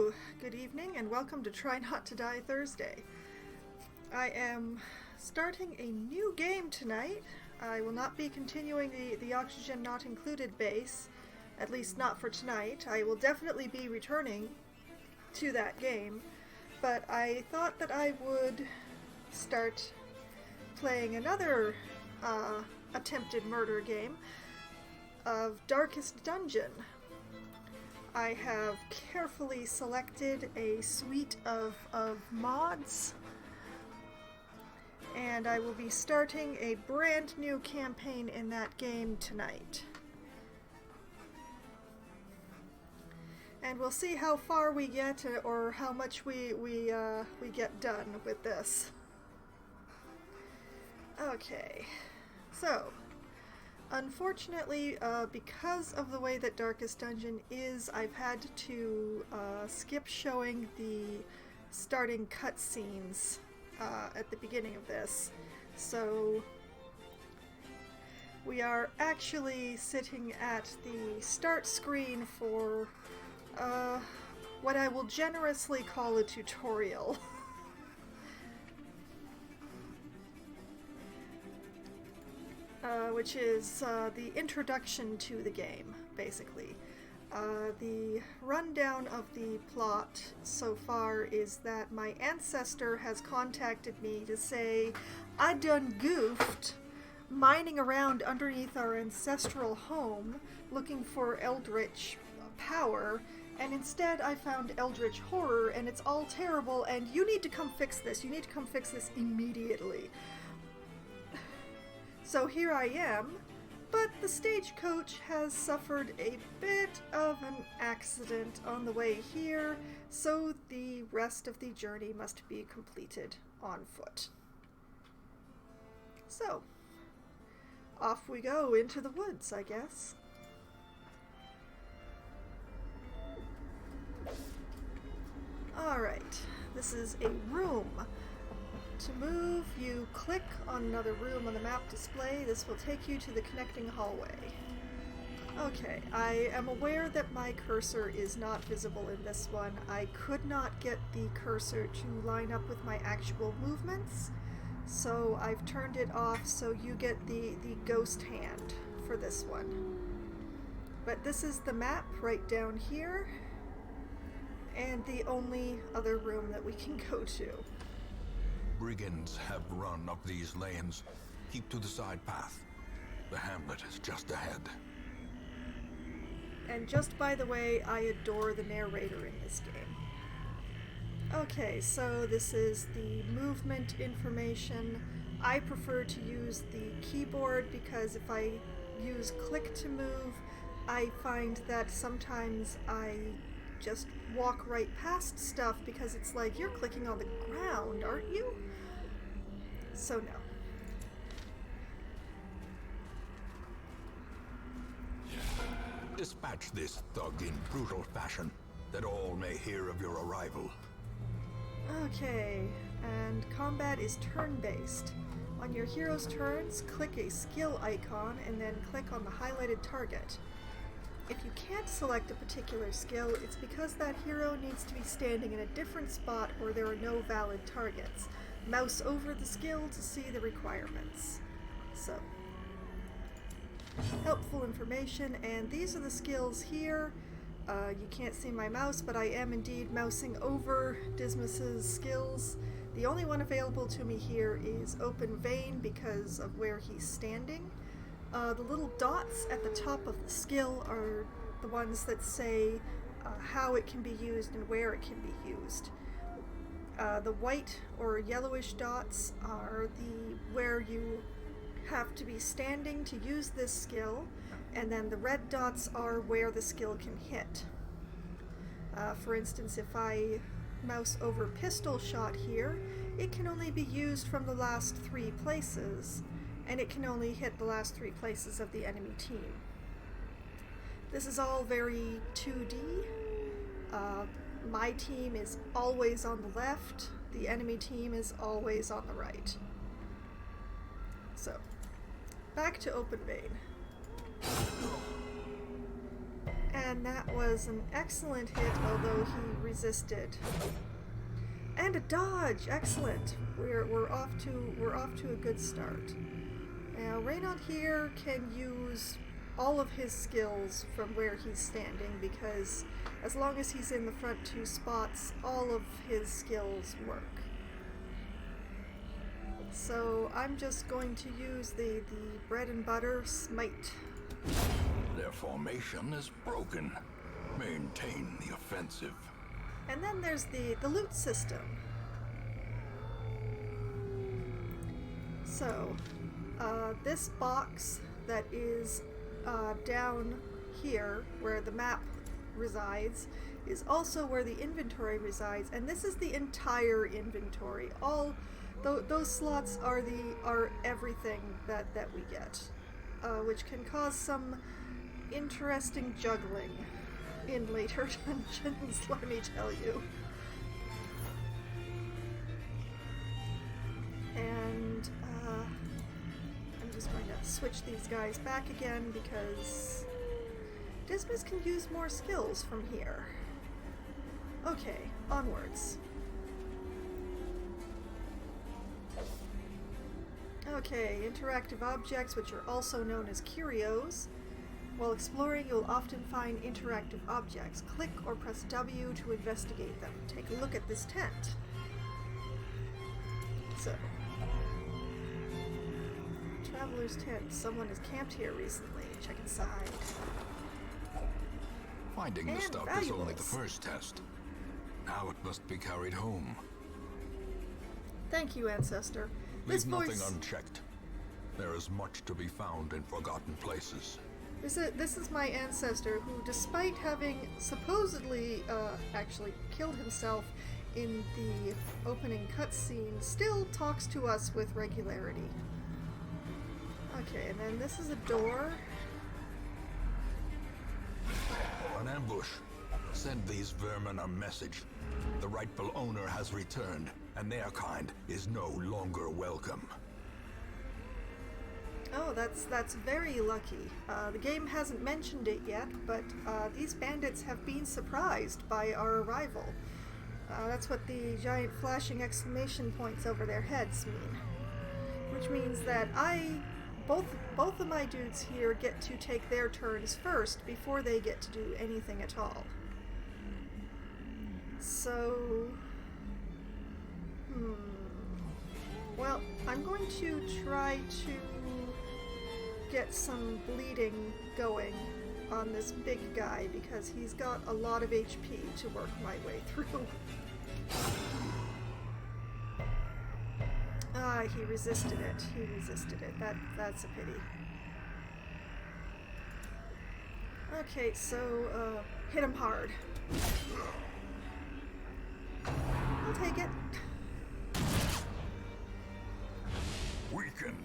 Hello, good evening, and welcome to Try Not to Die Thursday. I am starting a new game tonight. I will not be continuing the Oxygen Not Included base, at least not for tonight. I will definitely be returning to that game, but I thought that I would start playing another attempted murder game of Darkest Dungeon. I have carefully selected a suite of mods, and I will be starting a brand new campaign in that game tonight. And we'll see how far we get, or how much we get done with this. Okay, so unfortunately, because of the way that Darkest Dungeon is, I've had to skip showing the starting cutscenes at the beginning of this. So we are actually sitting at the start screen for what I will generously call a tutorial. Which is the introduction to the game, basically. The rundown of the plot so far is that my ancestor has contacted me to say I done goofed mining around underneath our ancestral home looking for eldritch power, and instead I found eldritch horror, and it's all terrible, and you need to come fix this. You need to come fix this immediately. So here I am, but the stagecoach has suffered a bit of an accident on the way here, so the rest of the journey must be completed on foot. So, off we go into the woods, I guess. Alright, this is a room. To move, you click on another room on the map display. This will take you to the connecting hallway. Okay, I am aware that my cursor is not visible in this one. I could not get the cursor to line up with my actual movements, so I've turned it off so you get the ghost hand for this one. But this is the map right down here, and the only other room that we can go to. Brigands have run up these lanes. Keep to the side path. The hamlet is just ahead. And just by the way, I adore the narrator in this game. Okay, so this is the movement information. I prefer to use the keyboard because if I use click to move, I find that sometimes I just walk right past stuff because it's like, you're clicking on the ground, aren't you? So no. Dispatch this thug in brutal fashion, that all may hear of your arrival. Okay, and combat is turn-based. On your hero's turns, click a skill icon and then click on the highlighted target. If you can't select a particular skill, it's because that hero needs to be standing in a different spot or there are no valid targets. Mouse over the skill to see the requirements. So, helpful information, and these are the skills here. You can't see my mouse, but I am indeed mousing over Dismas's skills. The only one available to me here is Open Vein because of where he's standing. The little dots at the top of the skill are the ones that say how it can be used and where it can be used. The white or yellowish dots are where you have to be standing to use this skill, and then the red dots are where the skill can hit. For instance, if I mouse over pistol shot here, it can only be used from the last 3 places, and it can only hit the last 3 places of the enemy team. This is all very 2D. My team is always on the left, the enemy team is always on the right. So, back to Open Vein. And And that was an excellent hit, although he resisted. And a dodge! Excellent. We're off to a good start. Now Reynaud here can use all of his skills from where he's standing, because as long as he's in the front two spots, all of his skills work. So I'm just going to use the bread and butter smite. Their formation is broken. Maintain the offensive. And then there's the loot system. So, this box that is down here, where the map resides, is also where the inventory resides, and this is the entire inventory. All those slots are everything that we get, which can cause some interesting juggling in later dungeons, let me tell you. And I'm just going to switch these guys back again because Dismas can use more skills from here. Okay, onwards. Okay, interactive objects, which are also known as curios. While exploring, you'll often find interactive objects. Click or press W to investigate them. Take a look at this tent. So, traveler's tent. Someone has camped here recently. Check inside. Finding And the stuff is only the valuables. first test. Now it must be carried home. Thank you, Ancestor. Leave nothing unchecked. There is much to be found in forgotten places. This is my ancestor who, despite having supposedly actually killed himself in the opening cutscene, still talks to us with regularity. Okay, and then this is a door. An ambush. Send these vermin a message. The rightful owner has returned, and their kind is no longer welcome. Oh, that's very lucky. The game hasn't mentioned it yet, but these bandits have been surprised by our arrival. That's what the giant flashing exclamation points over their heads mean. Which means that both of my dudes here get to take their turns first before they get to do anything at all. So, well, I'm going to try to get some bleeding going on this big guy because he's got a lot of HP to work my way through. Ah, he resisted it. He resisted it. That's a pity. Okay, so, hit him hard. I'll take it. Weakened.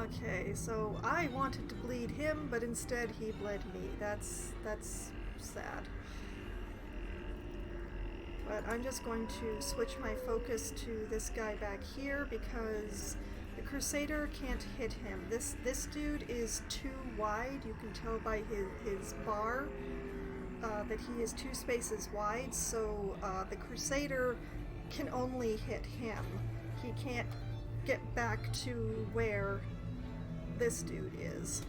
Okay, so I wanted to bleed him, but instead he bled me. That's sad. But I'm just going to switch my focus to this guy back here because the Crusader can't hit him. This dude is too wide. You can tell by his bar that he is 2 spaces wide, so the Crusader can only hit him. He can't get back to where this dude is.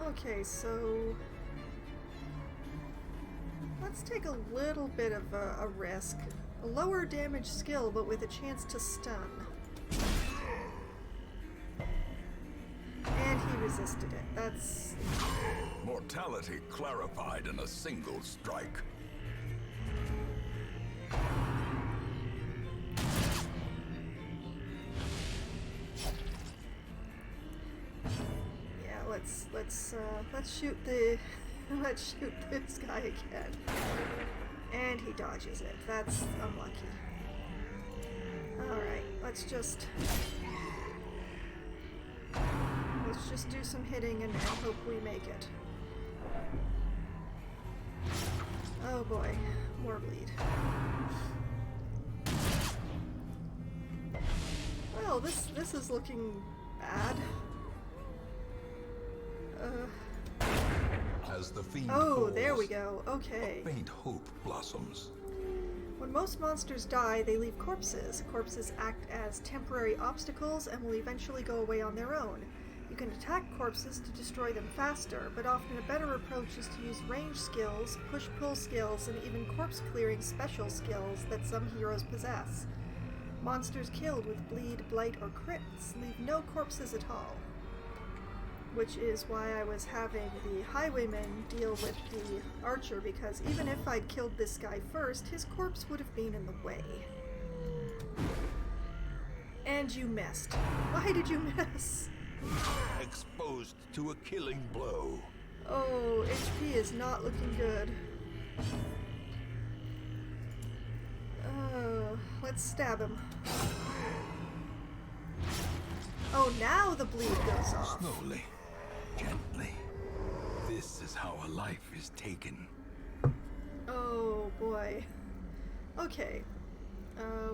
Okay, so let's take a little bit of a risk. A lower damage skill, but with a chance to stun. And he resisted it. That's... Mortality clarified in a single strike. Yeah, let's shoot let's shoot this guy again. And he dodges it. That's unlucky. Alright, let's just just do some hitting and hope we make it. Oh boy, more bleed. Well, this is looking bad. As the fiend Oh, falls, there we go. Okay. a faint hope blossoms. When most monsters die, they leave corpses. Corpses act as temporary obstacles and will eventually go away on their own. You can attack corpses to destroy them faster, but often a better approach is to use range skills, push-pull skills, and even corpse-clearing special skills that some heroes possess. Monsters killed with bleed, blight, or crits leave no corpses at all. Which is why I was having the highwayman deal with the archer, because even if I'd killed this guy first, his corpse would have been in the way. And you missed. Why did you miss? Exposed to a killing blow. Oh, HP is not looking good. Let's stab him. Oh, now the bleed goes off. Slowly, gently. This is how a life is taken. Oh boy. Okay.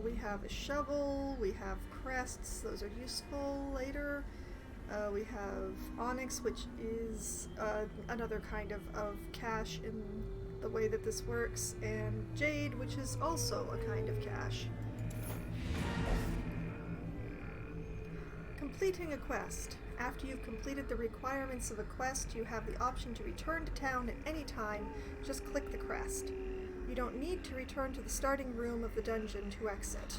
We have a shovel, we have crests, those are useful later. We have onyx, which is another kind of cash in the way that this works, and jade, which is also a kind of cash. Completing a quest. After you've completed the requirements of a quest, you have the option to return to town at any time. Just click the crest. You don't need to return to the starting room of the dungeon to exit,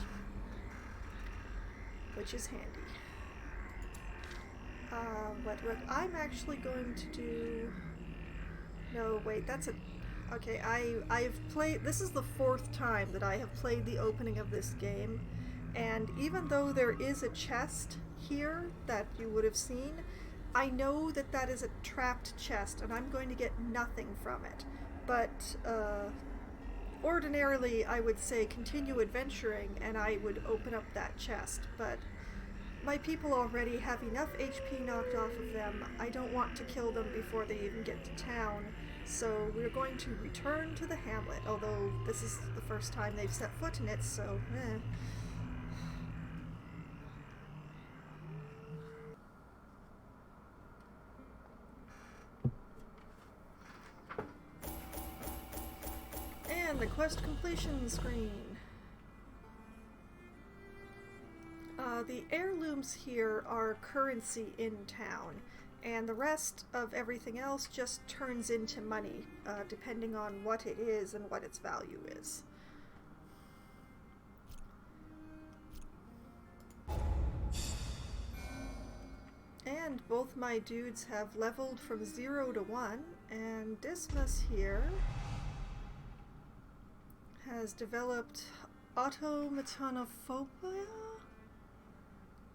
which is handy. What I'm actually going to do... No, wait, that's a... Okay, I've played... This is the 4th time that I have played the opening of this game, and even though there is a chest here that you would have seen, I know that that is a trapped chest, and I'm going to get nothing from it. But, ordinarily I would say continue adventuring, and I would open up that chest, but my people already have enough HP knocked off of them. I don't want to kill them before they even get to town, so we're going to return to the hamlet, although this is the first time they've set foot in it, so And the quest completion screen. The heirlooms here are currency in town, and the rest of everything else just turns into money, depending on what it is and what its value is. And both my dudes have leveled from 0 to 1, and Dismas here has developed automatonophobia?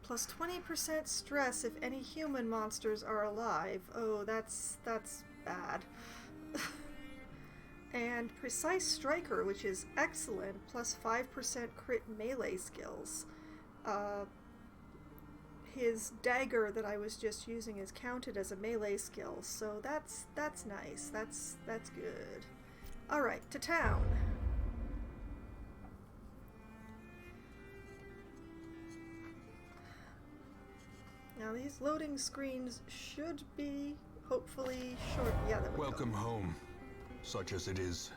Plus 20% stress if any human monsters are alive. Oh, that's bad. And Precise Striker, which is excellent, plus 5% crit melee skills. His dagger that I was just using is counted as a melee skill, so that's nice. That's good. Alright, to town. Now these loading screens should be, hopefully, short. Yeah, there we go. Welcome home, such as it is.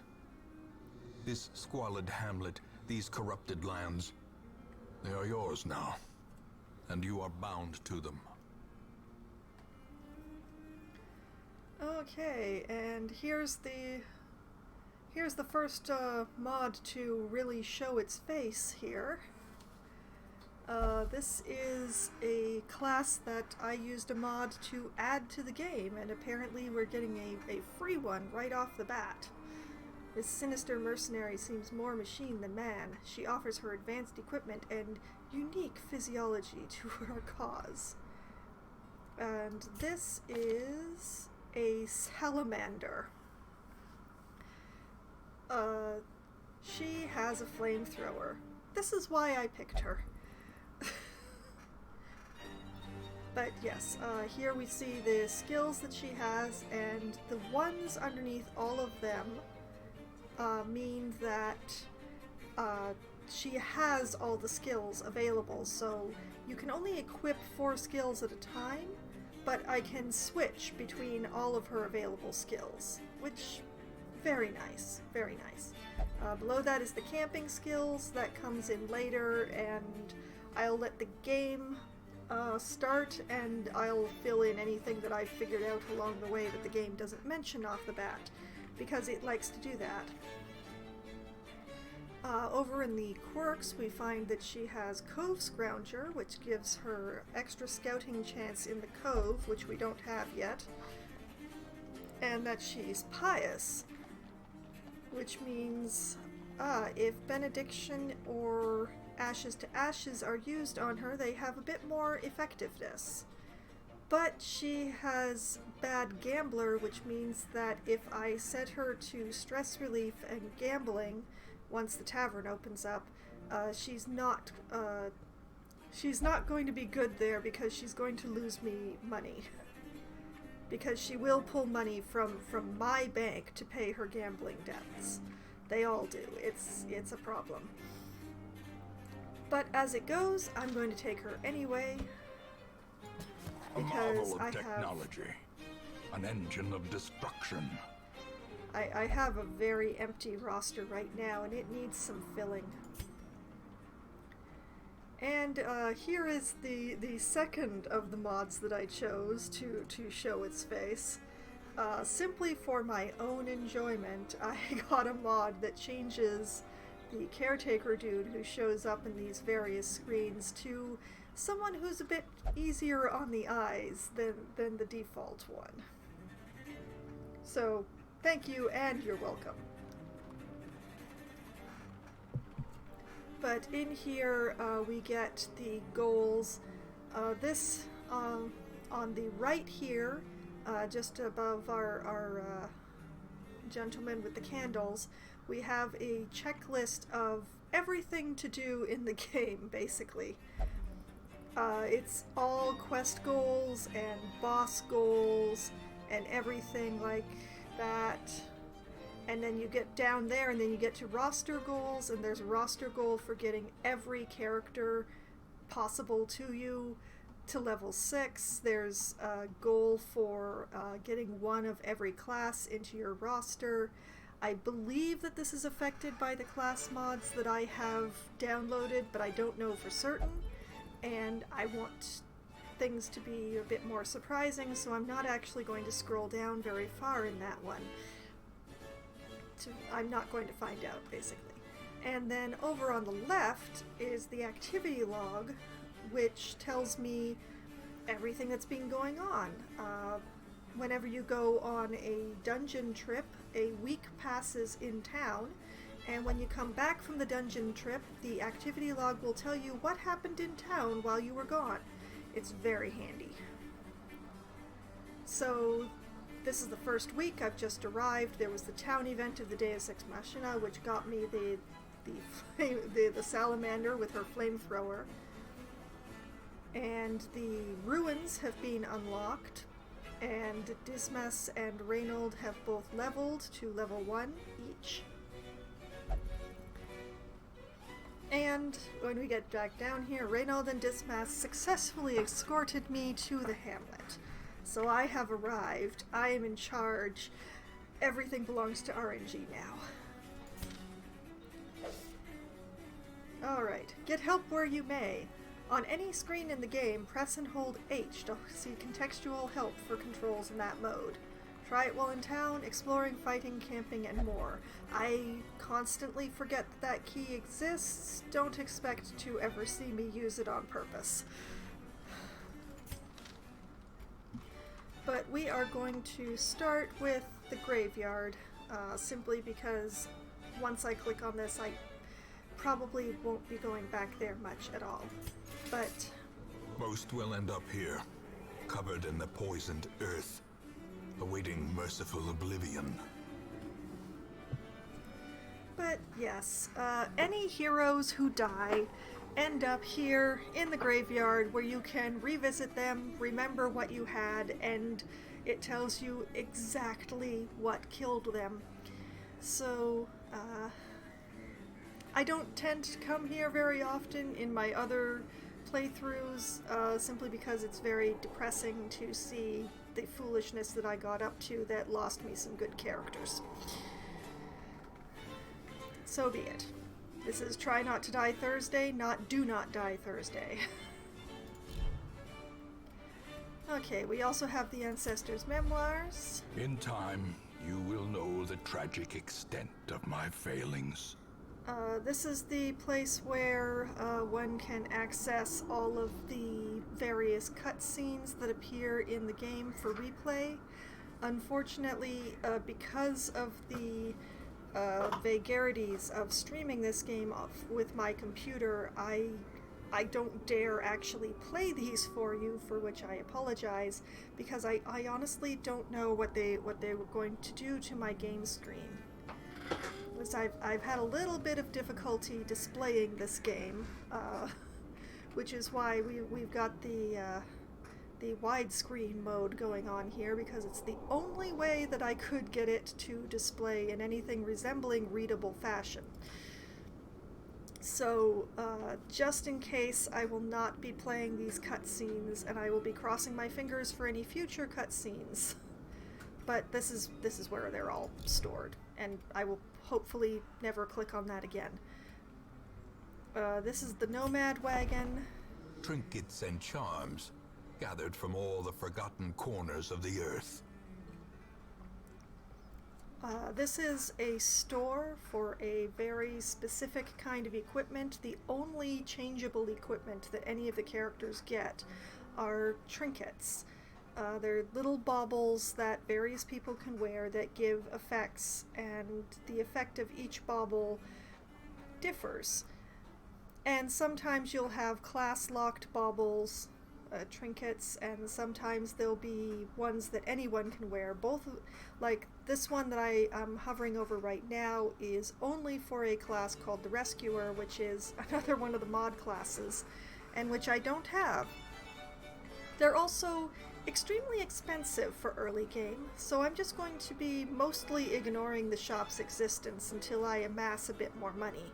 This squalid hamlet, these corrupted lands, they are yours now, and you are bound to them. Okay, and here's the first mod to really show its face here. This is a class that I used a mod to add to the game, and apparently we're getting a free one right off the bat. This sinister mercenary seems more machine than man. She offers her advanced equipment and unique physiology to her cause. And this is a salamander. She has a flamethrower. This is why I picked her. But yes, here we see the skills that she has, and the ones underneath all of them mean that she has all the skills available. So you can only equip 4 skills at a time, but I can switch between all of her available skills, which, very nice, very nice. Below that is the camping skills. That comes in later, and I'll let the game start, and I'll fill in anything that I've figured out along the way that the game doesn't mention off the bat, because it likes to do that. Over in the quirks, we find that she has Cove Scrounger, which gives her extra scouting chance in the cove, which we don't have yet, and that she's pious, which means if Benediction or Ashes to Ashes are used on her, they have a bit more effectiveness. But she has Bad Gambler, which means that if I set her to stress relief and gambling, once the tavern opens up, she's not going to be good there, because she's going to lose me money. Because she will pull money from my bank to pay her gambling debts. They all do. It's a problem. But as it goes, I'm going to take her anyway. A Because marvel of technology. An engine of destruction. I have a very empty roster right now, and it needs some filling. And here is the second of the mods that I chose to show its face. Simply for my own enjoyment, I got a mod that changes the caretaker dude who shows up in these various screens to someone who's a bit easier on the eyes than the default one. So, thank you, and you're welcome. But in here, we get the goals. This, on the right here, just above our gentleman with the candles, we have a checklist of everything to do in the game, basically. It's all quest goals and boss goals and everything like that. And then you get down there, and then you get to roster goals, and there's a roster goal for getting every character possible to you to level 6. There's a goal for getting one of every class into your roster. I believe that this is affected by the class mods that I have downloaded, but I don't know for certain. And I want things to be a bit more surprising, so I'm not actually going to scroll down very far in that one. I'm not going to find out, basically. And then over on the left is the activity log, which tells me everything that's been going on. Whenever you go on a dungeon trip, a week passes in town, and when you come back from the dungeon trip, the activity log will tell you what happened in town while you were gone. It's very handy. So, this is the first week. I've just arrived. There was the town event of the Deus Ex Machina, which got me the salamander with her flamethrower. And the ruins have been unlocked, and Dismas and Reynold have both leveled to level 1 each. And when we get back down here, Reynold and Dismas successfully escorted me to the hamlet. So I have arrived. I am in charge. Everything belongs to RNG now. Alright, get help where you may. On any screen in the game, press and hold H to see contextual help for controls in that mode. Try it while in town, exploring, fighting, camping, and more. I constantly forget that key exists. Don't expect to ever see me use it on purpose. But we are going to start with the graveyard, simply because once I click on this, I probably won't be going back there much at all. But Most will end up here, covered in the poisoned earth, awaiting merciful oblivion. But yes, any heroes who die end up here in the graveyard where you can revisit them, remember what you had, and it tells you exactly what killed them. So, I don't tend to come here very often in my other playthroughs, simply because it's very depressing to see the foolishness that I got up to that lost me some good characters. So be it. This is Try Not to Die Thursday, not Do Not Die Thursday. Okay, we also have the Ancestors' Memoirs. In time, you will know the tragic extent of my failings. This is the place where one can access all of the various cutscenes that appear in the game for replay. Unfortunately, because of the vagaries of streaming this game off with my computer, I don't dare actually play these for you, for which I apologize, because I honestly don't know what they were going to do to my game screen. I've had a little bit of difficulty displaying this game, which is why we've got the widescreen mode going on here, because it's the only way that I could get it to display in anything resembling readable fashion. So, just in case, I will not be playing these cutscenes, and I will be crossing my fingers for any future cutscenes. But this is where they're all stored, and I will hopefully never click on that again. This is the Nomad Wagon. Trinkets and charms, gathered from all the forgotten corners of the earth. This is a store for a very specific kind of equipment. The only changeable equipment that any of the characters get are trinkets. They're little baubles that various people can wear that give effects, and the effect of each bauble differs. And sometimes you'll have class-locked baubles, trinkets, and sometimes there'll be ones that anyone can wear. Both, like this one that I'm hovering over right now, is only for a class called the Rescuer, which is another one of the mod classes, and which I don't have. They're also extremely expensive for early game, so I'm just going to be mostly ignoring the shop's existence until I amass a bit more money.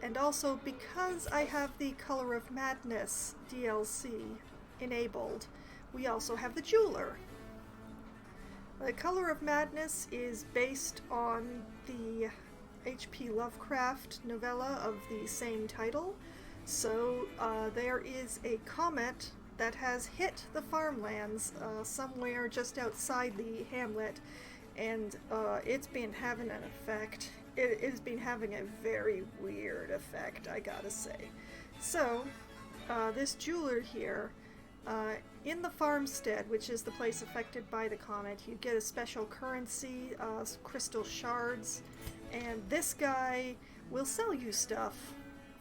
And also, because I have the Color of Madness DLC enabled, we also have the Jeweler. The Color of Madness is based on the H.P. Lovecraft novella of the same title, so there is a comet that has hit the farmlands somewhere just outside the hamlet, and it's been having an effect. It has been having a very weird effect, I gotta say. So, this jeweler here, in the farmstead, which is the place affected by the comet, you get a special currency, crystal shards, and this guy will sell you stuff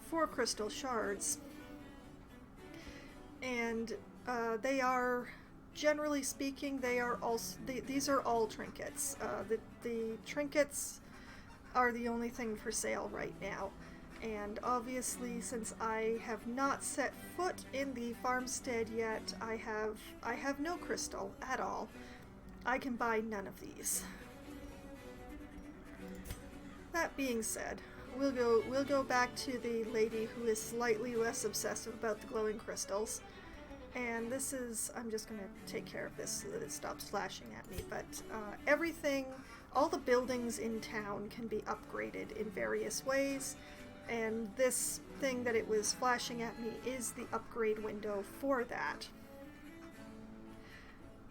for crystal shards. And they are, generally speaking, these are all trinkets. The trinkets are the only thing for sale right now. And obviously, since I have not set foot in the farmstead yet, I have no crystal at all. I can buy none of these. That being said, we'll go back to the lady who is slightly less obsessive about the glowing crystals. And this is, I'm just going to take care of this so that it stops flashing at me, but everything, all the buildings in town can be upgraded in various ways, and this thing that it was flashing at me is the upgrade window for that.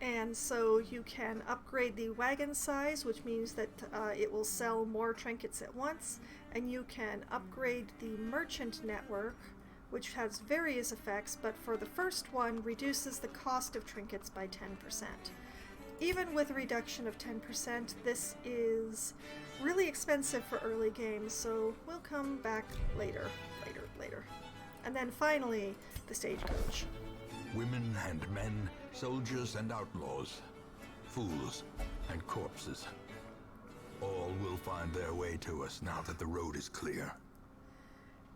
And so you can upgrade the wagon size, which means that it will sell more trinkets at once, and you can upgrade the merchant network, which has various effects, but for the first one, reduces the cost of trinkets by 10%. Even with a reduction of 10%, this is really expensive for early games, so we'll come back later. And then finally, the stagecoach. Women and men, soldiers and outlaws, fools and corpses. All will find their way to us now that the road is clear.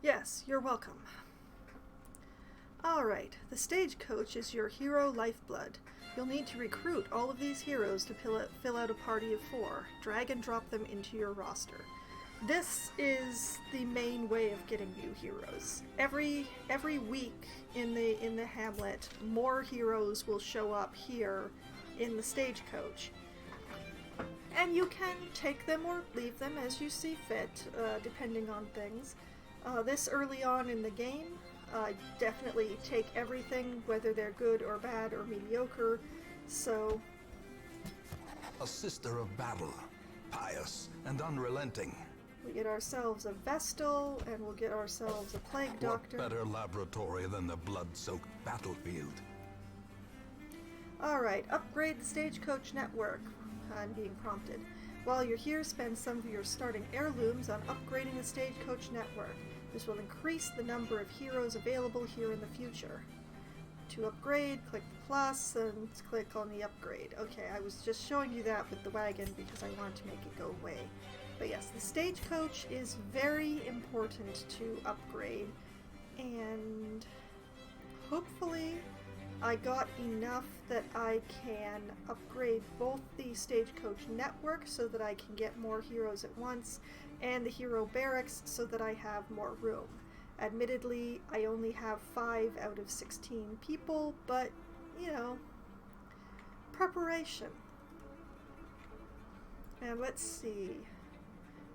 Yes, you're welcome. Alright, the stagecoach is your hero lifeblood. You'll need to recruit all of these heroes to fill out a party of 4. Drag and drop them into your roster. This is the main way of getting new heroes. Every week in the hamlet, more heroes will show up here in the stagecoach. And you can take them or leave them as you see fit, depending on things. This early on in the game, definitely take everything, whether they're good or bad or mediocre, so... A sister of battle, pious and unrelenting. We get ourselves a Vestal, and we'll get ourselves a Plague Doctor. What better laboratory than the blood-soaked battlefield? Alright, upgrade the Stagecoach network. I'm being prompted. While you're here, spend some of your starting heirlooms on upgrading the Stagecoach network. This will increase the number of heroes available here in the future. To upgrade, click the plus and click on the upgrade. Okay, I was just showing you that with the wagon because I wanted to make it go away. But yes, the Stagecoach is very important to upgrade, and hopefully I got enough that I can upgrade both the Stagecoach network so that I can get more heroes at once, and the hero barracks so that I have more room. Admittedly, I only have 5 out of 16 people, but, you know, preparation. And let's see.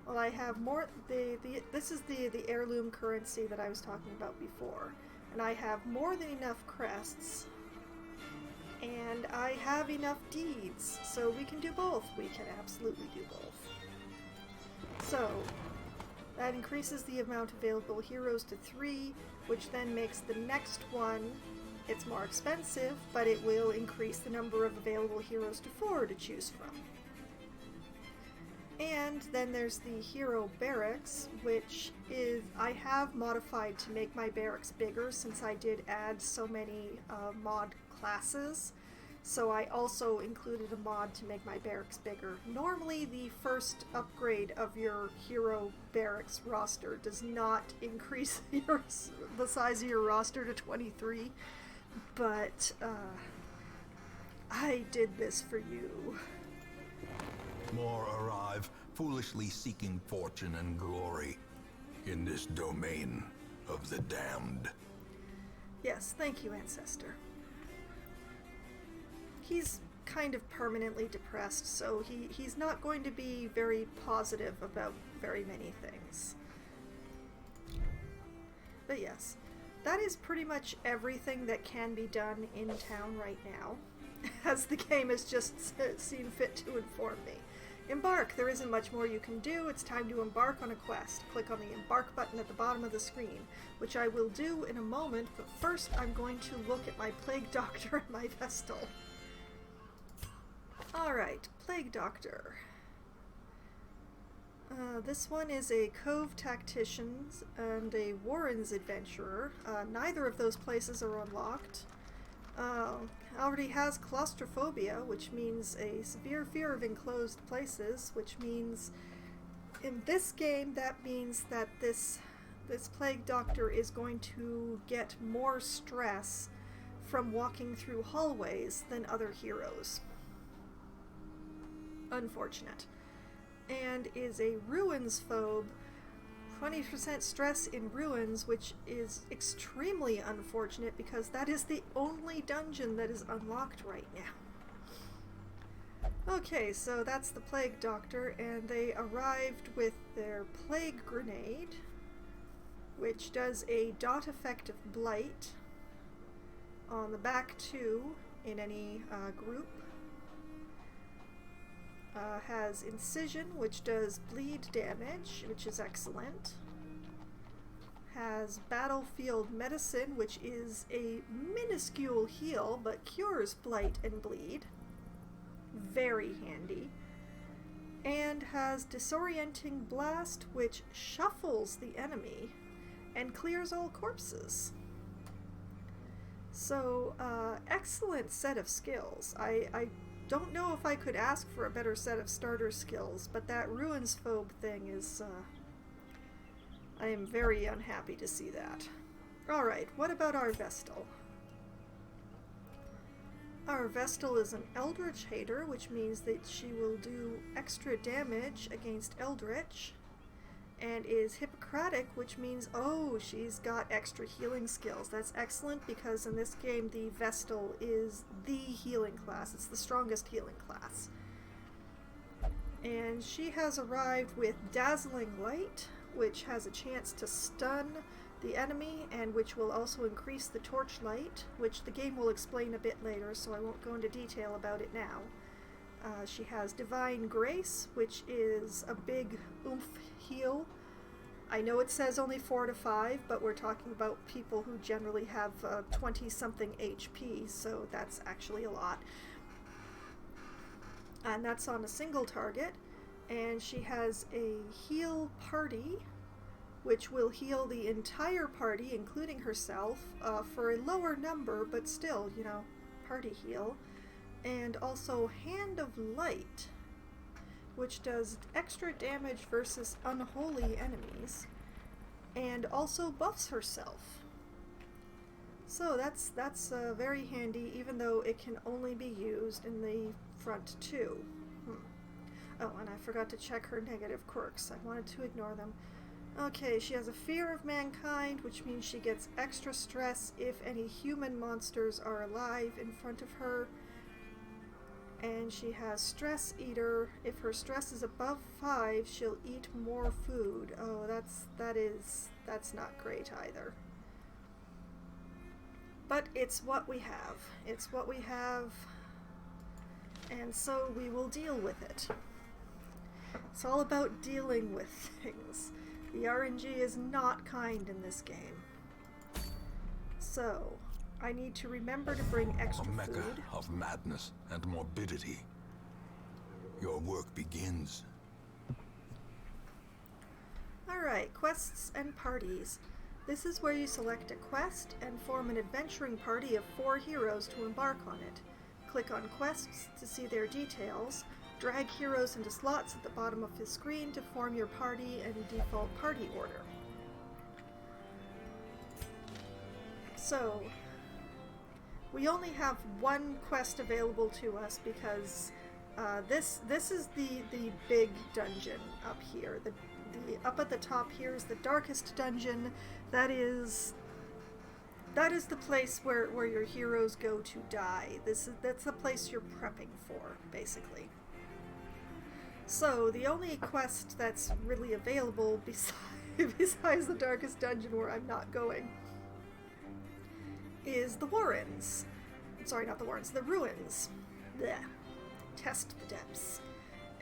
Well, I have more, this is the heirloom currency that I was talking about before. And I have more than enough crests. And I have enough deeds, so we can do both. We can absolutely do both. So, that increases the amount of available heroes to 3, which then makes the next one, it's more expensive, but it will increase the number of available heroes to 4 to choose from. And then there's the hero barracks, which is, I have modified to make my barracks bigger since I did add so many mod classes. So I also included a mod to make my barracks bigger. Normally the first upgrade of your hero barracks roster does not increase the size of your roster to 23, but I did this for you. More arrive, foolishly seeking fortune and glory in this domain of the damned. Yes, thank you, Ancestor. He's kind of permanently depressed, so he's not going to be very positive about very many things. But yes, that is pretty much everything that can be done in town right now, as the game has just seen fit to inform me. Embark! There isn't much more you can do. It's time to embark on a quest. Click on the embark button at the bottom of the screen, which I will do in a moment, but first I'm going to look at my Plague Doctor and my Vestal. Alright, Plague Doctor. This one is a Cove Tacticians and a Warren's Adventurer. Neither of those places are unlocked. Already has claustrophobia, which means a severe fear of enclosed places, which means in this game that means that this Plague Doctor is going to get more stress from walking through hallways than other heroes. Unfortunate. And is a Ruins phobe, 20% stress in Ruins, which is extremely unfortunate because that is the only dungeon that is unlocked right now. Okay, so that's the Plague Doctor, and they arrived with their Plague Grenade, which does a dot effect of Blight on the back 2 in any group. Has Incision, which does bleed damage, which is excellent. Has Battlefield Medicine, which is a minuscule heal, but cures blight and bleed. Very handy. And has Disorienting Blast, which shuffles the enemy and clears all corpses. So, excellent set of skills. I don't know if I could ask for a better set of starter skills, but that Ruins phobe thing is, I am very unhappy to see that. Alright, what about our Vestal? Our Vestal is an Eldritch Hater, which means that she will do extra damage against Eldritch, and is Hippocratic, which means, oh, she's got extra healing skills. That's excellent, because in this game the Vestal is the healing class. It's the strongest healing class. And she has arrived with Dazzling Light, which has a chance to stun the enemy, and which will also increase the torchlight, which the game will explain a bit later, so I won't go into detail about it now. She has Divine Grace, which is a big oomph heal. I know it says only 4 to 5, but we're talking about people who generally have 20-something HP, so that's actually a lot. And that's on a single target. And she has a Heal Party, which will heal the entire party, including herself, for a lower number, but still, you know, party heal. And also Hand of Light, which does extra damage versus unholy enemies, and also buffs herself. So that's very handy, even though it can only be used in the front two. Oh, and I forgot to check her negative quirks. I wanted to ignore them. Okay, she has a Fear of Mankind, which means she gets extra stress if any human monsters are alive in front of her. And she has Stress Eater. If her stress is above 5, she'll eat more food. Oh, that's not great either. But it's what we have. It's what we have, and so we will deal with it. It's all about dealing with things. The RNG is not kind in this game. So, I need to remember to bring extra A mecca food. of madness and morbidity. Your work begins. Alright, quests and parties. This is where you select a quest and form an adventuring party of 4 heroes to embark on it. Click on quests to see their details. Drag heroes into slots at the bottom of the screen to form your party and default party order. So, we only have one quest available to us because this is the big dungeon up here. The up at the top here is the darkest dungeon. That's the place where your heroes go to die. That's the place you're prepping for, basically. So the only quest that's really available besides the darkest dungeon where I'm not going is the Warrens. Sorry, not the Warrens, the Ruins. Blech. Test the depths.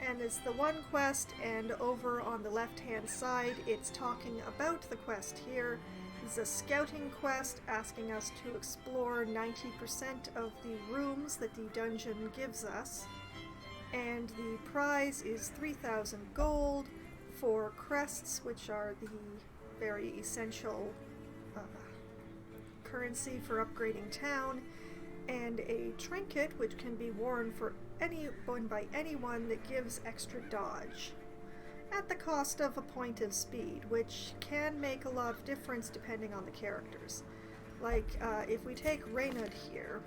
And it's the one quest, and over on the left-hand side, it's talking about the quest here. It's a scouting quest asking us to explore 90% of the rooms that the dungeon gives us. And the prize is 3,000 gold for crests, which are the very essential currency for upgrading town, and a trinket which can be worn by anyone that gives extra dodge, at the cost of a point of speed, which can make a lot of difference depending on the characters. Like, if we take Reynard here,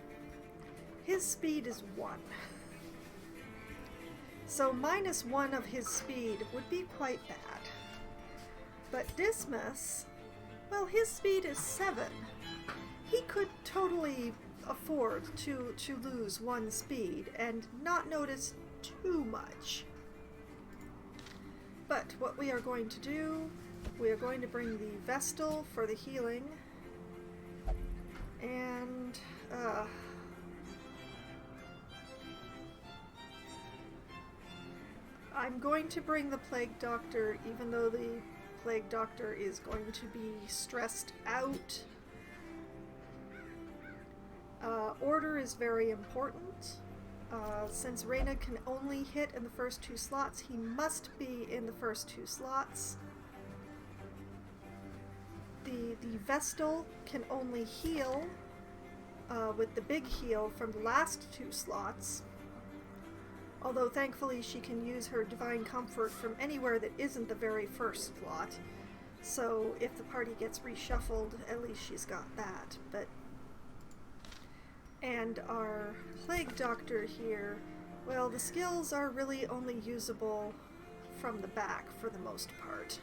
his speed is 1. So -1 of his speed would be quite bad. But Dismas, well, his speed is 7. He could totally afford to lose 1 speed and not notice too much. But what we are going to do, we are going to bring the Vestal for the healing, and I'm going to bring the Plague Doctor, even though the Plague Doctor is going to be stressed out. Order is very important. Since Reyna can only hit in the first 2 slots, he must be in the first 2 slots. The Vestal can only heal with the big heal from the last 2 slots. Although thankfully she can use her Divine Comfort from anywhere that isn't the very first slot. So if the party gets reshuffled, at least she's got that. And our Plague Doctor here, well, the skills are really only usable from the back for the most part.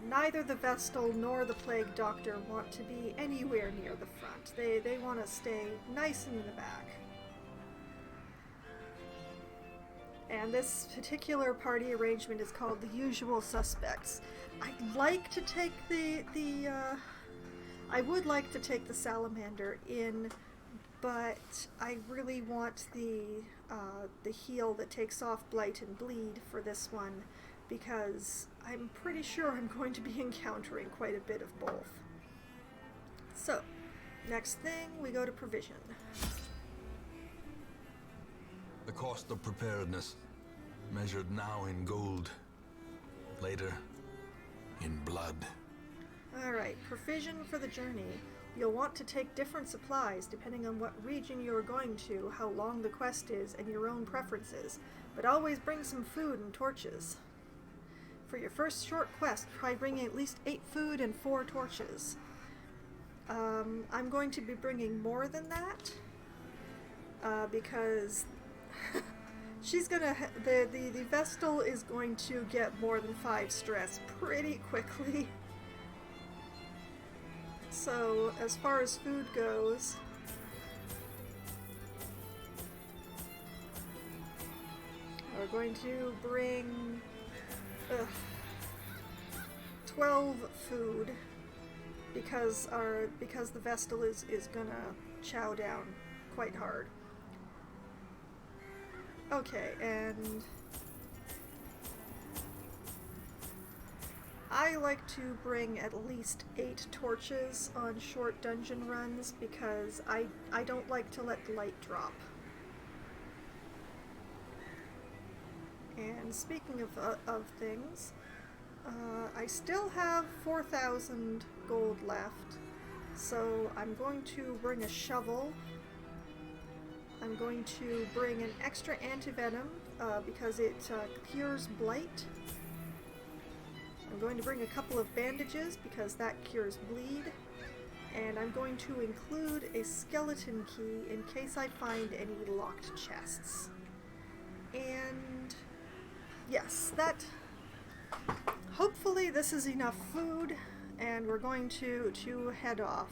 Neither the Vestal nor the Plague Doctor want to be anywhere near the front. They want to stay nice in the back. And this particular party arrangement is called the Usual Suspects. I'd like to take I would like to take the Salamander in, but I really want the heal that takes off Blight and Bleed for this one, because I'm pretty sure I'm going to be encountering quite a bit of both. So, next thing, we go to provision. The cost of preparedness, measured now in gold, later in blood. Alright, provision for the journey. You'll want to take different supplies depending on what region you're going to, how long the quest is, and your own preferences, but always bring some food and torches. For your first short quest, try bringing at least 8 food and 4 torches. I'm going to be bringing more than that, because she's gonna the Vestal is going to get more than 5 stress pretty quickly. So, as far as food goes, we're going to bring 12 food because the Vestal is gonna chow down quite hard. Okay, and I like to bring at least 8 torches on short dungeon runs because I don't like to let light drop. And speaking of things, I still have 4,000 gold left, so I'm going to bring a shovel. I'm going to bring an extra antivenom because it cures blight. I'm going to bring a couple of bandages because that cures bleed. And I'm going to include a skeleton key in case I find any locked chests. And yes, hopefully this is enough food, and we're going to head off.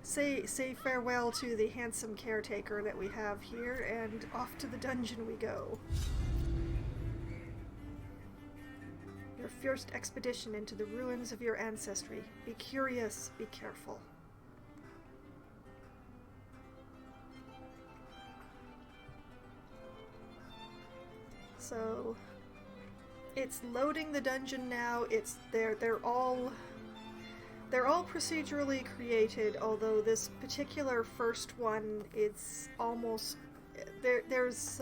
Say farewell to the handsome caretaker that we have here, and off to the dungeon we go. Your first expedition into the ruins of your ancestry. Be curious, be careful. So it's loading the dungeon now. They're all procedurally created, although this particular first one, it's almost there's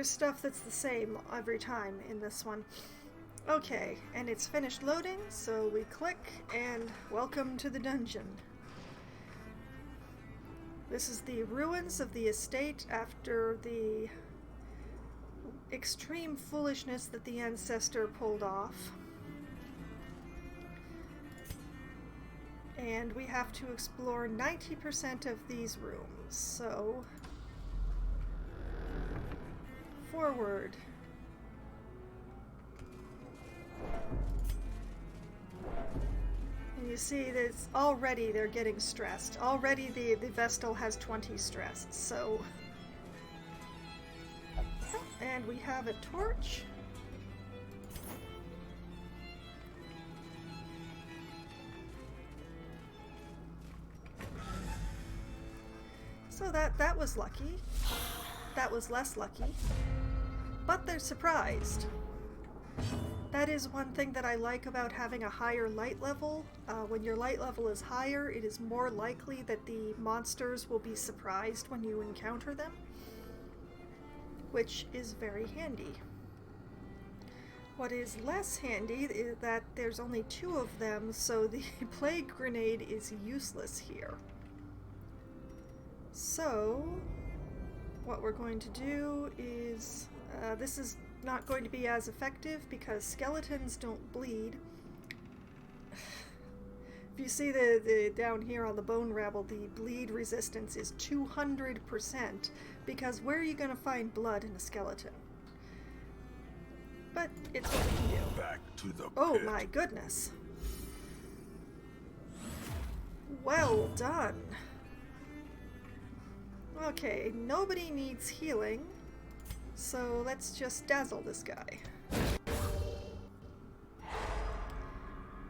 stuff that's the same every time in this one. Okay, and it's finished loading, so we click and welcome to the dungeon. This is the ruins of the estate after the extreme foolishness that the ancestor pulled off. And we have to explore 90% of these rooms, so forward. And you see that already they're getting stressed. Already the Vestal has 20 stressed, so... And we have a torch. So that was lucky. That was less lucky. But they're surprised. That is one thing that I like about having a higher light level. When your light level is higher, it is more likely that the monsters will be surprised when you encounter them, which is very handy. What is less handy is that there's only 2 of them, so the plague grenade is useless here. So, what we're going to do is, this is not going to be as effective because skeletons don't bleed. If you see the down here on the bone rabble, the bleed resistance is 200%, because where are you going to find blood in a skeleton? But it's what we can do. Back to the Oh pit. my goodness. Well done. Okay, nobody needs healing, so let's just dazzle this guy.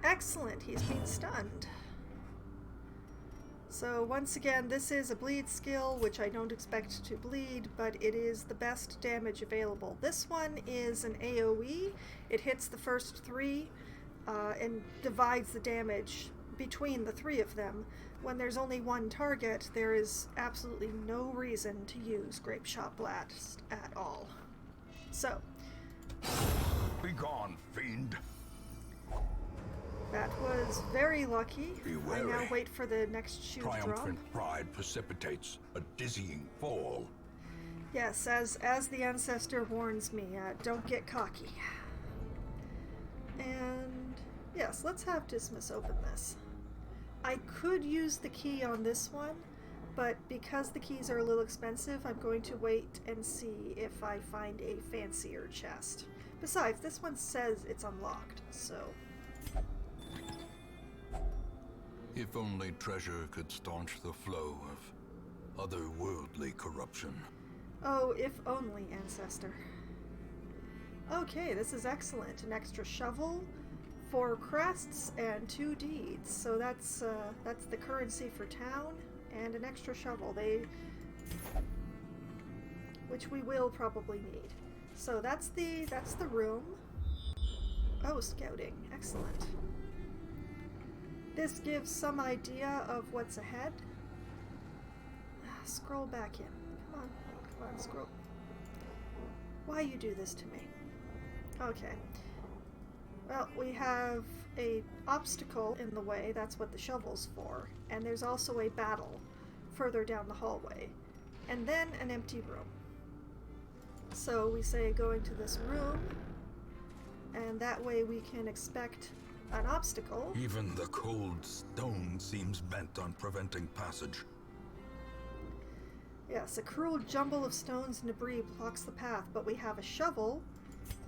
Excellent, he's been stunned. So once again, this is a bleed skill, which I don't expect to bleed, but it is the best damage available. This one is an AoE. It hits the first 3 and divides the damage between the 3 of them. When there's only one target, there is absolutely no reason to use Grape Shot Blast at all. So, Begone, fiend. that was very lucky. Be I now wary. wait for the next shoe drop. Triumphant pride precipitates a dizzying fall. Yes, as the ancestor warns me, don't get cocky. And yes, let's have Dismas open this. I could use the key on this one, but because the keys are a little expensive, I'm going to wait and see if I find a fancier chest. Besides, this one says it's unlocked, so... If only treasure could staunch the flow of otherworldly corruption. Oh, if only, ancestor. Okay, this is excellent. An extra shovel, 4 crests, and 2 deeds. So that's the currency for town, and an extra shovel. Which we will probably need. So that's the room. Oh, scouting. Excellent. This gives some idea of what's ahead. Scroll back in. Come on, scroll. Why you do this to me? Okay. Well, we have a obstacle in the way, that's what the shovel's for, and there's also a battle further down the hallway, and then an empty room. So we say going to this room, and that way we can expect an obstacle. Even the cold stone seems bent on preventing passage. Yes, a cruel jumble of stones and debris blocks the path, but we have a shovel,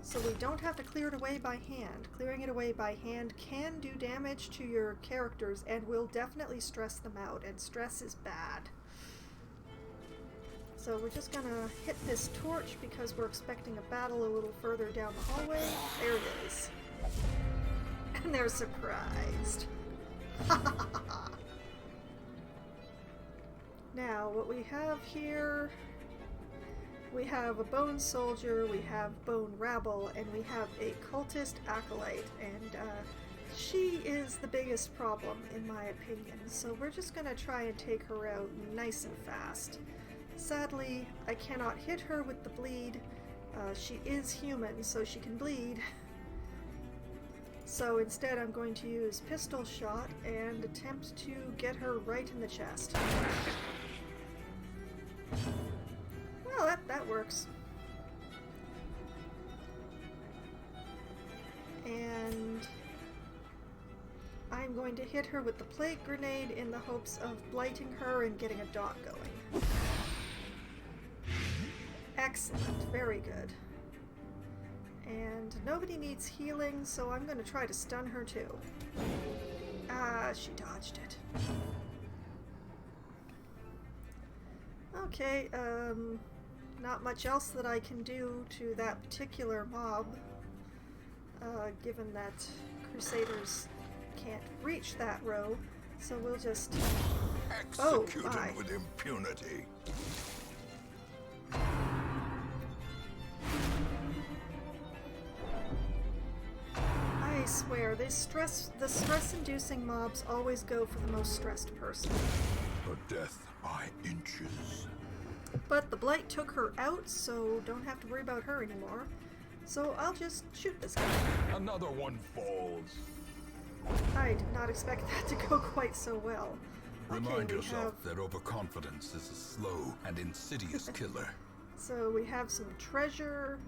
so we don't have to clear it away by hand. Clearing it away by hand can do damage to your characters and will definitely stress them out, and stress is bad. So we're just gonna hit this torch because we're expecting a battle a little further down the hallway. There it is. And they're surprised. Now, what we have here, we have a bone soldier, we have bone rabble, and we have a cultist acolyte, and she is the biggest problem in my opinion, so we're just gonna try and take her out nice and fast. Sadly, I cannot hit her with the bleed. She is human, so she can bleed. So instead I'm going to use pistol shot and attempt to get her right in the chest. Well, that works. And I'm going to hit her with the plague grenade in the hopes of blighting her and getting a dot going. Excellent, very good. And nobody needs healing, so I'm going to try to stun her too. Ah, she dodged it. Okay, not much else that I can do to that particular mob, given that Crusaders can't reach that row, so we'll just... Executed my. with impunity. I swear, the stress-inducing mobs always go for the most stressed person. A death by inches. But the blight took her out, so don't have to worry about her anymore. So I'll just shoot this guy. Another one falls. I did not expect that to go quite so well. Remind we yourself have- that overconfidence is a slow and insidious killer. So we have some treasure.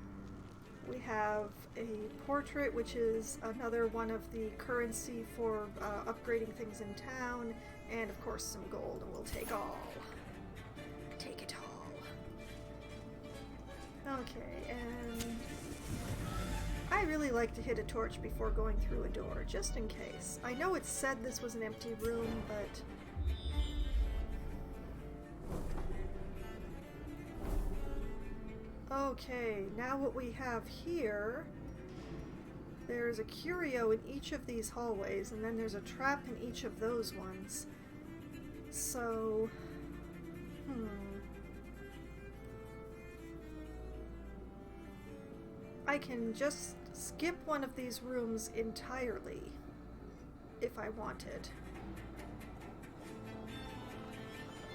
We have a portrait, which is another one of the currency for upgrading things in town, and of course some gold, and we'll take all. Take it all. Okay, and I really like to hit a torch before going through a door, just in case. I know it said this was an empty room, but... Okay, now what we have here, there's a curio in each of these hallways, and then there's a trap in each of those ones. So, I can just skip one of these rooms entirely, if I wanted.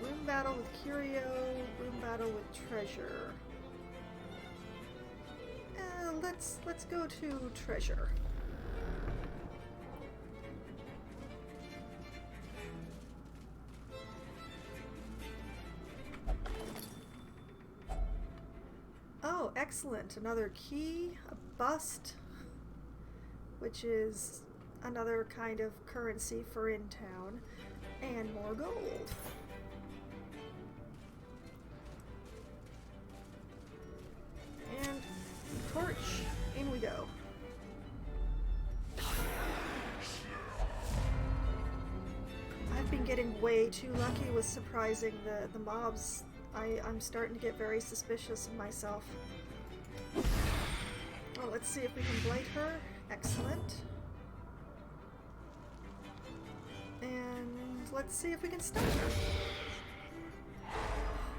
Room battle with curio, room battle with treasure. Let's go to treasure. Oh, excellent. Another key, a bust, which is another kind of currency for in town, and more gold. And torch, in we go. I've been getting way too lucky with surprising the mobs. I'm starting to get very suspicious of myself. Oh, let's see if we can blight her. Excellent. And let's see if we can stun her.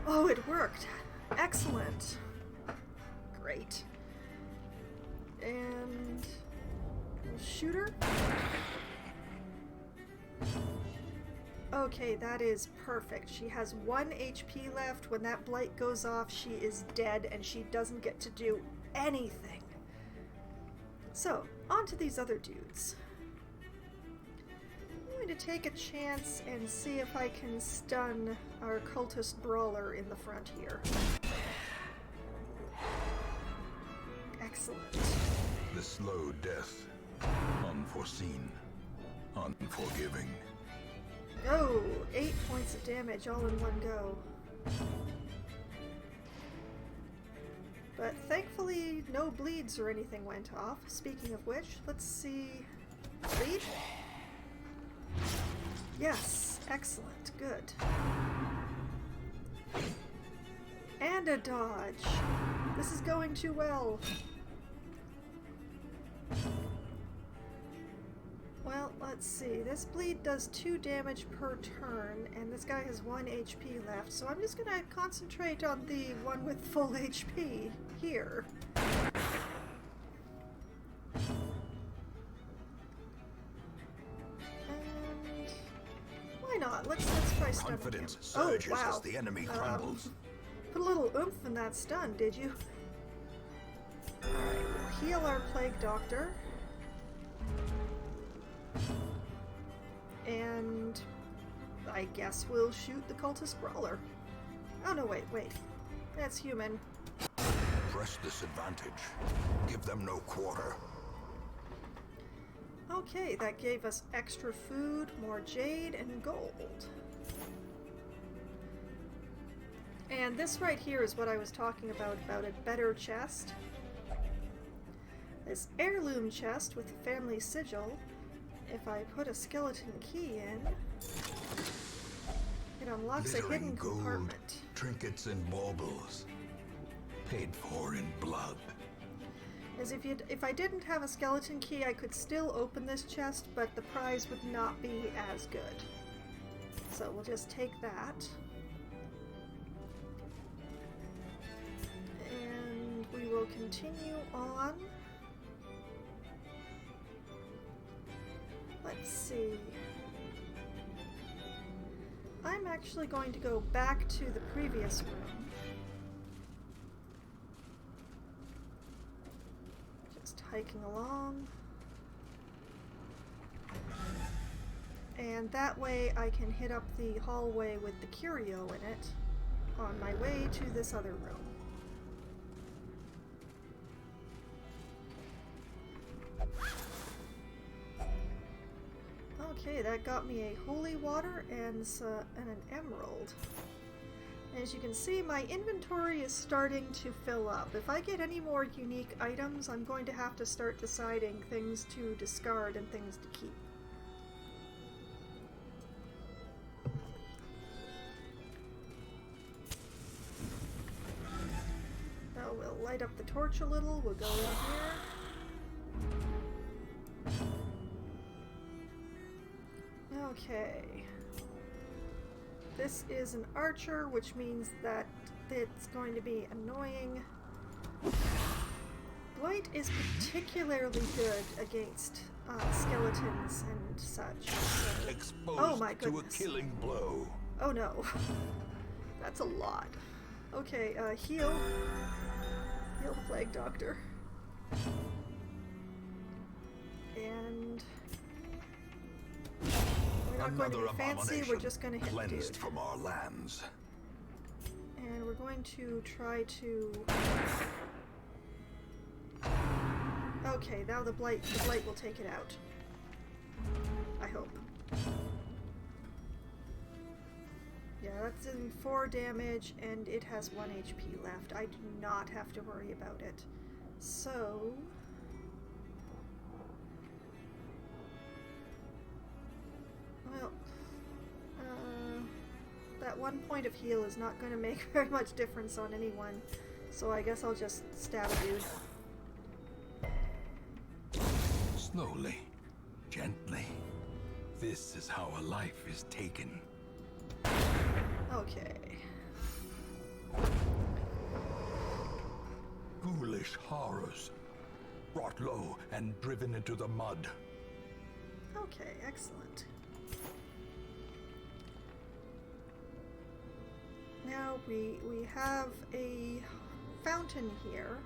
Oh, it worked. Excellent. Great. And we'll shoot her. Okay, that is perfect. She has 1 HP left. When that blight goes off, she is dead and she doesn't get to do anything. So, on to these other dudes. I'm going to take a chance and see if I can stun our cultist brawler in the front here. Excellent. The slow death. Unforeseen. Unforgiving. Oh, 8 points of damage all in one go. But thankfully, no bleeds or anything went off. Speaking of which, let's see... Bleed? Yes, excellent, good. And a dodge. This is going too well. Well, let's see. This bleed does 2 damage per turn, and this guy has 1 HP left, so I'm just gonna concentrate on the one with full HP here. And why not? Let's try stunning him. Confidence surges oh, wow. as the enemy crumbles. Put a little oomph in that stun, did you? Alright, we'll heal our Plague Doctor. And I guess we'll shoot the cultist brawler. Oh no, wait. That's human. Press this advantage. Give them no quarter. Okay, that gave us extra food, more jade, and gold. And this right here is what I was talking about a better chest. This heirloom chest with the family sigil. If I put a skeleton key in, it unlocks a hidden gold, compartment. Trinkets and baubles, paid for in blood. As if I didn't have a skeleton key, I could still open this chest, but the prize would not be as good. So we'll just take that. And we will continue on. Let's see. I'm actually going to go back to the previous room. Just hiking along. And that way I can hit up the hallway with the curio in it on my way to this other room. Okay, that got me a holy water and an emerald. As you can see, my inventory is starting to fill up. If I get any more unique items, I'm going to have to start deciding things to discard and things to keep. Now we'll light up the torch a little. We'll go in here. Okay. This is an archer, which means that it's going to be annoying. Blight is particularly good against skeletons and such. So. Exposed Oh my to a goodness. killing blow. Oh no. That's a lot. Okay, heal. Heal Plague Doctor. And we're not going to be fancy, we're just going to hit the dude. From our lands. And we're going to try to... Okay, now the blight will take it out. I hope. Yeah, that's in 4 damage, and it has 1 HP left. I do not have to worry about it. So... Well, that 1 point of heal is not going to make very much difference on anyone, so I guess I'll just stab a dude. Slowly, gently. This is how a life is taken. Okay. Ghoulish horrors, brought low and driven into the mud. Okay, excellent. Now we have a fountain here,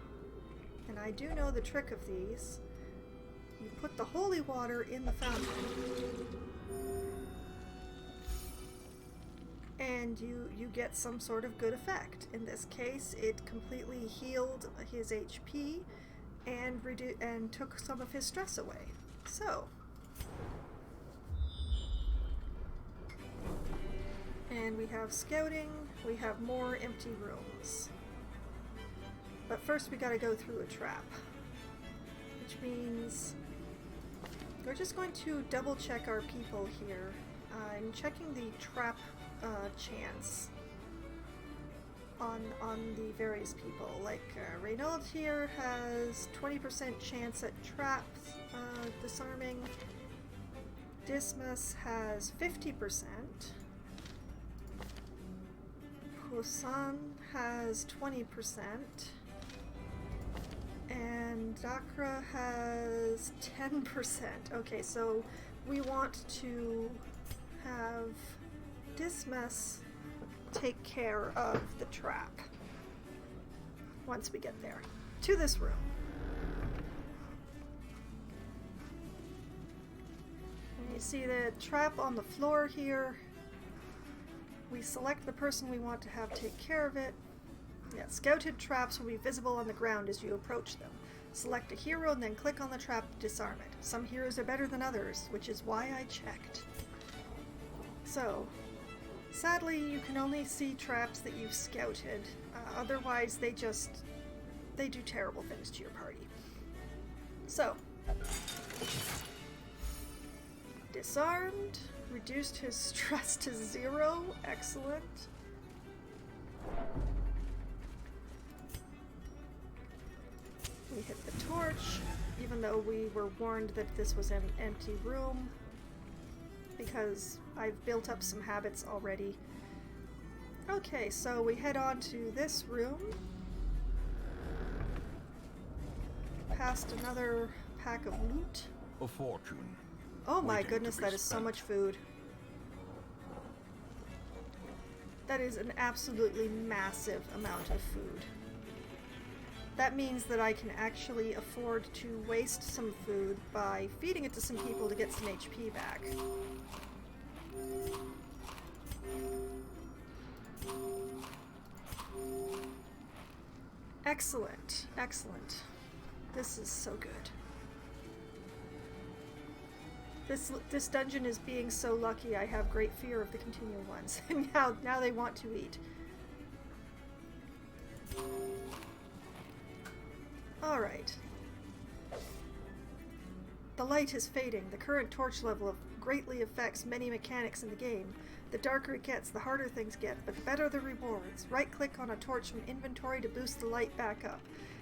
and I do know the trick of these. You put the holy water in the fountain, and you get some sort of good effect. In this case, it completely healed his HP and took some of his stress away. So, and we have scouting, we have more empty rooms. But first we gotta go through a trap, which means we're just going to double check our people here. I'm checking the trap chance on the various people. Like Reynold here has 20% chance at traps disarming. Dismas has 50%. Poussin has 20%. And Dakra has 10%. Okay, so we want to have Dismas take care of the trap once we get there. To this room. And you see the trap on the floor here. We select the person we want to have take care of it. Yeah, scouted traps will be visible on the ground as you approach them. Select a hero and then click on the trap to disarm it. Some heroes are better than others, which is why I checked. So, sadly, you can only see traps that you've scouted. Otherwise, they do terrible things to your party. So, disarmed, reduced his stress to 0. Excellent. We hit the torch, even though we were warned that this was an empty room, because I've built up some habits already. Okay, so we head on to this room, past another pack of loot. A fortune. Oh my Waiting goodness, to be that is so spent. much food. That is an absolutely massive amount of food. That means that I can actually afford to waste some food by feeding it to some people to get some HP back. Excellent, excellent. This is so good. This dungeon is being so lucky. I have great fear of the continual ones. And now they want to eat. Alright. The light is fading. The current torch level greatly affects many mechanics in the game. The darker it gets, the harder things get, but the better the rewards. Right-click on a torch from inventory to boost the light back up.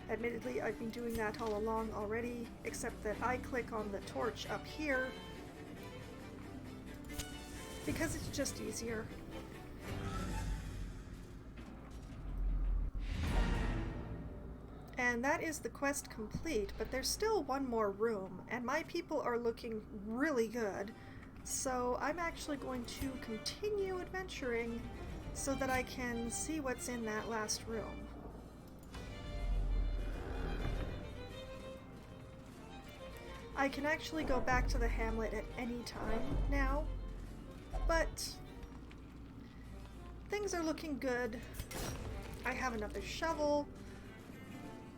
Admittedly, I've been doing that all along already, except that I click on the torch up here because it's just easier. And that is the quest complete, but there's still one more room, and my people are looking really good, so I'm actually going to continue adventuring so that I can see what's in that last room. I can actually go back to the hamlet at any time now, but things are looking good. I have another shovel.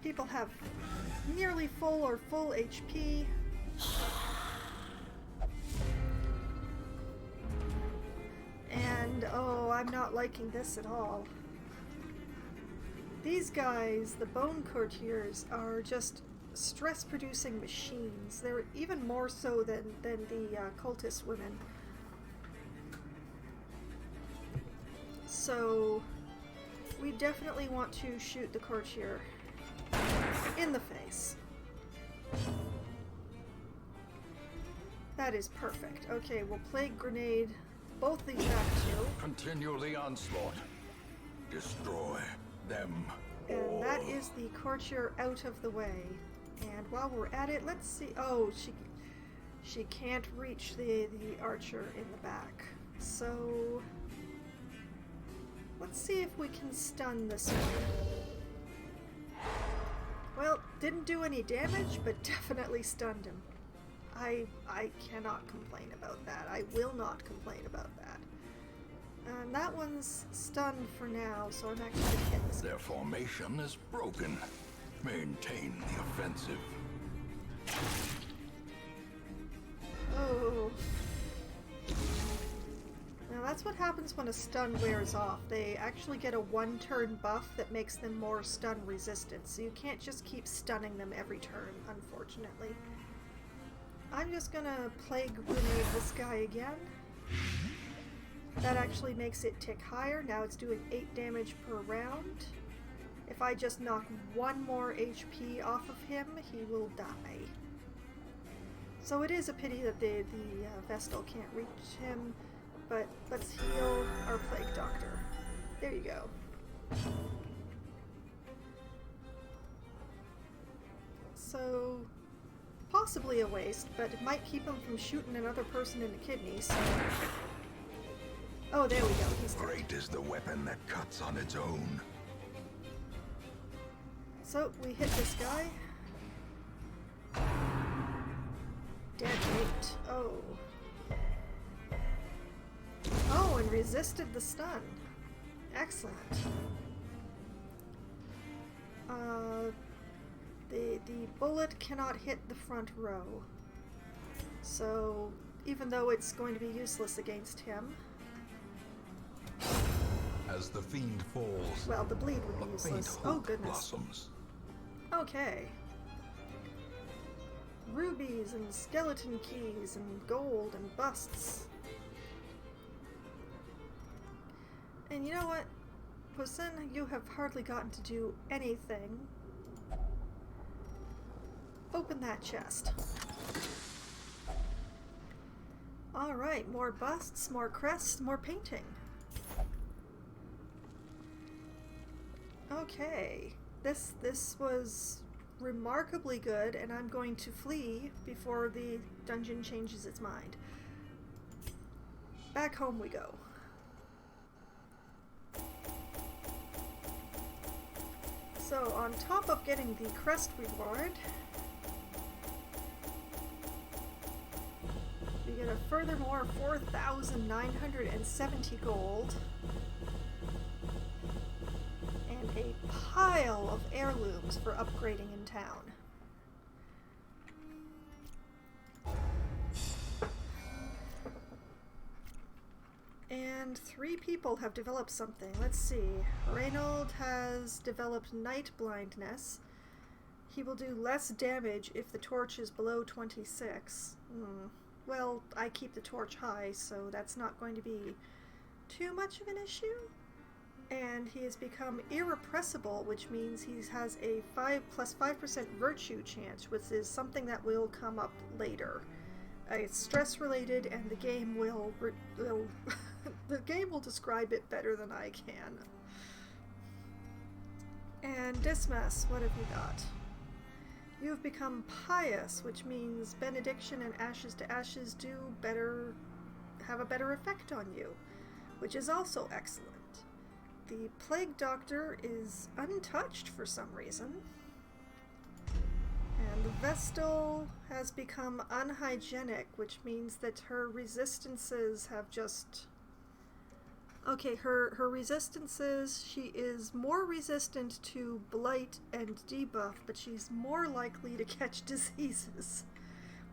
People have nearly full or full HP. And, oh, I'm not liking this at all. These guys, the bone courtiers, are just stress-producing machines. They're even more so than the cultist women. So, we definitely want to shoot the courtier in the face. That is perfect. Okay, we'll plague grenade both these back too. Continue the onslaught. Destroy them. And that is the courtier out of the way. And while we're at it, let's see. Oh, she can't reach the archer in the back. So let's see if we can stun this one. Well, didn't do any damage, but definitely stunned him. I cannot complain about that. I will not complain about that. And that one's stunned for now, so I'm actually going to hit this. Their formation is broken. Maintain the offensive. Oh. Now that's what happens when a stun wears off. They actually get a one-turn buff that makes them more stun resistant, so you can't just keep stunning them every turn, unfortunately. I'm just gonna plague grenade this guy again. That actually makes it tick higher. Now it's doing 8 damage per round. If I just knock one more HP off of him, he will die. So it is a pity that the Vestal can't reach him, but let's heal our Plague Doctor. There you go. So, possibly a waste, but it might keep him from shooting another person in the kidney, so... Oh, there we go, he's dead. Great is the weapon that cuts on its own. So, we hit this guy. Dead weight. Oh. Oh, and resisted the stun. Excellent. The bullet cannot hit the front row. So, even though it's going to be useless against him... As the fiend falls, well, the bleed would be a faint useless. hope Oh, goodness. blossoms. Okay. Rubies and skeleton keys and gold and busts. And you know what? Posen, you have hardly gotten to do anything. Open that chest. Alright, more busts, more crests, more painting. Okay, this was remarkably good, and I'm going to flee before the dungeon changes its mind. Back home we go. So, on top of getting the crest reward, we get a furthermore 4,970 gold. And a pile of heirlooms for upgrading in town. And 3 people have developed something. Let's see. Reynold has developed night blindness. He will do less damage if the torch is below 26. Well, I keep the torch high, so that's not going to be too much of an issue. And he has become irrepressible, which means he has a 5% virtue chance, which is something that will come up later. It's stress related, and the game will the game will describe it better than I can. And Dismas, what have you got? You have become pious, which means benediction and ashes to ashes have a better effect on you, which is also excellent. The plague doctor is untouched for some reason. And the Vestal has become unhygienic, which means that her resistances have just... Okay, her resistances, she is more resistant to blight and debuff, but she's more likely to catch diseases,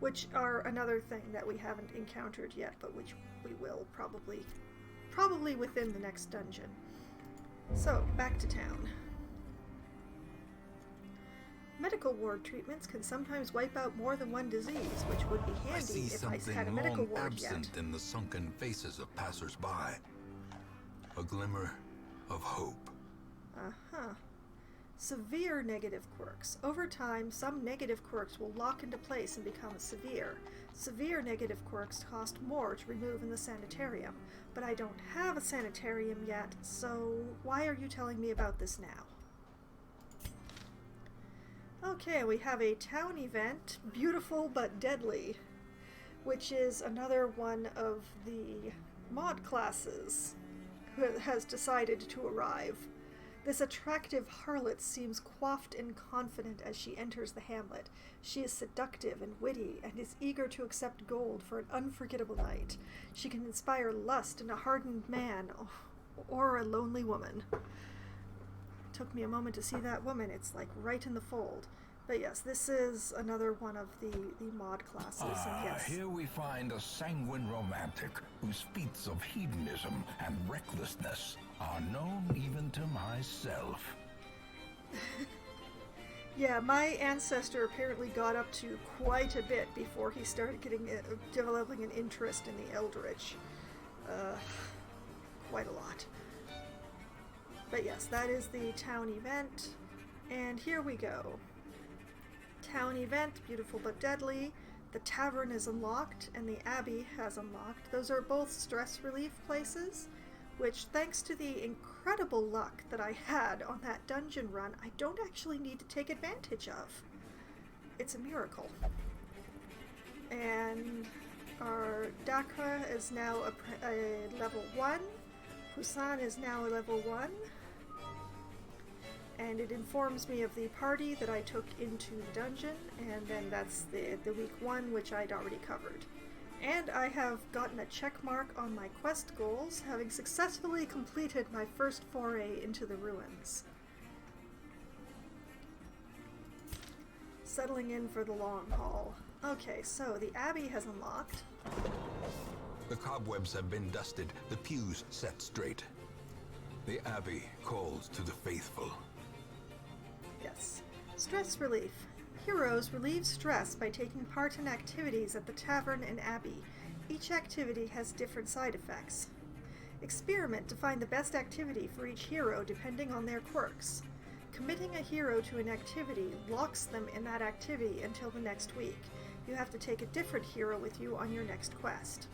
which are another thing that we haven't encountered yet, but which we will probably within the next dungeon. So, back to town. Medical ward treatments can sometimes wipe out more than one disease, which would be handy if I had a medical ward yet. Absent in the sunken faces of passers-by. A glimmer of hope. Severe negative quirks. Over time, some negative quirks will lock into place and become severe. Severe negative quirks cost more to remove in the sanitarium, but I don't have a sanitarium yet, so why are you telling me about this now? Okay, we have a town event, Beautiful but Deadly, which is another one of the mod classes who has decided to arrive. This attractive harlot seems coiffed and confident as she enters the hamlet. She is seductive and witty, and is eager to accept gold for an unforgettable night. She can inspire lust in a hardened man, or a lonely woman. It took me a moment to see that woman. It's like right in the fold. But yes, this is another one of the mod classes. And yes. Here we find a sanguine romantic whose feats of hedonism and recklessness are known even to myself. Yeah, my ancestor apparently got up to quite a bit before he started developing an interest in the Eldritch. Quite a lot. But yes, that is the town event. And here we go. Town event, Beautiful but Deadly. The tavern is unlocked, and the abbey has unlocked. Those are both stress relief places, which, thanks to the incredible luck that I had on that dungeon run, I don't actually need to take advantage of. It's a miracle. And our Dakra is now a level 1. Poussin is now a level 1. And it informs me of the party that I took into the dungeon, and then that's the week 1, which I'd already covered. And I have gotten a check mark on my quest goals, having successfully completed my first foray into the ruins. Settling in for the long haul. Okay, so the abbey has unlocked. The cobwebs have been dusted, the pews set straight. The abbey calls to the faithful. Yes. Stress relief. Heroes relieve stress by taking part in activities at the tavern and abbey. Each activity has different side effects. Experiment to find the best activity for each hero depending on their quirks. Committing a hero to an activity locks them in that activity until the next week. You have to take a different hero with you on your next quest.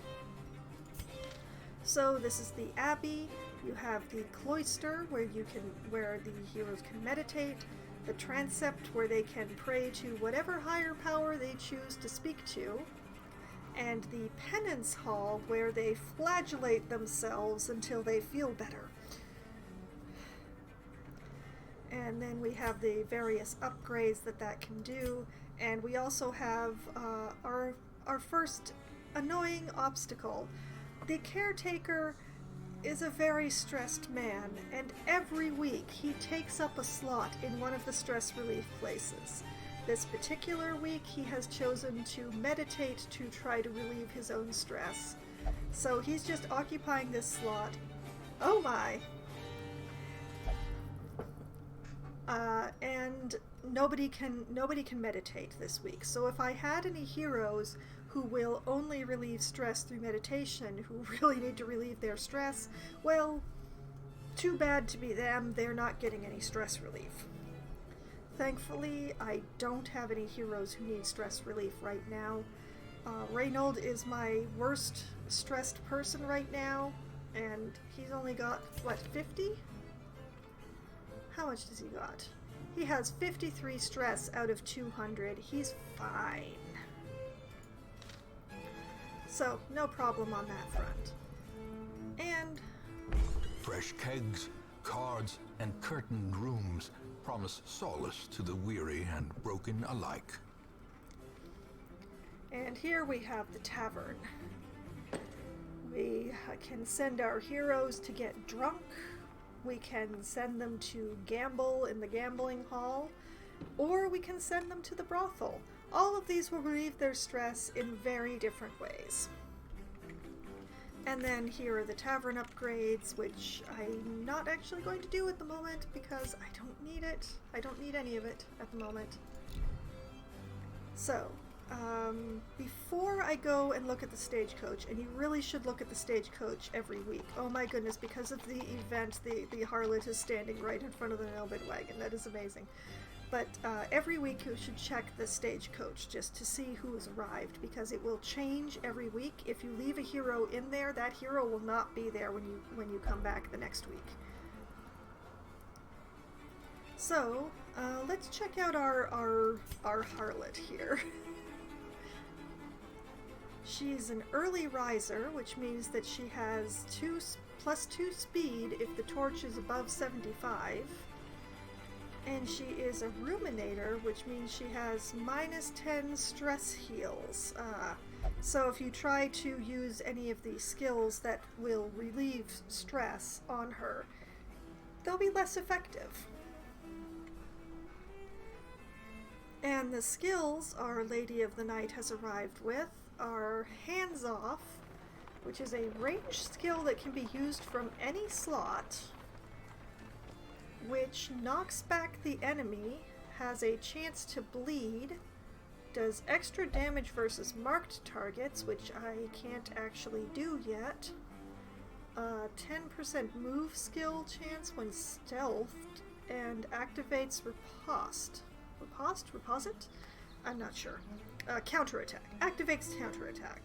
So this is the abbey. You have the cloister where the heroes can meditate. The transept where they can pray to whatever higher power they choose to speak to, and the penance hall where they flagellate themselves until they feel better. And then we have the various upgrades that can do, and we also have our first annoying obstacle. The caretaker is a very stressed man, and every week he takes up a slot in one of the stress relief places. This particular week he has chosen to meditate to try to relieve his own stress, So he's just occupying this slot. Oh my! And nobody can meditate this week. So if I had any heroes who will only relieve stress through meditation, who really need to relieve their stress, well, too bad to be them. They're not getting any stress relief. Thankfully, I don't have any heroes who need stress relief right now. Reynold is my worst stressed person right now, and he's only got, what, 50? How much does he got? He has 53 stress out of 200. He's fine. So, no problem on that front. And Fresh kegs, cards, and curtained rooms promise solace to the weary and broken alike. And here we have the tavern. We can send our heroes to get drunk. We can send them to gamble in the gambling hall. Or we can send them to the brothel. All of these will relieve their stress in very different ways. And then here are the tavern upgrades, which I'm not actually going to do at the moment because I don't need it. I don't need any of it at the moment. So, before I go and look at the stagecoach, and you really should look at the stagecoach every week. Oh my goodness, because of the event, the harlot is standing right in front of the nail-bed wagon. That is amazing. But every week you should check the stagecoach just to see who has arrived, because it will change every week. If you leave a hero in there, that hero will not be there when you come back the next week. So let's check out our harlot here. She's an early riser, which means that she has +2 speed if the torch is above 75. And she is a ruminator, which means she has -10 stress heals. So if you try to use any of these skills that will relieve stress on her, they'll be less effective. And the skills our Lady of the Night has arrived with are Hands Off, which is a ranged skill that can be used from any slot, which knocks back the enemy, has a chance to bleed, does extra damage versus marked targets, which I can't actually do yet, 10% move skill chance when stealthed, and activates Riposte. Reposit? I'm not sure. Counterattack. Activates counterattack.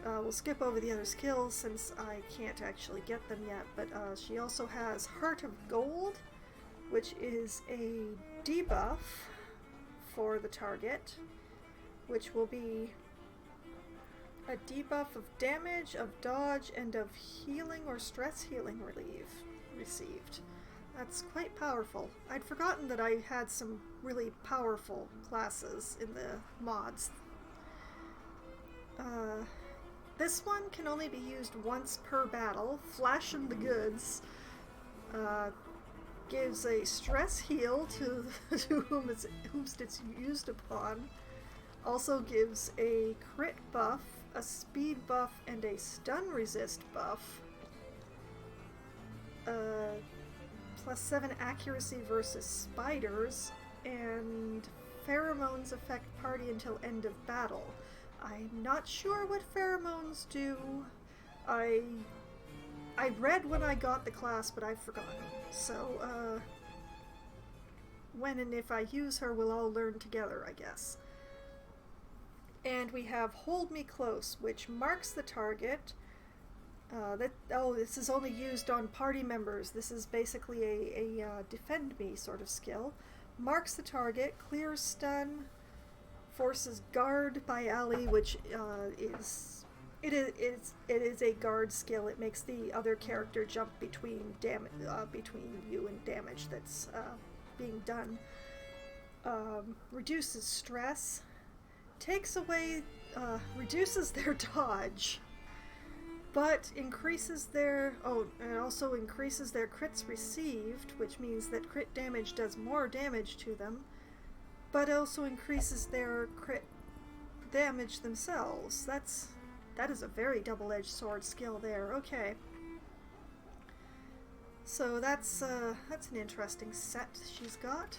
We'll skip over the other skills since I can't actually get them yet, but she also has Heart of Gold, which is a debuff for the target, which will be a debuff of damage, of dodge, and of healing or stress healing received. That's quite powerful. I'd forgotten that I had some really powerful classes in the mods. This one can only be used once per battle. Flash 'em the goods. Gives a stress heal to whom it's used upon. Also gives a crit buff, a speed buff, and a stun resist buff. +7 accuracy versus spiders, and pheromones affect party until end of battle. I'm not sure what pheromones do. I read when I got the class, but I've forgotten. So, when and if I use her, we'll all learn together, I guess. And we have Hold Me Close, which marks the target. This is only used on party members. This is basically a defend me sort of skill. Marks the target, clears stun, forces guard by ally, which is a guard skill. It makes the other character jump between you and damage that's being done. Reduces stress, takes away, reduces their dodge, but increases their, and also increases their crits received, which means that crit damage does more damage to them, but also increases their crit damage themselves. That's That is a very double-edged sword skill there. Okay. So that's an interesting set she's got.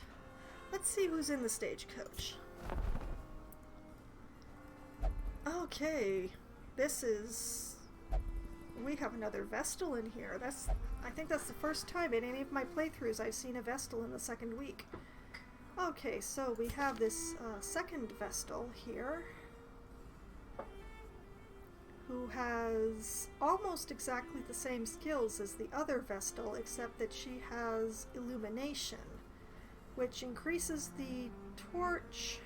Let's see who's in the stagecoach. Okay, we have another Vestal in here. I think that's the first time in any of my playthroughs I've seen a Vestal in the second week. Okay, so we have this second Vestal here, who has almost exactly the same skills as the other Vestal, except that she has Illumination, which increases the torch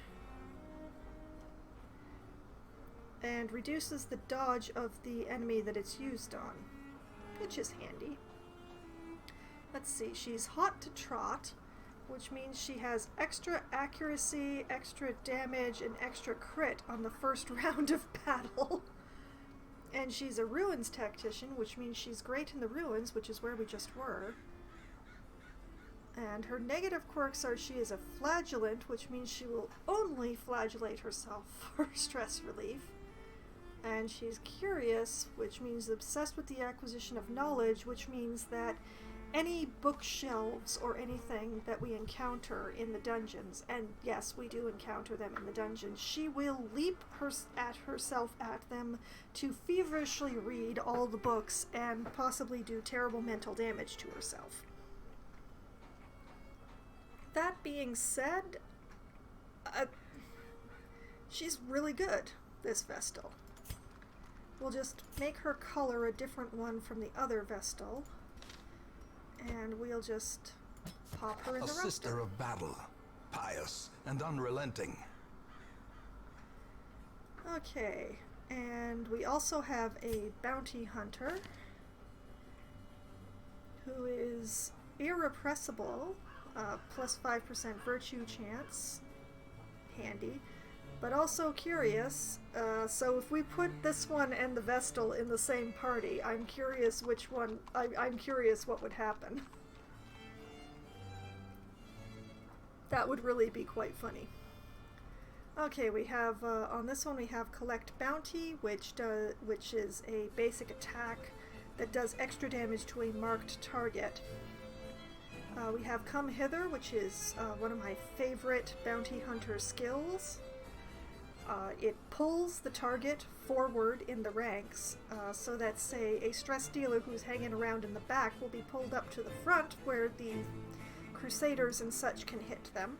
and reduces the dodge of the enemy that it's used on, which is handy. Let's see, she's hot to trot, which means she has extra accuracy, extra damage, and extra crit on the first round of battle. And she's a ruins tactician, which means she's great in the ruins, which is where we just were. And her negative quirks are she is a flagellant, which means she will only flagellate herself for stress relief. And she's curious, which means obsessed with the acquisition of knowledge, which means that any bookshelves or anything that we encounter in the dungeons, and yes, we do encounter them in the dungeons, she will leap herself at them to feverishly read all the books and possibly do terrible mental damage to herself. That being said, she's really good, this Vestal. We'll just make her color a different one from the other Vestal, and we'll just pop her in the roster. A sister of battle, pious and unrelenting. Okay, and we also have a bounty hunter who is irrepressible, plus 5% virtue chance, handy, but also curious. So if we put this one and the Vestal in the same party, I'm curious which one, I'm curious what would happen. That would really be quite funny. Okay, we have, on this one we have Collect Bounty, which is a basic attack that does extra damage to a marked target. We have Come Hither, which is one of my favorite bounty hunter skills. It pulls the target forward in the ranks, so that, say, a stress dealer who's hanging around in the back will be pulled up to the front where the crusaders and such can hit them.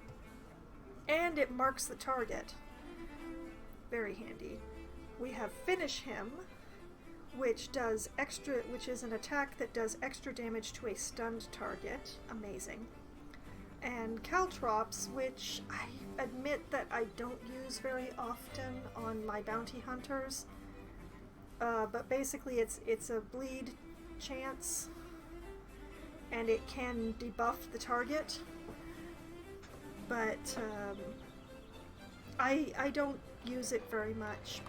And it marks the target. Very handy. We have Finish Him, which is an attack that does extra damage to a stunned target. Amazing. And Caltrops, which I admit that I don't use very often on my bounty hunters. But basically it's a bleed chance, and it can debuff the target. But I don't use it very much.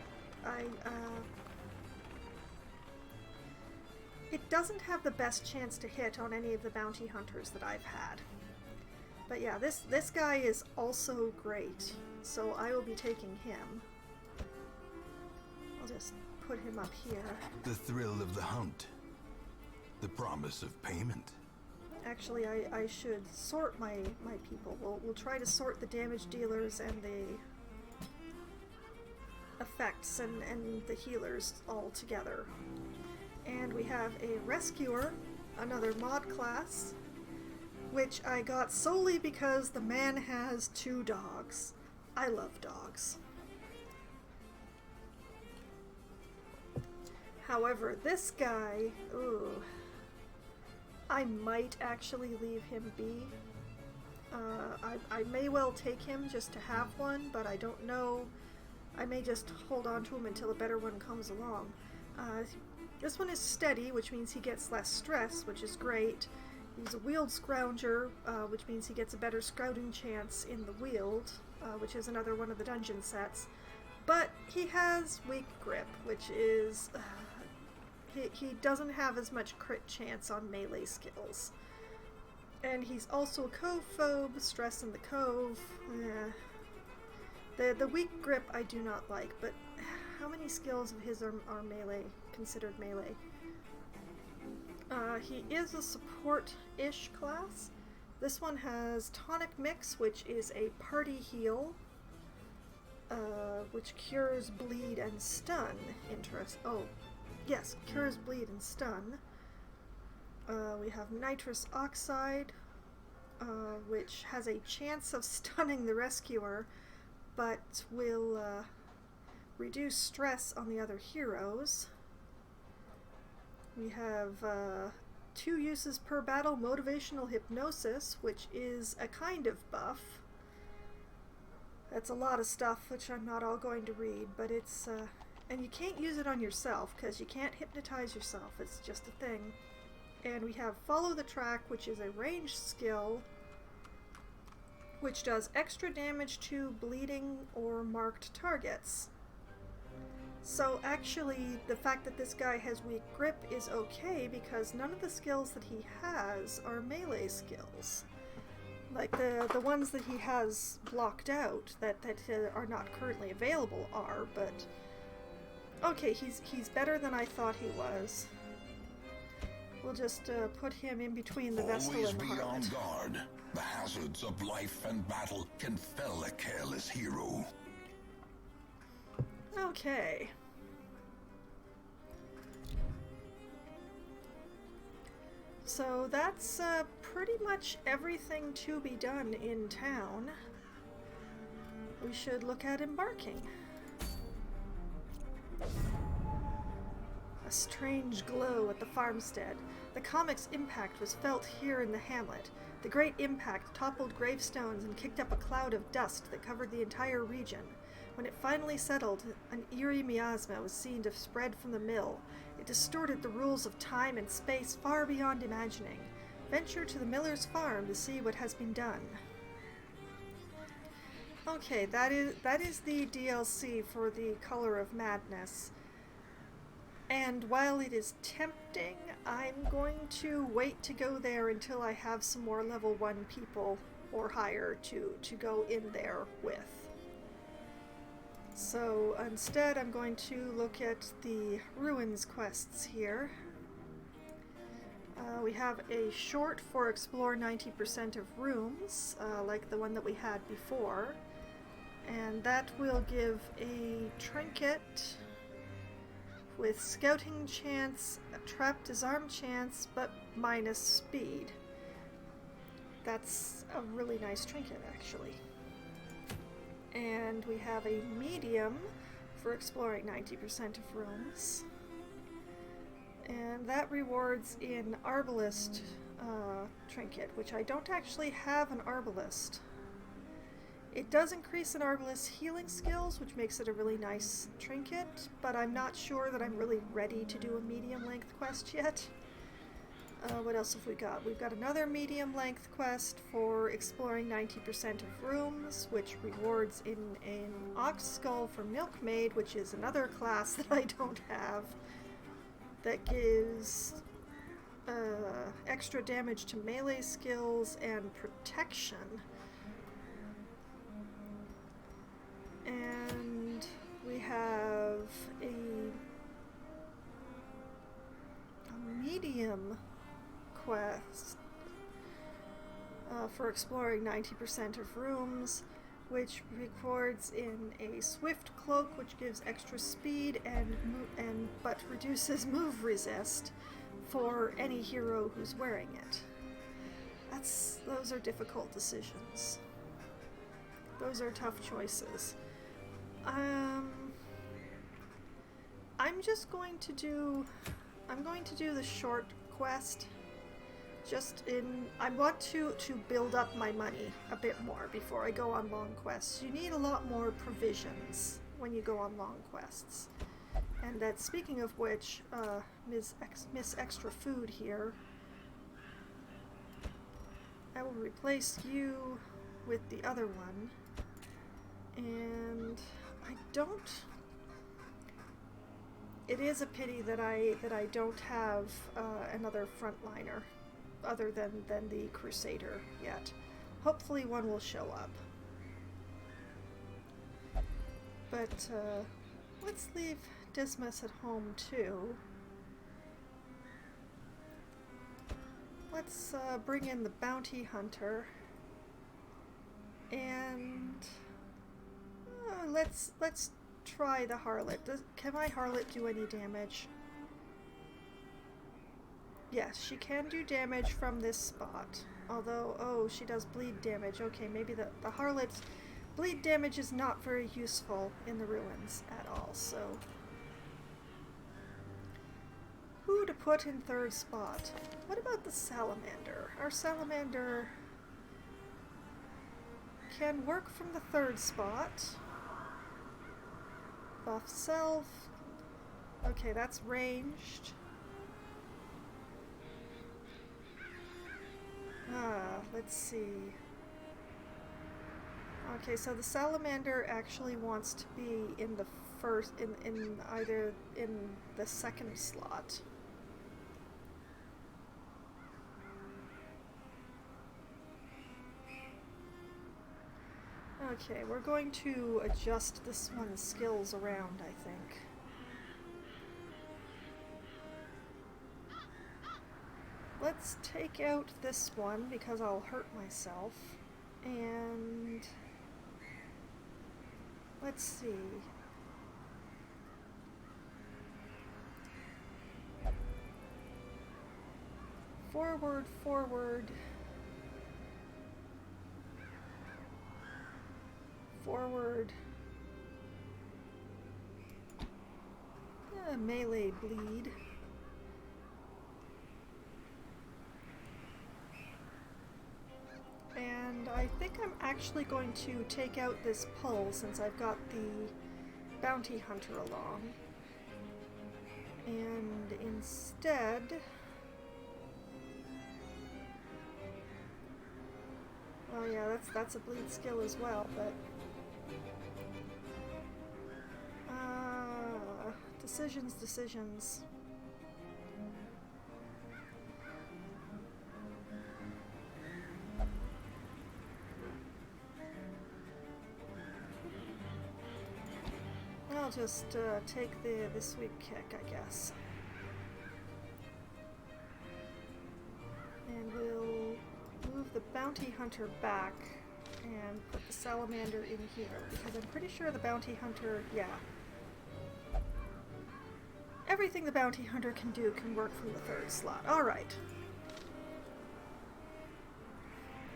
It doesn't have the best chance to hit on any of the bounty hunters that I've had. But yeah, this guy is also great, so I will be taking him. I'll just put him up here. The thrill of the hunt. The promise of payment. Actually, I should sort my people. We'll try to sort the damage dealers and the effects and the healers all together. And we have a Rescuer, another mod class, which I got solely because the man has 2 dogs. I love dogs. However, this guy, ooh, I might actually leave him be. I may well take him just to have one, but I don't know. I may just hold on to him until a better one comes along. This one is steady, which means he gets less stress, which is great. He's a Wheeled Scrounger, which means he gets a better scouting chance in the Wheeled, which is another one of the dungeon sets. But he has Weak Grip, which is... he doesn't have as much crit chance on melee skills. And he's also Cove-phobe, Stress in the Cove. The Weak Grip I do not like, but how many skills of his are melee, considered melee? He is a support-ish class. This one has Tonic Mix, which is a party heal, which cures bleed and stun. Oh, yes, cures bleed and stun. We have Nitrous Oxide, which has a chance of stunning the rescuer, but will reduce stress on the other heroes. We have 2 uses per battle Motivational Hypnosis, which is a kind of buff. That's a lot of stuff, which I'm not all going to read, but it's, and you can't use it on yourself, because you can't hypnotize yourself, it's just a thing. And we have Follow the Track, which is a ranged skill, which does extra damage to bleeding or marked targets. So actually, the fact that this guy has weak grip is okay, because none of the skills that he has are melee skills. Like the ones that he has blocked out that are not currently available are, but okay, he's better than I thought he was. We'll just put him in between the Vestal and the Harlot. Always be on guard. The hazards of life and battle can fell a careless hero. Okay. So that's pretty much everything to be done in town. We should look at embarking. A strange glow at the farmstead. The comic's impact was felt here in the hamlet. The great impact toppled gravestones and kicked up a cloud of dust that covered the entire region. When it finally settled, an eerie miasma was seen to spread from the mill. It distorted the rules of time and space far beyond imagining. Venture to the miller's farm to see what has been done. Okay, that is the DLC for the Color of Madness. And while it is tempting, I'm going to wait to go there until I have some more level 1 people or higher to go in there with. So instead I'm going to look at the ruins quests here. We have a short for explore 90% of rooms, like the one that we had before. And that will give a trinket with scouting chance, a trap disarm chance, but minus speed. That's a really nice trinket, actually. And we have a medium for exploring 90% of rooms. And that rewards an Arbalist trinket, which I don't actually have an Arbalist. It does increase an Arbalist's healing skills, which makes it a really nice trinket, but I'm not sure that I'm really ready to do a medium length quest yet. What else have we got? We've got another medium length quest for exploring 90% of rooms, which rewards an Ox Skull for Milkmaid, which is another class that I don't have, that gives extra damage to melee skills and protection. And we have a medium quest for exploring 90% of rooms, which records in a swift cloak, which gives extra speed but reduces move resist for any hero who's wearing it. Those are difficult decisions. Those are tough choices. I'm going to do the short quest. I want to build up my money a bit more before I go on long quests. You need a lot more provisions when you go on long quests. And that, speaking of which, Miss Extra Food here, I will replace you with the other one. And it is a pity that I don't have another frontliner other than the Crusader yet. Hopefully one will show up. But Let's leave Dismas at home too. Let's bring in the bounty hunter, and let's try the harlot. Can my harlot do any damage? Yes, she can do damage from this spot. Although, oh, she does bleed damage. Okay, maybe the harlot's bleed damage is not very useful in the ruins at all, so... Who to put in third spot? What about the salamander? Our salamander can work from the third spot. Buff self. Okay, that's ranged. Let's see. Okay, so the salamander actually wants to be in the first, in either in the second slot. Okay, we're going to adjust this one's skills around, I think. Let's take out this one because I'll hurt myself. And let's see. Forward, forward. Forward. Melee bleed. And I think I'm actually going to take out this pull since I've got the bounty hunter along. And instead... Oh yeah, that's a bleed skill as well, but... Decisions. I'll just take the sweep kick, I guess. And we'll move the bounty hunter back and put the salamander in here, because I'm pretty sure the bounty hunter, yeah. Everything the bounty hunter can do can work from the third slot. Alright.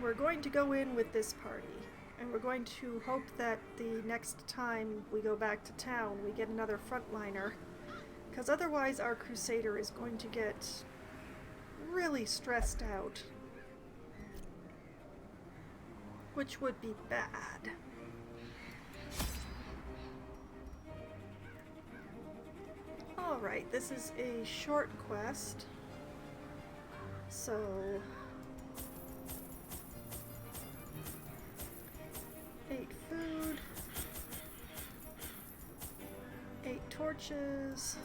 We're going to go in with this party. And we're going to hope that the next time we go back to town we get another frontliner. Because otherwise our crusader is going to get really stressed out. Which would be bad. Alright, this is a short quest. So... 8 food, 8 torches.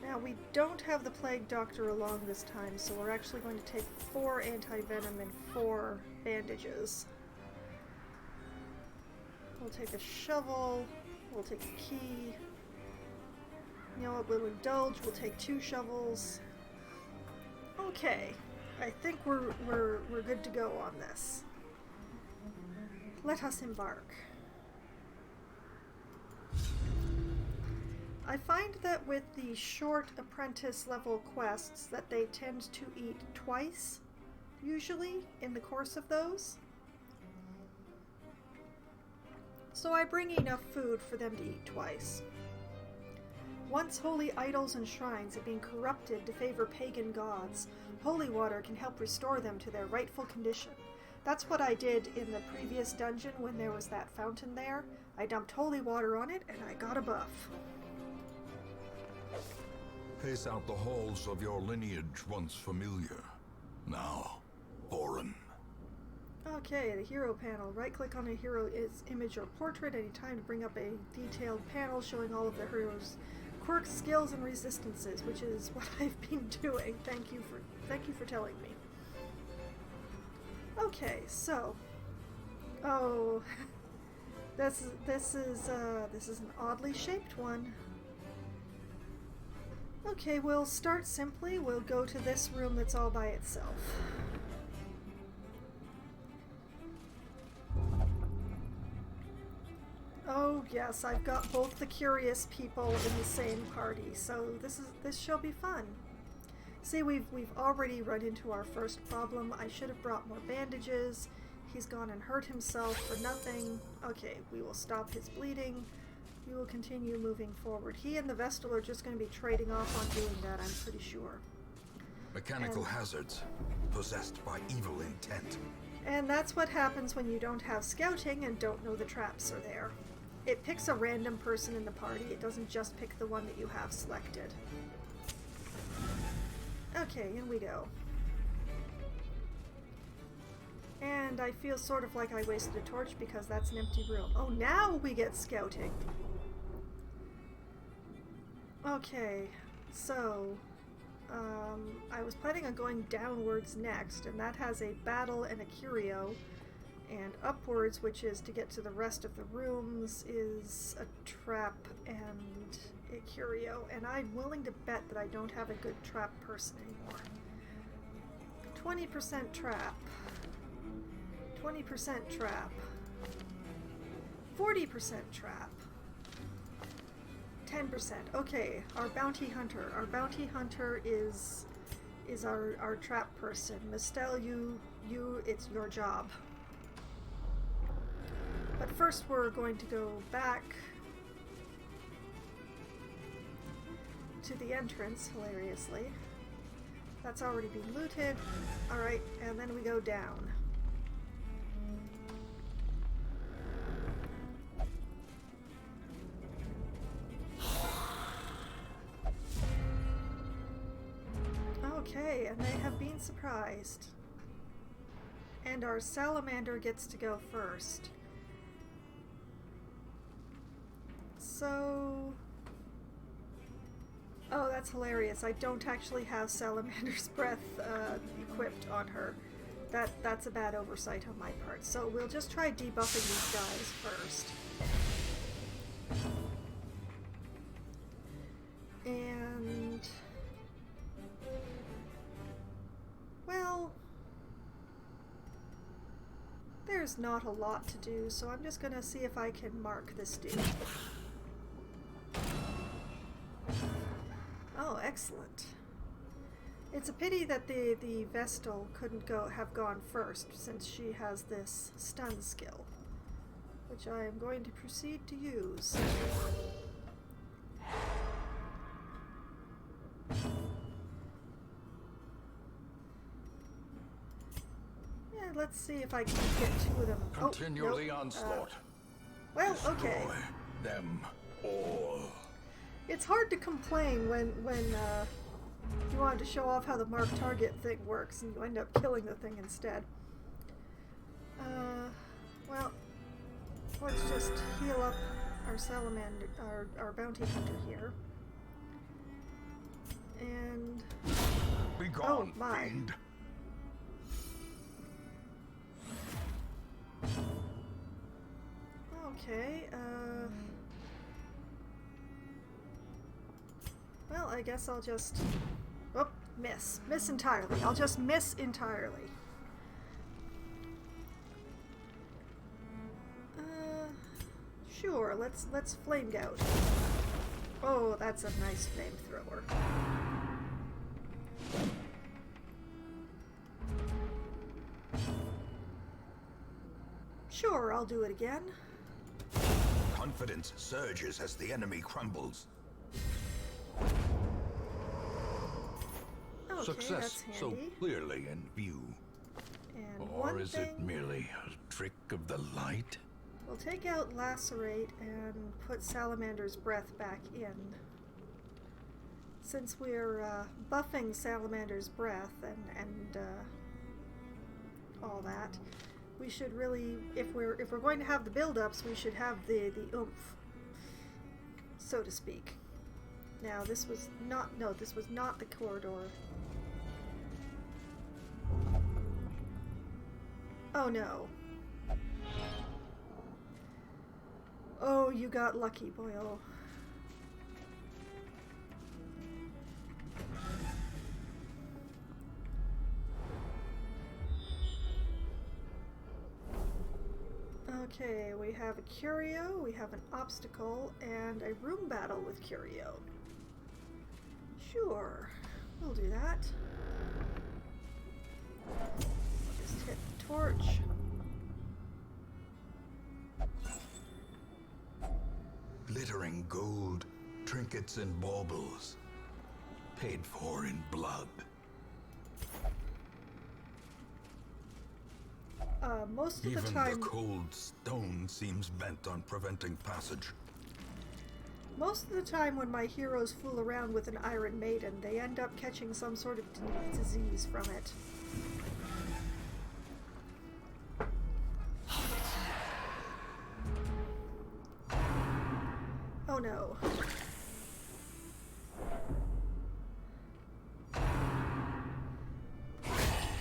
Now we don't have the plague doctor along this time, so we're actually going to take 4 anti-venom and 4 bandages. We'll take a shovel, we'll take a key. You know what, we'll indulge, we'll take 2 shovels. Okay, I think we're good to go on this. Let us embark. I find that with the short apprentice level quests that they tend to eat twice, usually, in the course of those. So I bring enough food for them to eat twice. Once holy idols and shrines have been corrupted to favor pagan gods, holy water can help restore them to their rightful condition. That's what I did in the previous dungeon when there was that fountain there. I dumped holy water on it and I got a buff. Pace out the halls of your lineage once familiar, now foreign. Okay, the hero panel. Right-click on a hero's image or portrait anytime to bring up a detailed panel showing all of the hero's quirks, skills, and resistances, which is what I've been doing. Thank you for telling me. Okay, so... Oh... This is an oddly shaped one. Okay, we'll start simply. We'll go to this room that's all by itself. Oh yes, I've got both the curious people in the same party, so this shall be fun. See, we've already run into our first problem. I should have brought more bandages. He's gone and hurt himself for nothing. Okay, we will stop his bleeding. We will continue moving forward. He and the Vestal are just going to be trading off on doing that, I'm pretty sure. Mechanical hazards, possessed by evil intent. And that's what happens when you don't have scouting and don't know the traps are there. It picks a random person in the party. It doesn't just pick the one that you have selected. Okay, in we go. And I feel sort of like I wasted a torch because that's an empty room. Oh, now we get scouting. Okay, so I was planning on going downwards next, and that has a battle and a curio, and upwards, which is to get to the rest of the rooms, is a trap and a curio, and I'm willing to bet that I don't have a good trap person anymore. 20% trap. 20% trap. 40% trap. 10%. Okay, our bounty hunter. Our bounty hunter is our trap person. Mistel, it's your job. But first we're going to go back to the entrance, hilariously. That's already been looted. Alright, and then we go down. Okay, and they have been surprised. And our salamander gets to go first. So... Oh, that's hilarious. I don't actually have Salamander's Breath equipped on her. That's a bad oversight on my part. So we'll just try debuffing these guys first. And... well... there's not a lot to do, so I'm just gonna see if I can mark this dude. Oh, excellent. It's a pity that the Vestal couldn't have gone first, since she has this stun skill, which I am going to proceed to use. Yeah, let's see if I can get two of them. Continue nope. the onslaught. Well, okay. Destroy them all. It's hard to complain when you wanted to show off how the mark target thing works and you end up killing the thing instead. Well, let's just heal up our salamander, our bounty hunter here. And... Be gone, oh my. fiend. Okay, well, I guess I'll just... oh, miss. Miss entirely. I'll just miss entirely. Sure, let's flame gout. Oh, that's a nice flamethrower. Sure, I'll do it again. Confidence surges as the enemy crumbles. Okay, Success that's so handy. clearly in view. And Or one is thing, it merely a trick of the light? we'll take out Lacerate and put Salamander's Breath back in. Since we're buffing Salamander's Breath and all that, we should really, if we're going to have the build-ups, we should have the oomph, so to speak. Now this was not the corridor. Oh no. Oh, you got lucky, Boyle. Okay, we have a curio, we have an obstacle, and a room battle with curio. Sure, we'll do that. Just hit the torch. Glittering gold, trinkets and baubles, paid for in blood. Most of Even the time, the cold stone seems bent on preventing passage. most of the time when my heroes fool around with an Iron Maiden, they end up catching some sort of disease from it. Oh no.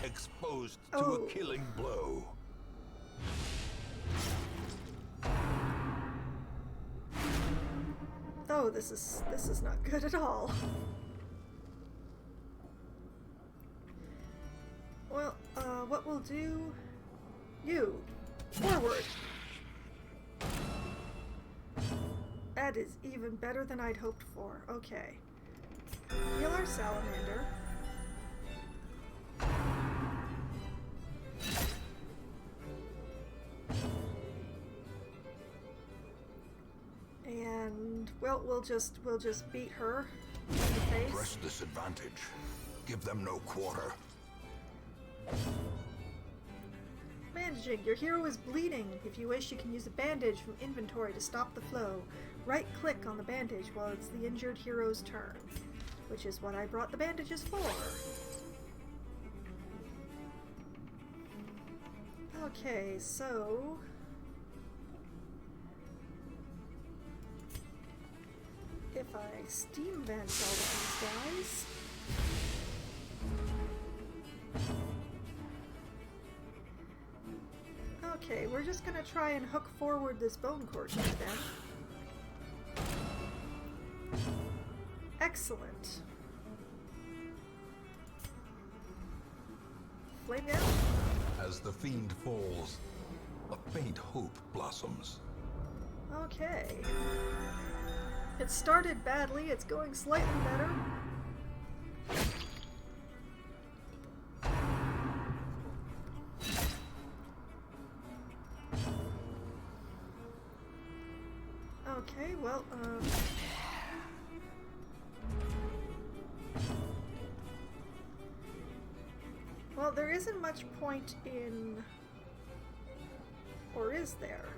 Exposed to Oh. a killing blow. Oh, this is not good at all. Well, what we'll do... You! Forward! That is even better than I'd hoped for. Okay. Heal our salamander. And well, we'll just beat her in the face. Press this advantage. Give them no quarter. Bandaging. Your hero is bleeding. If you wish, you can use a bandage from inventory to stop the flow. Right-click on the bandage while it's the injured hero's turn, which is what I brought the bandages for. Okay, so... if I steam vent all of these guys... Okay, we're just gonna try and hook forward this bone courtier then. Excellent. Flame down. As the fiend falls, a faint hope blossoms. Okay. It started badly, it's going slightly better. Okay, well, well, there isn't much point in... or is there?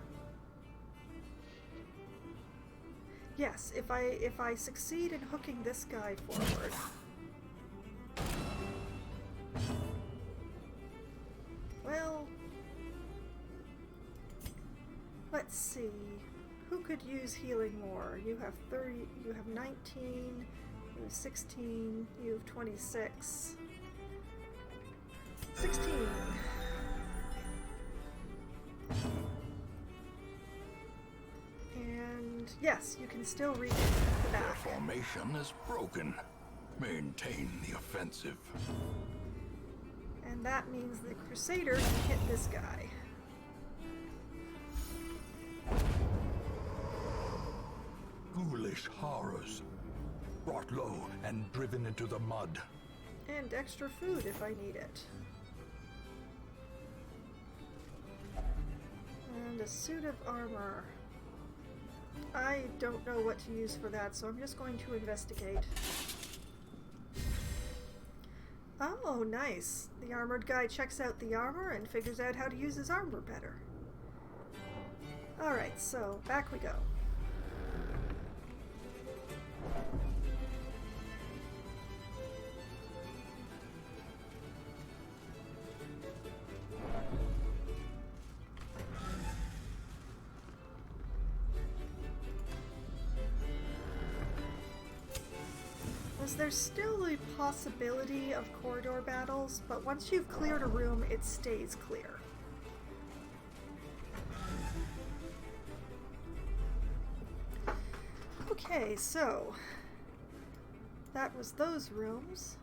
Yes, if I succeed in hooking this guy forward. Well, let's see. Who could use healing more? You have 30, you have 19, you have 16, you have 26. 16. And yes, you can still reach the Their back. formation is broken. Maintain the offensive. And that means the Crusader can hit this guy. Ghoulish horrors. Brought low and driven into the mud. And extra food if I need it. And a suit of armor. I don't know what to use for that, so I'm just going to investigate. Oh, nice. The armored guy checks out the armor and figures out how to use his armor better. Alright, so back we go. There's still a possibility of corridor battles, but once you've cleared a room, it stays clear. Okay, so that was those rooms.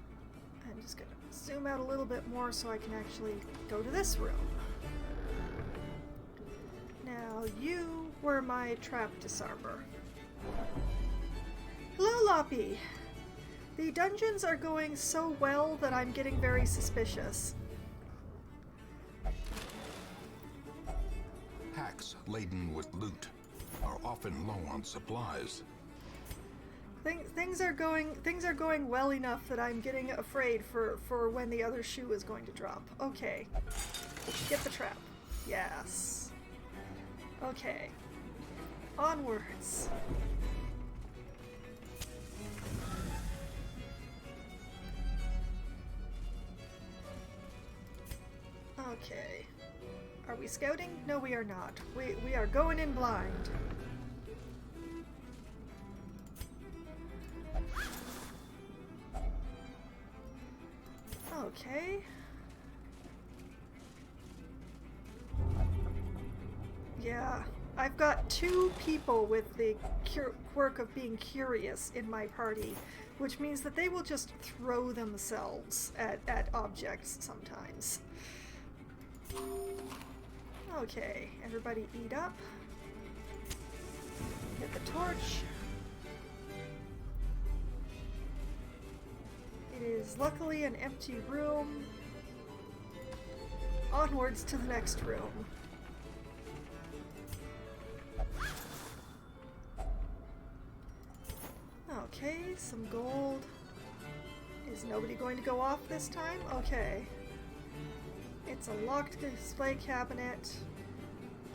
I'm just gonna zoom out a little bit more so I can actually go to this room. Now, you were my trap disarmer. Hello, Loppy! The dungeons are going so well that I'm getting very suspicious. Hacks laden with loot are often low on supplies. Things are going well enough that I'm getting afraid for when the other shoe is going to drop. Okay. Get the trap. Yes. Okay. Onwards. Okay. Are we scouting? No, we are not. We are going in blind. Okay. Yeah, I've got 2 people with the quirk of being curious in my party, which means that they will just throw themselves at objects sometimes. Okay, everybody eat up. Get the torch. It is luckily an empty room. Onwards to the next room. Okay, some gold. Is nobody going to go off this time? Okay. It's a locked display cabinet.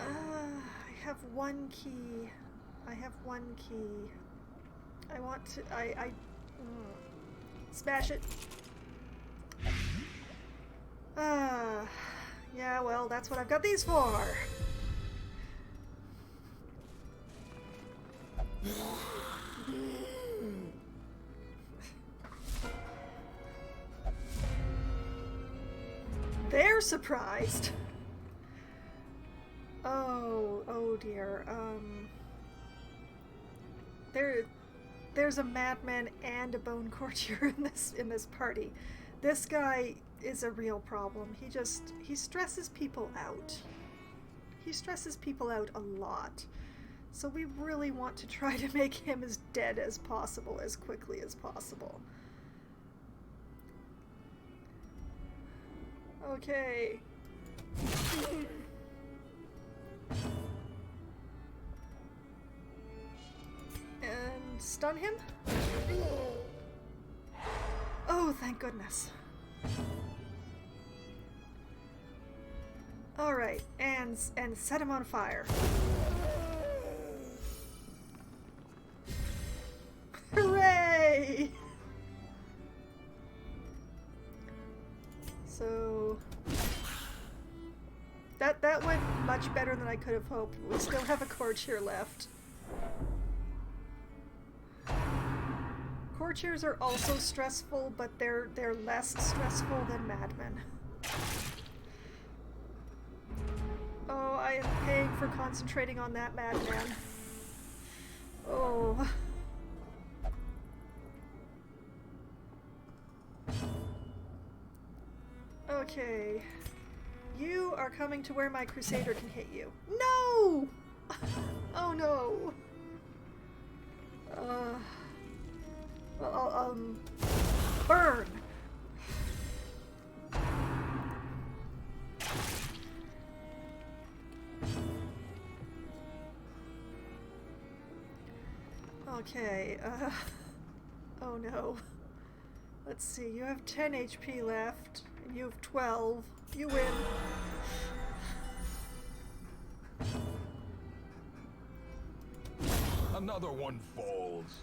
I have 1 key. I have 1 key. I want to... Smash it. Yeah, well, that's what I've got these for. They're surprised. Oh dear. There's a madman and a bone courtier in this party. This guy is a real problem. He stresses people out. He stresses people out a lot. So we really want to try to make him as dead as possible, as quickly as possible. Okay. And stun him? Oh, thank goodness. Alright, and set him on fire. Hooray! So that went much better than I could have hoped. We still have a courtier left. Courtiers are also stressful, but they're less stressful than madmen. Oh, I am paying for concentrating on that madman. Oh. Okay. You are coming to where my crusader can hit you. No! Oh no. Well, I'll burn. Okay, oh no. Let's see, you have 10 HP left, and you have 12. You win. Another one falls.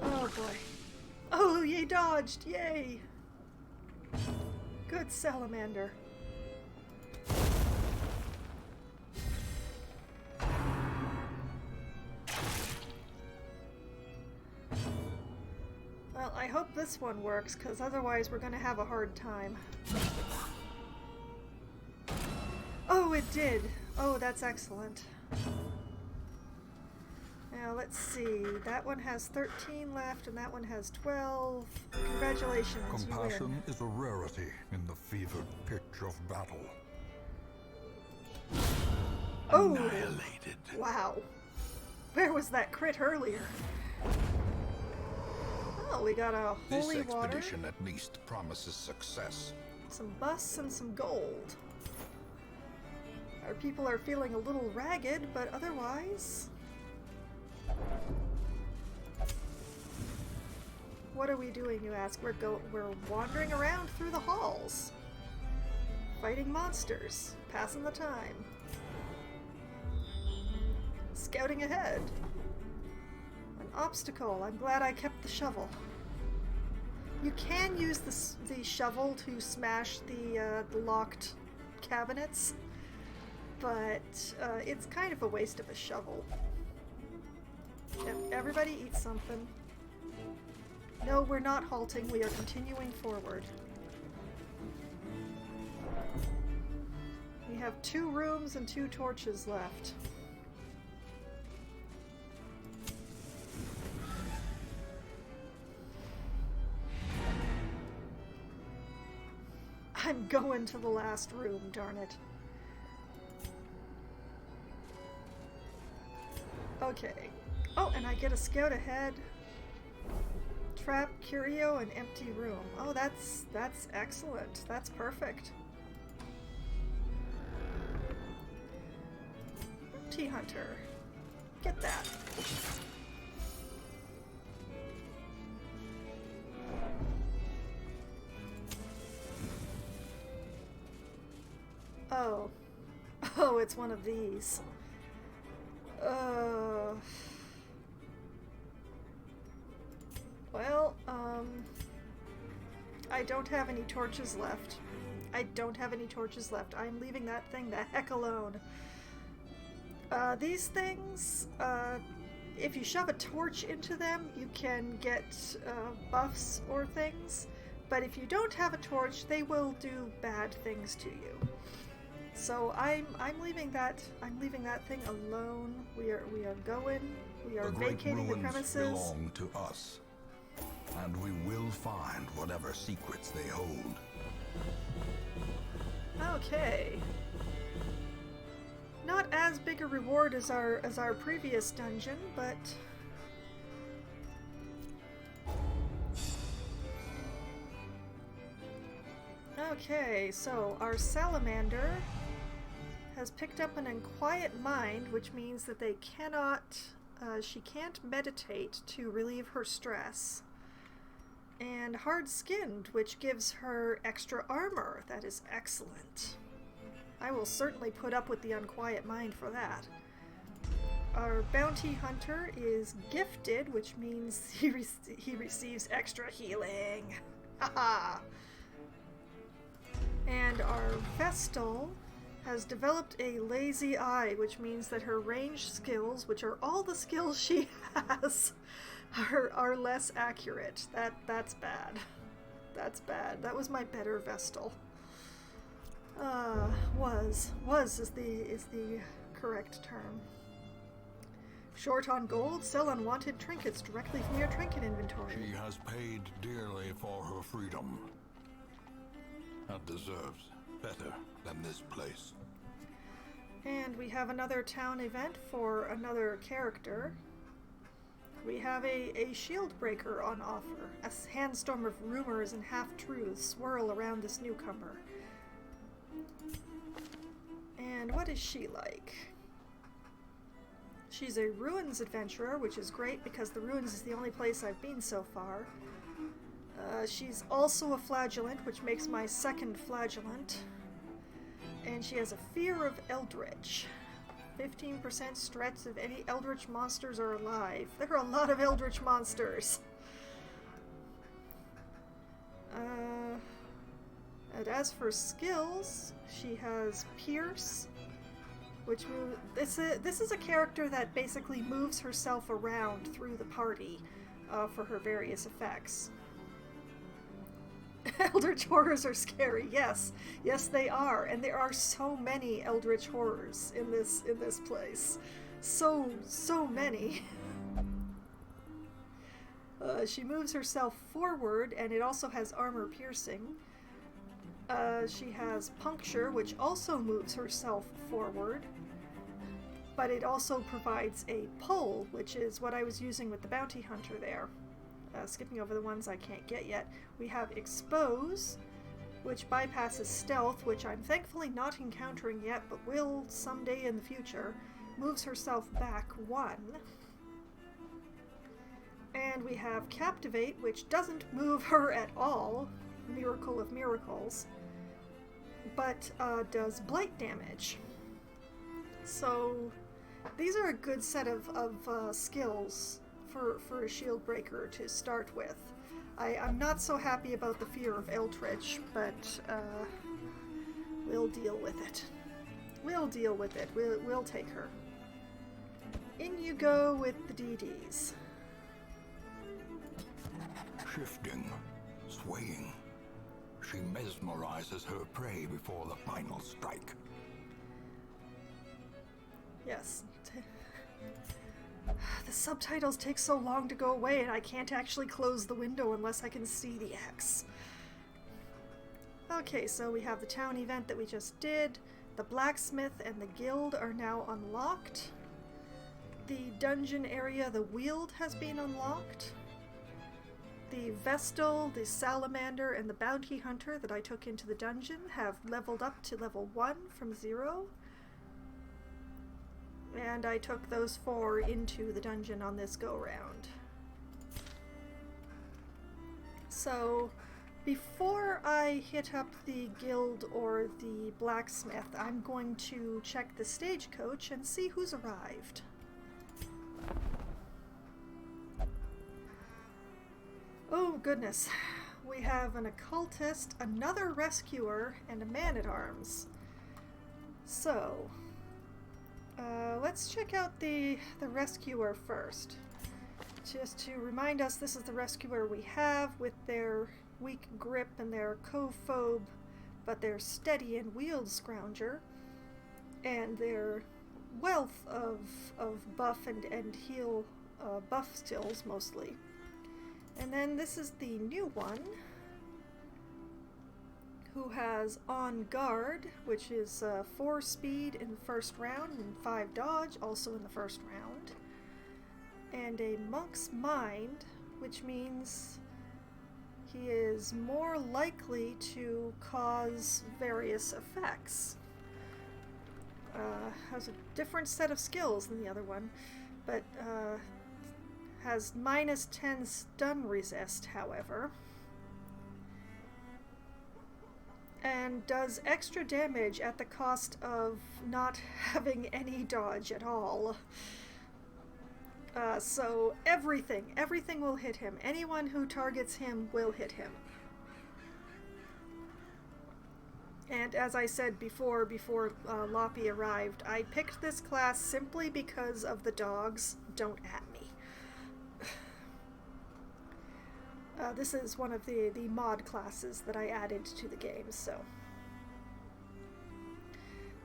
Oh boy. Oh, you dodged! Yay! Good salamander. Well, I hope this one works, because otherwise we're going to have a hard time. Oh, it did! Oh, that's excellent. Now let's see. That one has 13 left, and that one has 12. Congratulations, you Compassion win. is a rarity in the fevered pitch of battle. Oh! Annihilated. Wow. Where was that crit earlier? Oh, we got a This holy water, expedition at least promises success. some busts, and some gold. Our people are feeling a little ragged, but otherwise... What are we doing, you ask? We're wandering around through the halls. Fighting monsters. Passing the time. Scouting ahead. An obstacle. I'm glad I kept the shovel. You can use the shovel to smash the locked cabinets, but it's kind of a waste of a shovel. Everybody eat something. No, we're not halting. We are continuing forward. We have 2 rooms and 2 torches left. I'm going to the last room, darn it. Okay. Oh, and I get a scout ahead. Trap, curio, and empty room. Oh, that's excellent. That's perfect. Bounty hunter. Get that. Oh. Oh, it's one of these. Well, I don't have any torches left. I'm leaving that thing the heck alone. These things, if you shove a torch into them, you can get buffs or things. But if you don't have a torch, they will do bad things to you. So I'm leaving that thing alone. We are vacating the premises. The great ruins belong to us, and we will find whatever secrets they hold. Okay. Not as big a reward as our previous dungeon, but okay, so our salamander has picked up an unquiet mind, which means that she can't meditate to relieve her stress. And hard-skinned, which gives her extra armor. That is excellent. I will certainly put up with the unquiet mind for that. Our bounty hunter is gifted, which means he receives extra healing. Haha! And our Vestal has developed a lazy eye, which means that her ranged skills, which are all the skills she has, are less accurate. That's bad. That's bad. That was my better Vestal. Was is the correct term. Short on gold, sell unwanted trinkets directly from your trinket inventory. She has paid dearly for her freedom, and deserves better than this place. And we have another town event for another character. We have a shield breaker on offer. A sandstorm of rumors and half-truths swirl around this newcomer. And what is she like? She's a ruins adventurer, which is great because the ruins is the only place I've been so far. She's also a flagellant, which makes my second flagellant. And she has a fear of eldritch. 15% stress if any eldritch monsters are alive. There are a lot of eldritch monsters. And as for skills, she has Pierce, which this is a character that basically moves herself around through the party for her various effects. Eldritch horrors are scary. Yes, they are, and there are so many eldritch horrors in this place. So many. She moves herself forward, and it also has armor piercing. She has puncture, which also moves herself forward. But it also provides a pull, which is what I was using with the bounty hunter there. Skipping over the ones I can't get yet. We have expose, which bypasses stealth, which I'm thankfully not encountering yet, but will someday in the future. Moves herself back 1. And we have captivate, which doesn't move her at all. Miracle of miracles. But does blight damage. So these are a good set of skills for a shield breaker to start with. I'm not so happy about the fear of Eldritch, but we'll deal with it. We'll deal with it. We'll take her. In you go with the DDs. Shifting, swaying. She mesmerizes her prey before the final strike. Yes. The subtitles take so long to go away, and I can't actually close the window unless I can see the X. Okay, so we have the town event that we just did. The blacksmith and the guild are now unlocked. The dungeon area, the Weald, has been unlocked. The Vestal, the Salamander, and the Bounty Hunter that I took into the dungeon have leveled up to level 1 from 0. And I took those 4 into the dungeon on this go-round. So, before I hit up the guild or the blacksmith, I'm going to check the stagecoach and see who's arrived. Oh goodness, we have an occultist, another rescuer, and a man-at-arms. So, let's check out the rescuer first. Just to remind us, this is the rescuer we have with their weak grip and their co-phobe, but their steady and wield scrounger, and their wealth of buff and heal buff stills mostly. And then this is the new one, who has On Guard, which is 4 speed in the first round and 5 dodge, also in the first round. And a Monk's Mind, which means he is more likely to cause various effects. Has a different set of skills than the other one, but has -10 stun resist, however. And does extra damage at the cost of not having any dodge at all. So everything will hit him. Anyone who targets him will hit him. And as I said before Loppy arrived, I picked this class simply because of the dogs. Don't at me. This is one of the mod classes that I added to the game, so.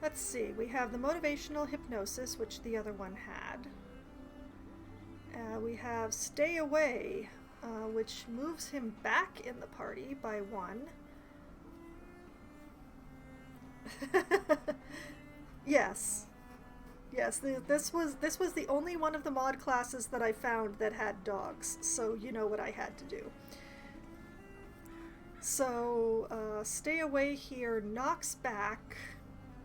Let's see, we have the motivational hypnosis, which the other one had. We have Stay Away, which moves him back in the party by 1. Yes. Yes, this was the only one of the mod classes that I found that had dogs, so you know what I had to do. So, Stay Away here knocks back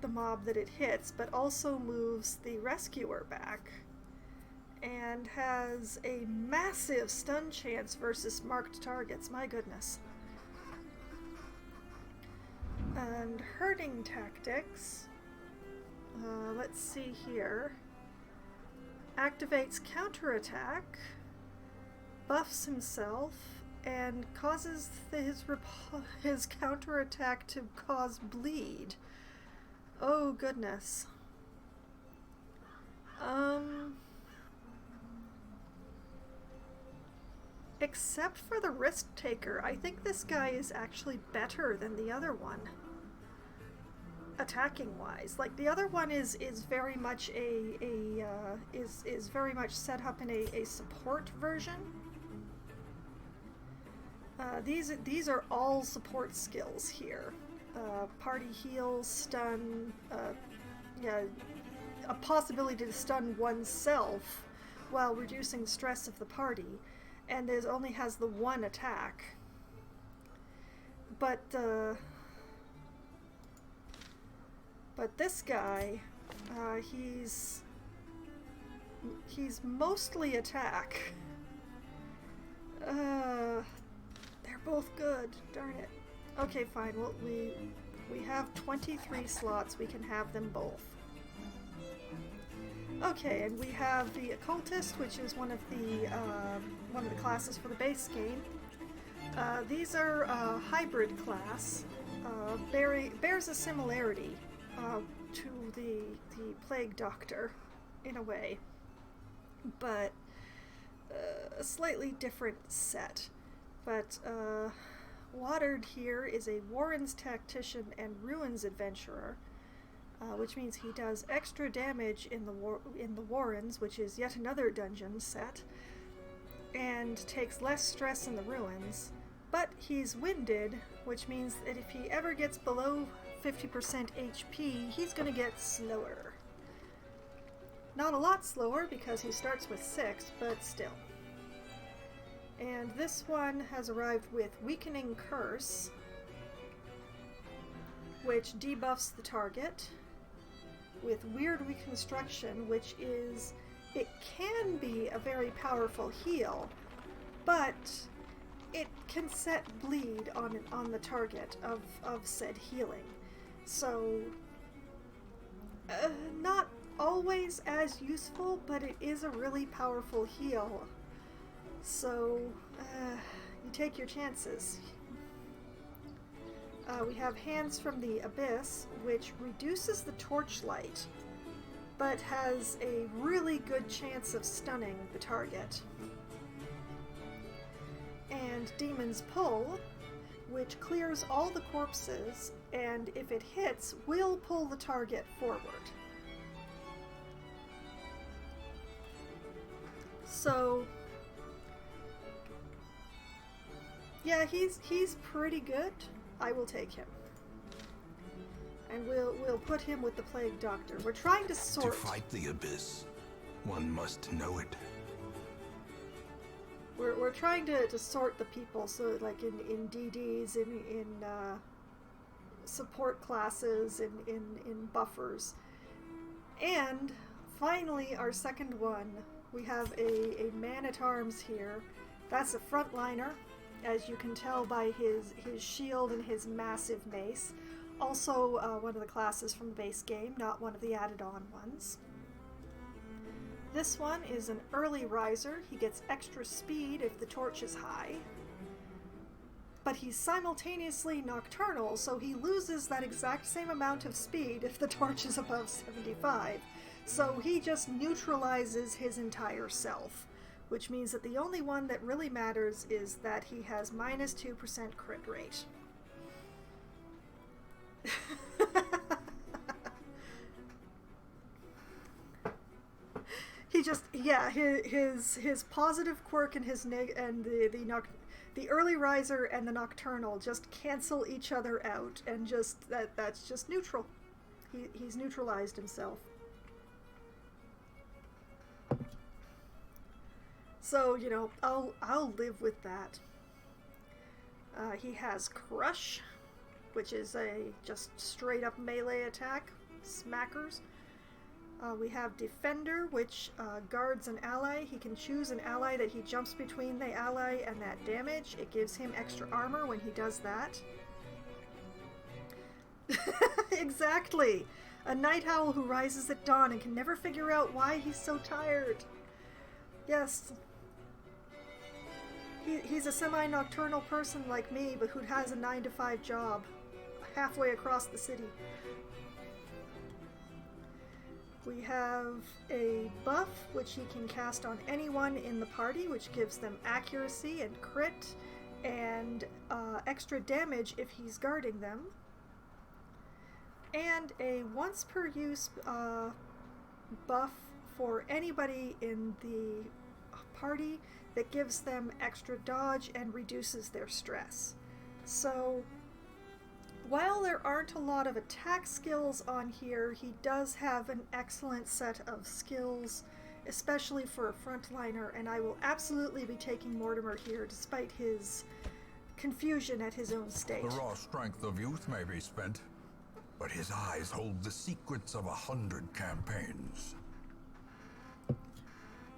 the mob that it hits, but also moves the rescuer back, and has a massive stun chance versus marked targets, my goodness. And Herding Tactics, let's see here, activates counterattack, buffs himself, and causes his counterattack to cause bleed. Oh goodness. Except for the Risk Taker, I think this guy is actually better than the other one. Attacking wise, like the other one is very much is very much set up in a support version, These are all support skills here. Party heal, stun, yeah, a possibility to stun oneself while reducing stress of the party, and there's only has the one attack. But this guy, he's mostly attack. They're both good. Darn it. Okay, fine. Well, we have 23 slots. We can have them both. Okay, and we have the occultist, which is one of the classes for the base game. These are hybrid class. Bears a similarity to the plague doctor in a way, but a slightly different set. But Watered here is a Warren's tactician and Ruins adventurer, which means he does extra damage in the Warrens, which is yet another dungeon set, and takes less stress in the Ruins. But he's winded, which means that if he ever gets below 50% HP, he's going to get slower. Not a lot slower because he starts with 6, but still. And this one has arrived with Weakening Curse, which debuffs the target, with Weird Reconstruction, which is, it can be a very powerful heal, but it can set bleed on the target of said healing. So, not always as useful, but it is a really powerful heal. So, you take your chances. We have Hands from the Abyss, which reduces the torchlight, but has a really good chance of stunning the target. And Demon's Pull, which clears all the corpses, and if it hits, will pull the target forward. So, yeah, he's pretty good. I will take him. And we'll put him with the Plague Doctor. We're trying to sort... To fight the Abyss, one must know it. We're trying to sort the people, so like in DDs, in support classes, in buffers. And finally, our second one, we have a man-at-arms here. That's a frontliner, as you can tell by his shield and his massive mace. Also one of the classes from the base game, not one of the added-on ones. This one is an early riser. He gets extra speed if the torch is high. But he's simultaneously nocturnal, so he loses that exact same amount of speed if the torch is above 75. So he just neutralizes his entire self, which means that the only one that really matters is that he has minus 2% crit rate. He just, yeah, his positive quirk and his the early riser and the nocturnal just cancel each other out, and just that's just neutral. He's neutralized himself. So, you know, I'll live with that. He has Crush, which is a just straight up melee attack, smackers. We have Defender, which guards an ally. He can choose an ally that he jumps between the ally and that damage. It gives him extra armor when he does that. Exactly! A night owl who rises at dawn and can never figure out why he's so tired. Yes. He's a semi-nocturnal person like me, but who has a 9-to-5 job halfway across the city. We have a buff, which he can cast on anyone in the party, which gives them accuracy and crit, and extra damage if he's guarding them. And a once per use buff for anybody in the party that gives them extra dodge and reduces their stress. So while there aren't a lot of attack skills on here, he does have an excellent set of skills, especially for a frontliner, and I will absolutely be taking Mortimer here despite his confusion at his own state. The raw strength of youth may be spent, but his eyes hold the secrets of 100 campaigns.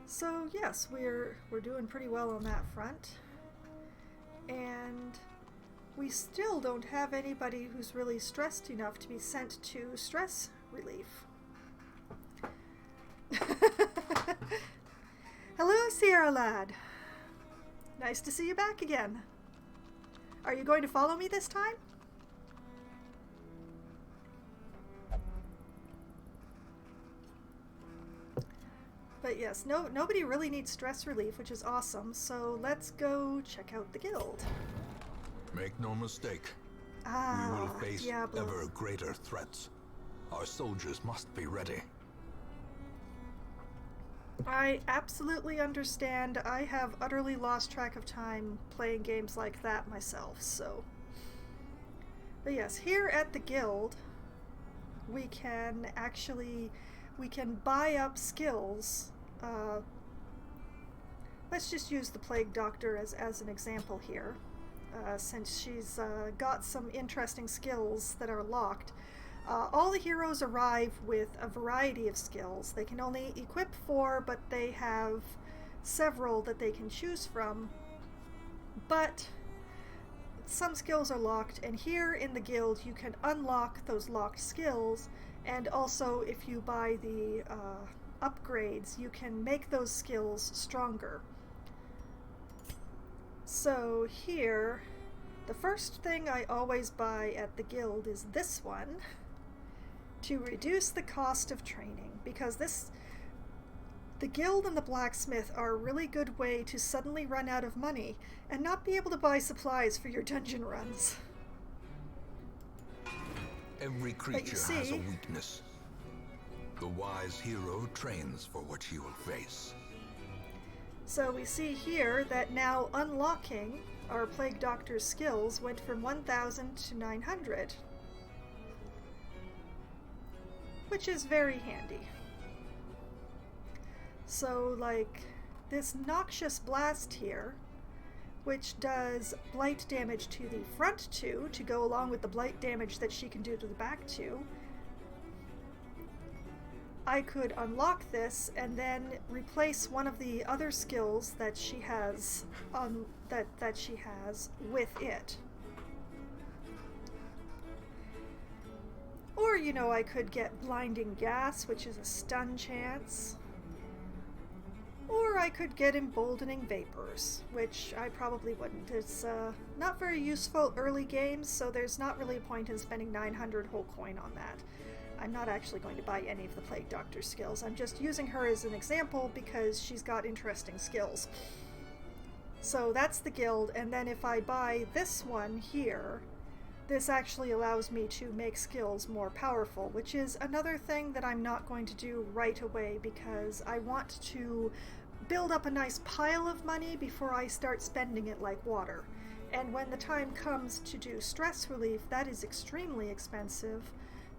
So yes, we're doing pretty well on that front. And we still don't have anybody who's really stressed enough to be sent to stress relief. Hello, Sierra lad. Nice to see you back again. Are you going to follow me this time? But yes, nobody really needs stress relief, which is awesome, so let's go check out the guild. Make no mistake. We will face Diablos. ever greater threats. Our soldiers must be ready. I absolutely understand. I have utterly lost track of time playing games like that myself, so. But yes, here at the guild, we can buy up skills. Let's just use the Plague Doctor as an example here, since she's got some interesting skills that are locked. All the heroes arrive with a variety of skills. They can only equip 4, but they have several that they can choose from. But some skills are locked, and here in the guild you can unlock those locked skills, and also if you buy the upgrades, you can make those skills stronger. So here, the first thing I always buy at the guild is this one, to reduce the cost of training, because the guild and the blacksmith are a really good way to suddenly run out of money and not be able to buy supplies for your dungeon runs. Every creature has a weakness. The wise hero trains for what he will face. So we see here that now unlocking our Plague Doctor's skills went from 1,000 to 900. Which is very handy. So, like, this Noxious Blast here, which does blight damage to the front 2 to go along with the blight damage that she can do to the back 2, I could unlock this and then replace one of the other skills that she has that she has with it. Or, you know, I could get Blinding Gas, which is a stun chance. Or I could get Emboldening Vapors, which I probably wouldn't. It's not very useful early games, so there's not really a point in spending 900 whole coin on that. I'm not actually going to buy any of the Plague Doctor skills. I'm just using her as an example because she's got interesting skills. So that's the guild, and then if I buy this one here, this actually allows me to make skills more powerful, which is another thing that I'm not going to do right away because I want to build up a nice pile of money before I start spending it like water. And when the time comes to do stress relief, that is extremely expensive.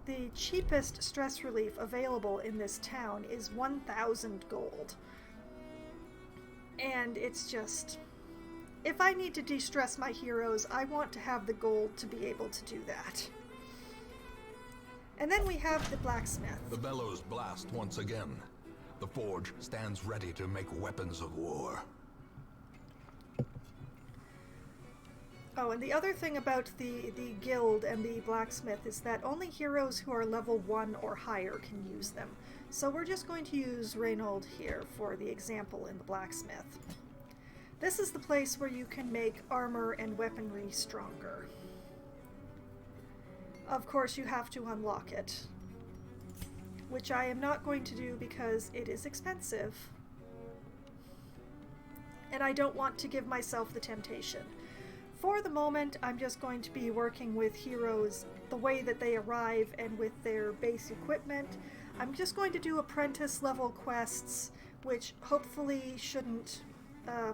The cheapest stress relief available in this town is 1,000 gold. And it's just, if I need to de-stress my heroes, I want to have the gold to be able to do that. And then we have the blacksmith. The bellows blast once again. The forge stands ready to make weapons of war. Oh, and the other thing about the guild and the blacksmith is that only heroes who are level 1 or higher can use them. So we're just going to use Reynold here for the example in the blacksmith. This is the place where you can make armor and weaponry stronger. Of course, you have to unlock it, which I am not going to do because it is expensive. And I don't want to give myself the temptation. For the moment, I'm just going to be working with heroes the way that they arrive and with their base equipment. I'm just going to do apprentice level quests which hopefully shouldn't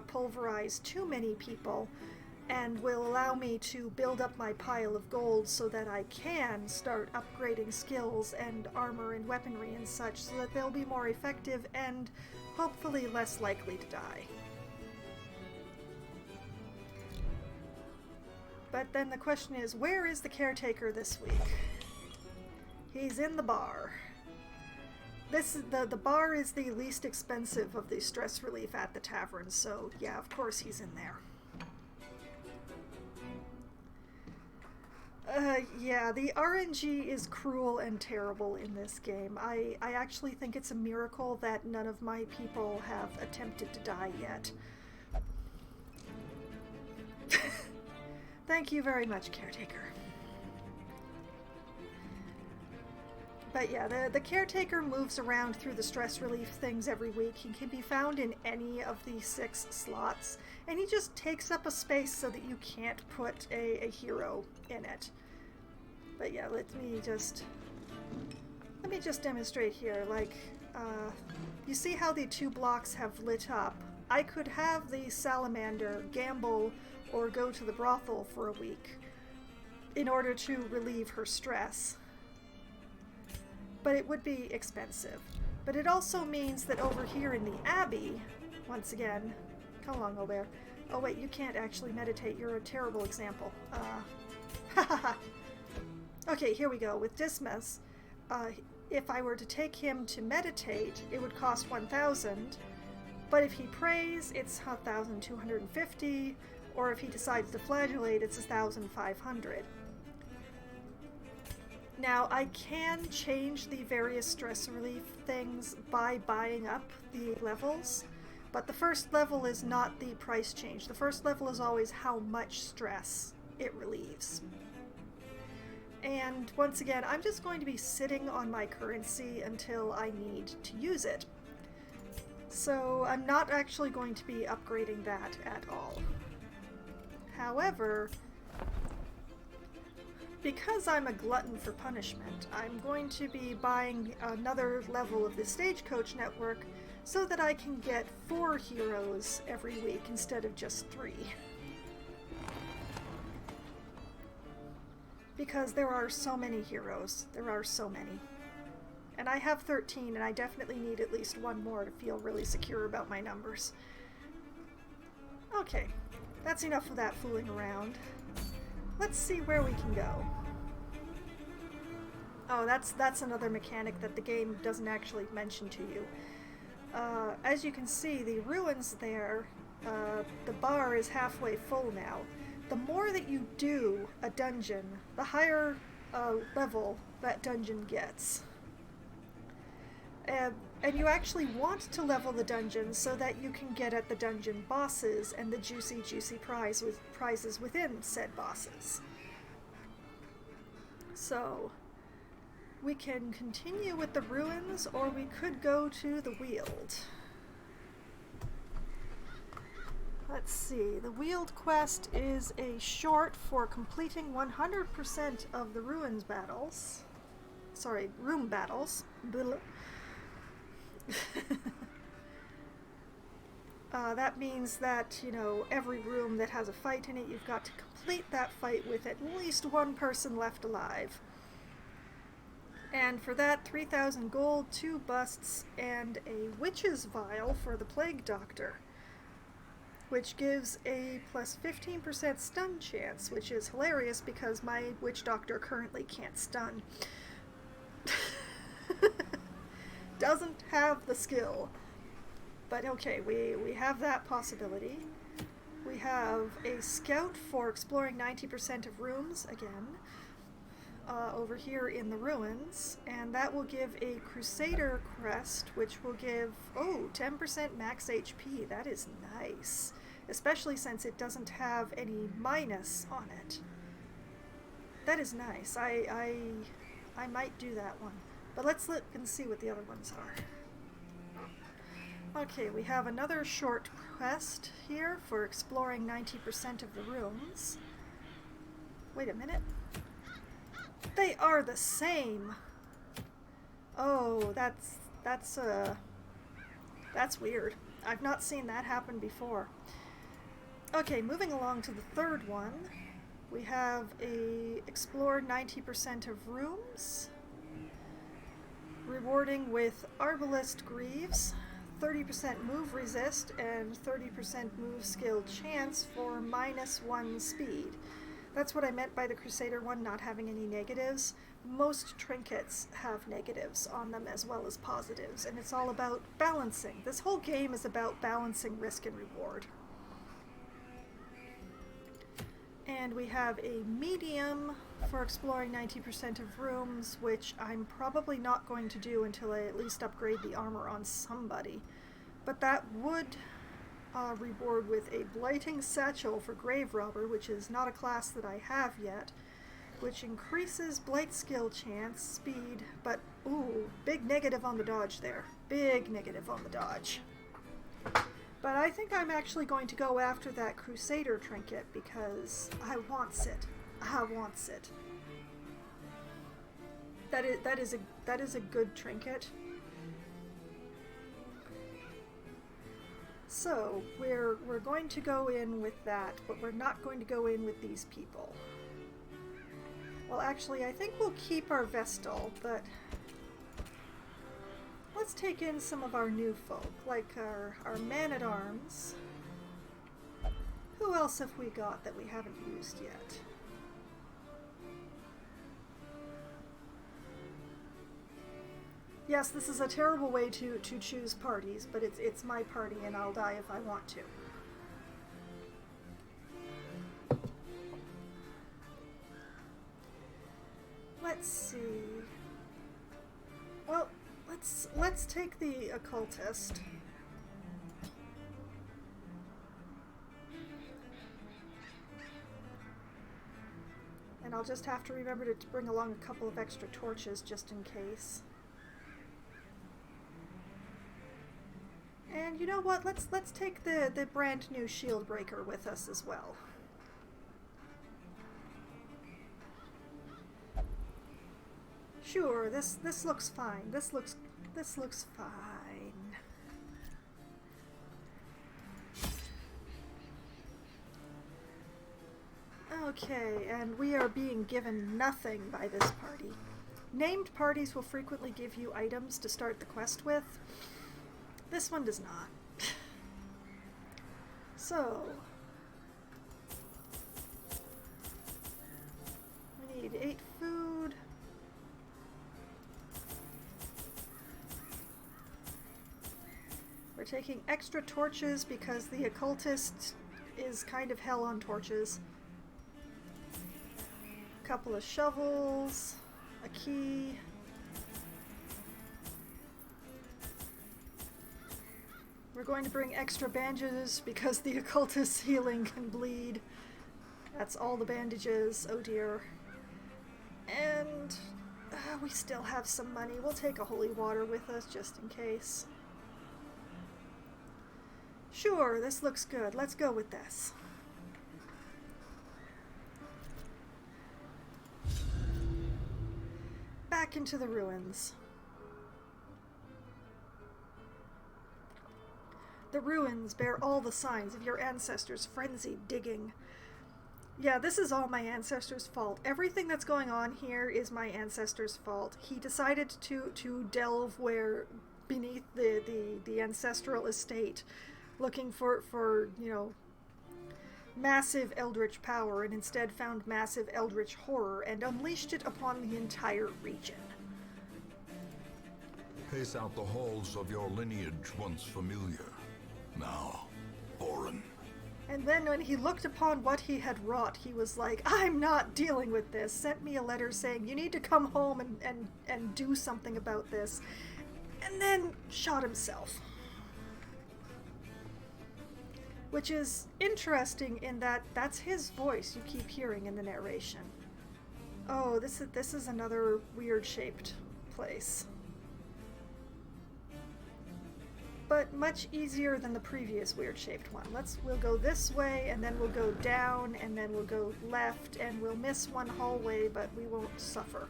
pulverize too many people, and will allow me to build up my pile of gold so that I can start upgrading skills and armor and weaponry and such, so that they'll be more effective and hopefully less likely to die. But then the question is, where is the caretaker this week? He's in the bar. The bar is the least expensive of the stress relief at the tavern, so yeah, of course he's in there. Yeah, the RNG is cruel and terrible in this game. I actually think it's a miracle that none of my people have attempted to die yet. Thank you very much, caretaker. But yeah, the caretaker moves around through the stress relief things every week. He can be found in any of the 6 slots, and he just takes up a space so that you can't put a hero in it. But yeah, let me just demonstrate here. Like, you see how the 2 blocks have lit up? I could have the salamander gamble or go to the brothel for a week in order to relieve her stress. But it would be expensive. But it also means that over here in the Abbey, once again, come along, Obear. Oh wait, you can't actually meditate. You're a terrible example. Okay, here we go. With Dismas, if I were to take him to meditate, it would cost 1,000. But if he prays, it's 1,250. Or if he decides to flagellate, it's 1,500. Now, I can change the various stress relief things by buying up the levels, but the first level is not the price change. The first level is always how much stress it relieves. And once again, I'm just going to be sitting on my currency until I need to use it. So I'm not actually going to be upgrading that at all. However, because I'm a glutton for punishment, I'm going to be buying another level of the Stagecoach Network so that I can get 4 heroes every week instead of just 3. Because there are so many heroes. There are so many. And I have 13, and I definitely need at least 1 more to feel really secure about my numbers. Okay, that's enough of that fooling around. Let's see where we can go. Oh, that's another mechanic that the game doesn't actually mention to you. As you can see, the ruins there, the bar is halfway full now. The more that you do a dungeon, the higher level that dungeon gets. And you actually want to level the dungeon so that you can get at the dungeon bosses and the juicy prizes within said bosses. So, we can continue with the ruins, or we could go to the Weald. Let's see, the Weald quest is a short for completing 100% of the ruins battles. Sorry, room battles. That means that, you know, every room that has a fight in it, you've got to complete that fight with at least 1 person left alive. And for that, 3,000 gold, 2 busts, and a witch's vial for the plague doctor, which gives a plus 15% stun chance, which is hilarious because my witch doctor currently can't stun. Doesn't have the skill. But okay, we have that possibility. We have a scout for exploring 90% of rooms, again, over here in the ruins, and that will give a Crusader crest, which will give, 10% max HP. That is nice, especially since it doesn't have any minus on it. That is nice. I might do that one. But let's look and see what the other ones are. Okay, we have another short quest here for exploring 90% of the rooms. Wait a minute. They are the same! Oh, that's That's weird. I've not seen that happen before. Okay, moving along to the third one. We have a explore 90% of rooms, rewarding with Arbalest Greaves, 30% move resist, and 30% move skill chance for -1 speed. That's what I meant by the Crusader one not having any negatives. Most trinkets have negatives on them as well as positives, and it's all about balancing. This whole game is about balancing risk and reward. And we have a medium for exploring 90% of rooms, which I'm probably not going to do until I at least upgrade the armor on somebody. But that would reward with a Blighting Satchel for Grave Robber, which is not a class that I have yet, which increases Blight skill chance, speed, but ooh, big negative on the dodge there. Big negative on the dodge. But I think I'm actually going to go after that Crusader trinket because I wants it. I wants it. That is a good trinket. So we're going to go in with that, but we're not going to go in with these people. Well, actually, I think we'll keep our Vestal, but let's take in some of our new folk, like our man-at-arms. Who else have we got that we haven't used yet? Yes, this is a terrible way to choose parties, but it's my party and I'll die if I want to. Let's see. Well, let's take the occultist. And I'll just have to remember to bring along a couple of extra torches just in case. And you know what? Let's take the brand new shield breaker with us as well. Sure, this looks fine. This looks fine. Okay, and we are being given nothing by this party. Named parties will frequently give you items to start the quest with. This one does not. So, we need 8 food. We're taking extra torches because the occultist is kind of hell on torches. A couple of shovels, a key. We're going to bring extra bandages because the occultist's healing can bleed. That's all the bandages, oh dear. And we still have some money. We'll take a holy water with us just in case. Sure, this looks good. Let's go with this. Back into the ruins. The ruins bear all the signs of your ancestors' frenzied digging. Yeah, this is all my ancestors' fault. Everything that's going on here is my ancestors' fault. He decided to delve where beneath the ancestral estate, looking for you know, massive eldritch power, and instead found massive eldritch horror and unleashed it upon the entire region. Pace out the halls of your lineage once familiar, now foreign. And then when he looked upon what he had wrought, he was like, I'm not dealing with this. Sent me a letter saying, you need to come home and do something about this. And then shot himself. Which is interesting in that that's his voice you keep hearing in the narration. Oh, this is another weird shaped place. But much easier than the previous weird-shaped one. We'll go this way, and then we'll go down, and then we'll go left, and we'll miss one hallway, but we won't suffer.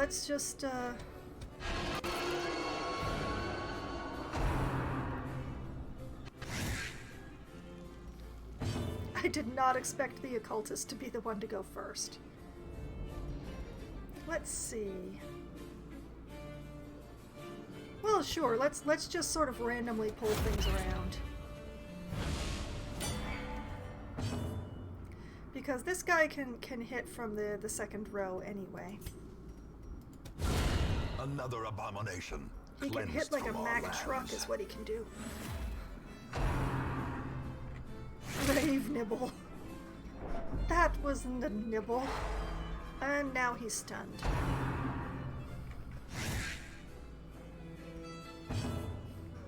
let's just, I did not expect the occultist to be the one to go first. Let's see. Well, sure, let's just sort of randomly pull things around. Because this guy can hit from the second row anyway. Another abomination. He can hit like a from our Mack lands. truck is what he can do. Brave Nibble. That wasn't a nibble. And now he's stunned.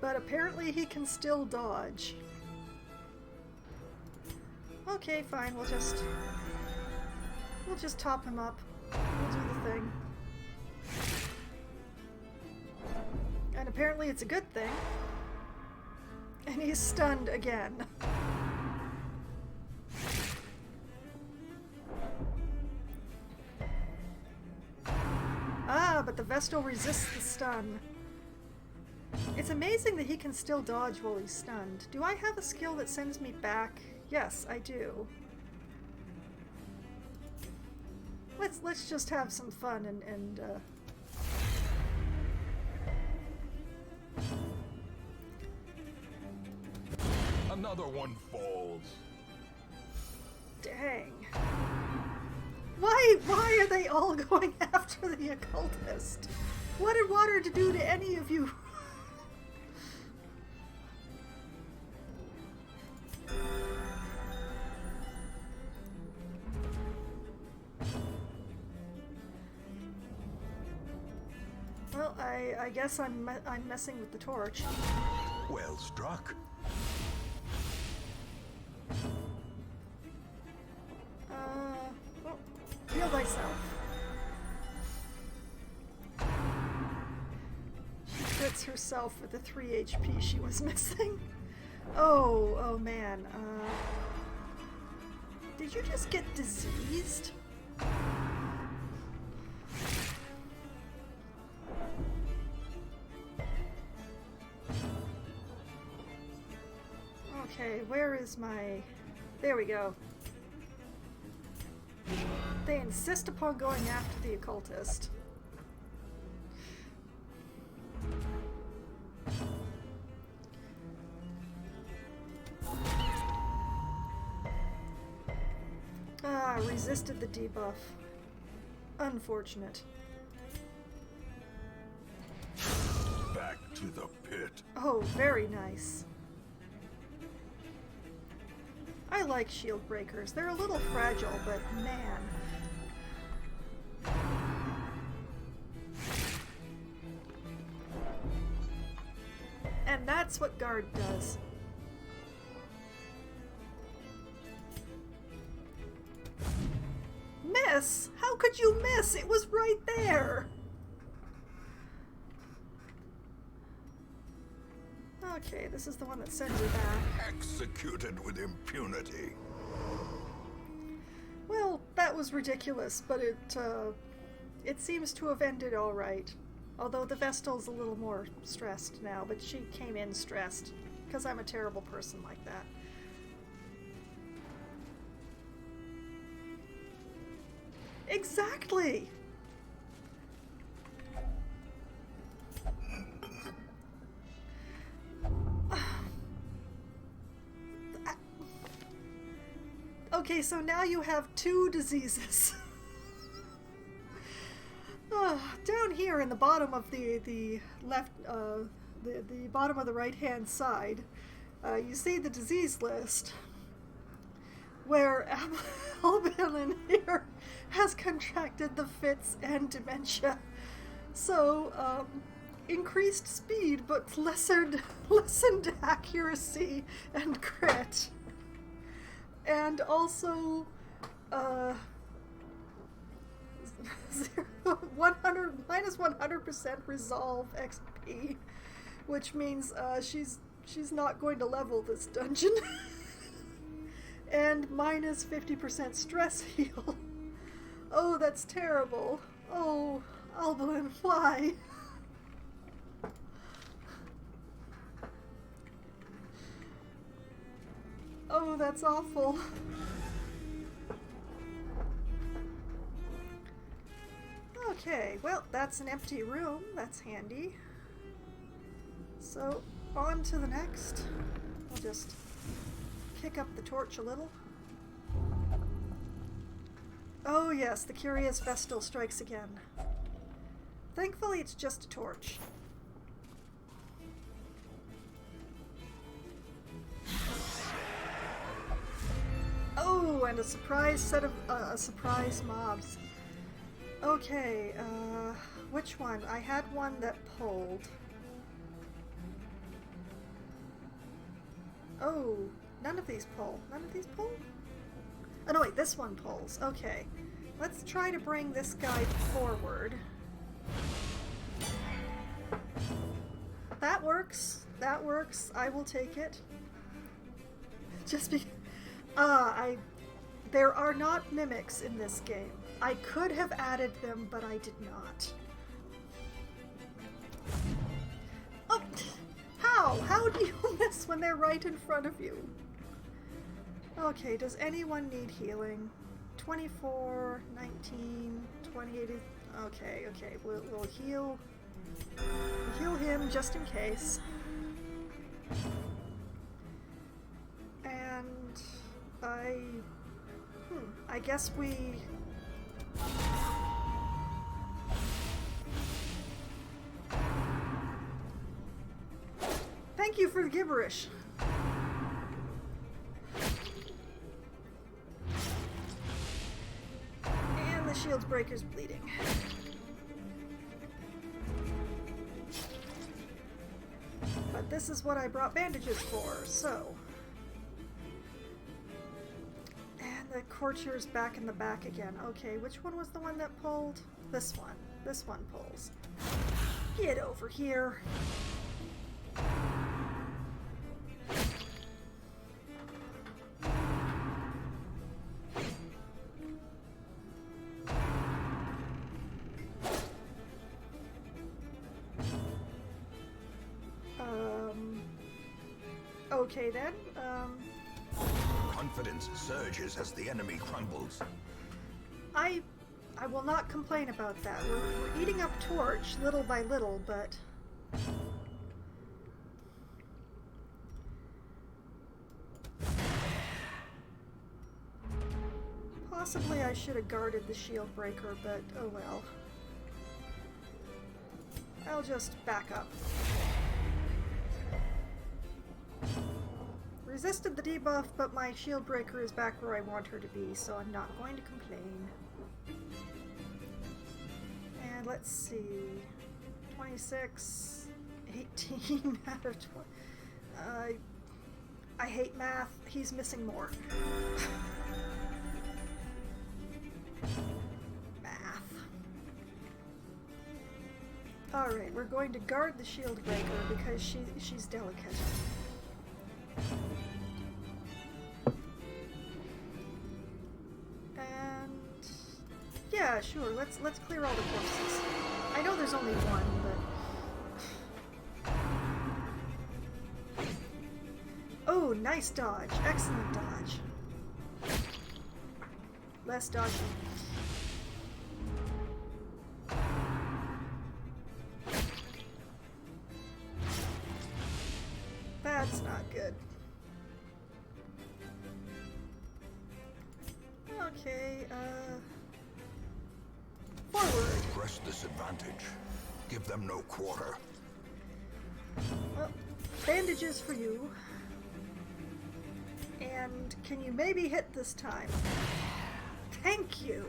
But apparently he can still dodge. Okay, fine, we'll just top him up. We'll do the thing. And apparently it's a good thing. And he's stunned again. Ah, but the Vestal resists the stun. It's amazing that he can still dodge while he's stunned. Do I have a skill that sends me back? Yes, I do. Let's just have some fun and Another one falls. dang. Why are they all going after the occultist? What did water to do to any of you? Well, I guess I'm messing with the torch. Well struck. Well, heal thyself. She crits herself with the 3 HP she was missing. Oh man. Did you just get diseased? Okay, where is my... There we go. They insist upon going after the occultist. Ah, resisted the debuff. Unfortunate. Back to the pit. Oh, very nice. I like shield breakers. They're a little fragile, but man. And that's what guard does. Miss? How could you miss? It was right there. Okay, this is the one that sends her back. Executed with impunity. Well, that was ridiculous, but it seems to have ended all right. Although the Vestal's a little more stressed now, but she came in stressed, because I'm a terrible person like that. Exactly! Okay, so now you have 2 diseases. Down here in the bottom of the left, the bottom of the right-hand side, you see the disease list, where Albelin here has contracted the fits and dementia. So, increased speed, but lessened accuracy and crit. And also, 100% resolve XP, which means she's not going to level this dungeon. And minus 50% stress heal. Oh, that's terrible. Oh, Albalin, why? Oh, that's awful. Okay, well, that's an empty room. That's handy. So, on to the next. I'll just kick up the torch a little. Oh yes, the curious Vestal strikes again. Thankfully, it's just a torch. Oh, and a surprise set of surprise mobs. Okay, which one? I had one that pulled. Oh, none of these pull. None of these pull? Oh no, wait, this one pulls. Okay. Let's try to bring this guy forward. That works. That works. I will take it. Just because... There are not mimics in this game. I could have added them, but I did not. Oh! How? How do you miss when they're right in front of you? Okay, does anyone need healing? 24, 19, 28... Okay, okay, we'll heal... Heal him just in case. And... I guess we... Thank you for the gibberish. And the shield breaker's bleeding. But this is what I brought bandages for, so... And the courtier's back in the back again. Okay, which one was the one that pulled? This one. This one pulls. Get over here. Okay then, Confidence surges as the enemy crumbles. I will not complain about that. We're eating up torch little by little, but... Possibly I should have guarded the shield breaker, but oh well. I'll just back up. Resisted the debuff, but my shield breaker is back where I want her to be, so I'm not going to complain. And let's see... 26... 18 out of 20... I hate math. He's missing more. Math. Alright, we're going to guard the shield breaker because she's delicate. And yeah, sure, let's clear all the corpses. I know there's only one, but... Oh, nice dodge. Excellent dodge. Less dodging. That's not good. Okay, forward. Press this advantage. Give them no quarter. Well, bandages for you. And can you maybe hit this time? Thank you.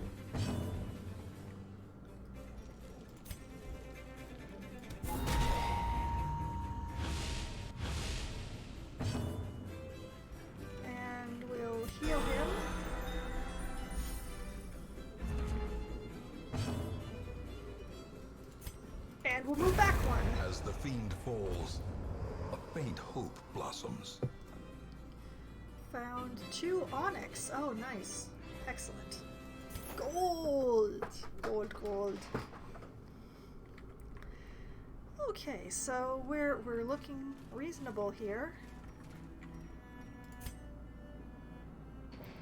And we'll heal him. And we'll move back one. As the fiend falls, a faint hope blossoms. Found 2 onyx. Oh, nice. Excellent. Gold! Gold, gold. Okay, so we're looking reasonable here.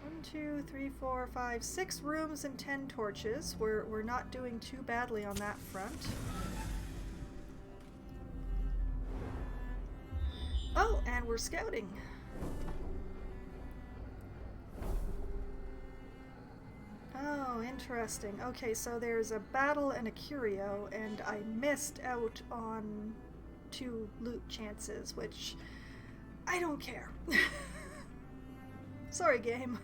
1, 2, 3, 4, 5, 6 rooms and 10 torches. We're not doing too badly on that front. Oh, and we're scouting. Oh, interesting. Okay, so there's a battle and a curio, and I missed out on 2 loot chances, which I don't care. Sorry, game.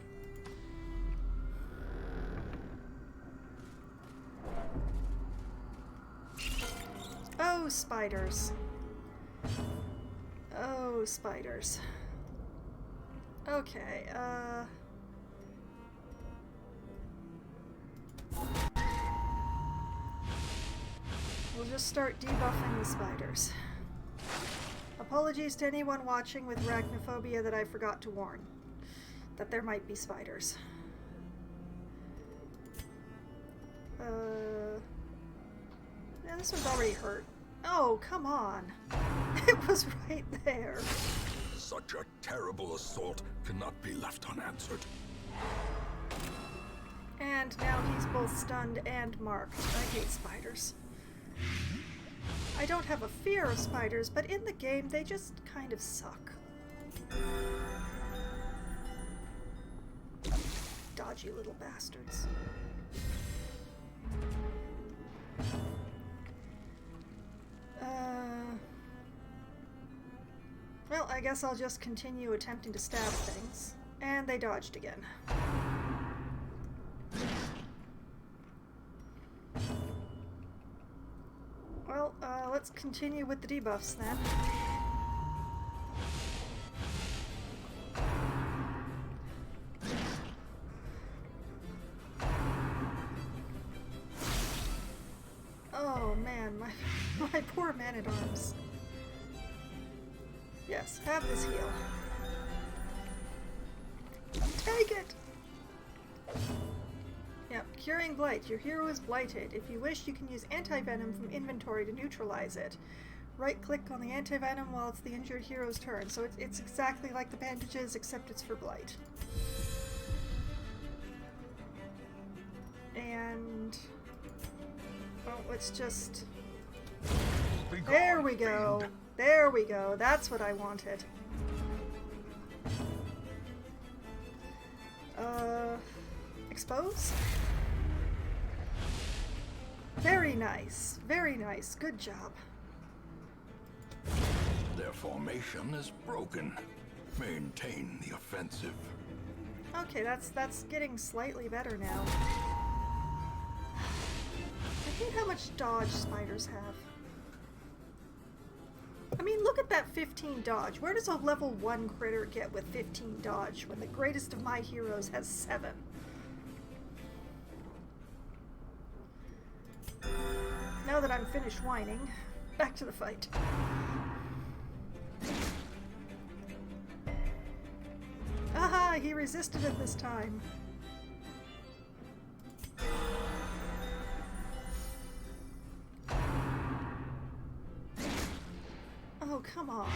Oh, spiders. Oh, spiders. Okay, we'll just start debuffing the spiders. Apologies to anyone watching with arachnophobia that I forgot to warn that there might be spiders. Yeah, this one's already hurt. Oh, come on. It was right there. Such a terrible assault cannot be left unanswered. And now he's both stunned and marked. I hate spiders. I don't have a fear of spiders, but in the game they just kind of suck. Dodgy little bastards. Well, I guess I'll just continue attempting to stab things. And they dodged again. Well, let's continue with the debuffs then. Oh man, my poor man-at-arms. Yes, have this heal. Take it! Yep, curing blight. Your hero is blighted. If you wish, you can use anti-venom from inventory to neutralize it. Right-click on the anti-venom while it's the injured hero's turn. So it's exactly like the bandages, except it's for blight. And... well, let's just... there we go! There we go. That's what I wanted. Expose? Very nice. Very nice. Good job. Their formation is broken. Maintain the offensive. Okay, that's getting slightly better now. I hate how much dodge spiders have. I mean, look at that 15 dodge. Where does a level 1 critter get with 15 dodge when the greatest of my heroes has 7? Now that I'm finished whining, back to the fight. Aha! He resisted it this time. Oh, come on.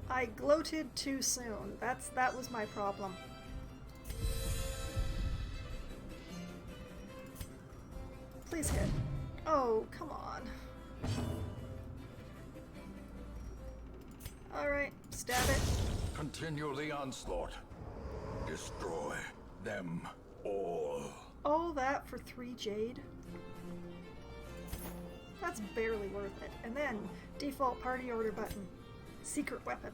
I gloated too soon. That was my problem. Please hit. Oh, come on. Alright, stab it. Continue the onslaught. Destroy them all. All that for 3 jade? That's barely worth it. And then, default party order button. Secret weapon.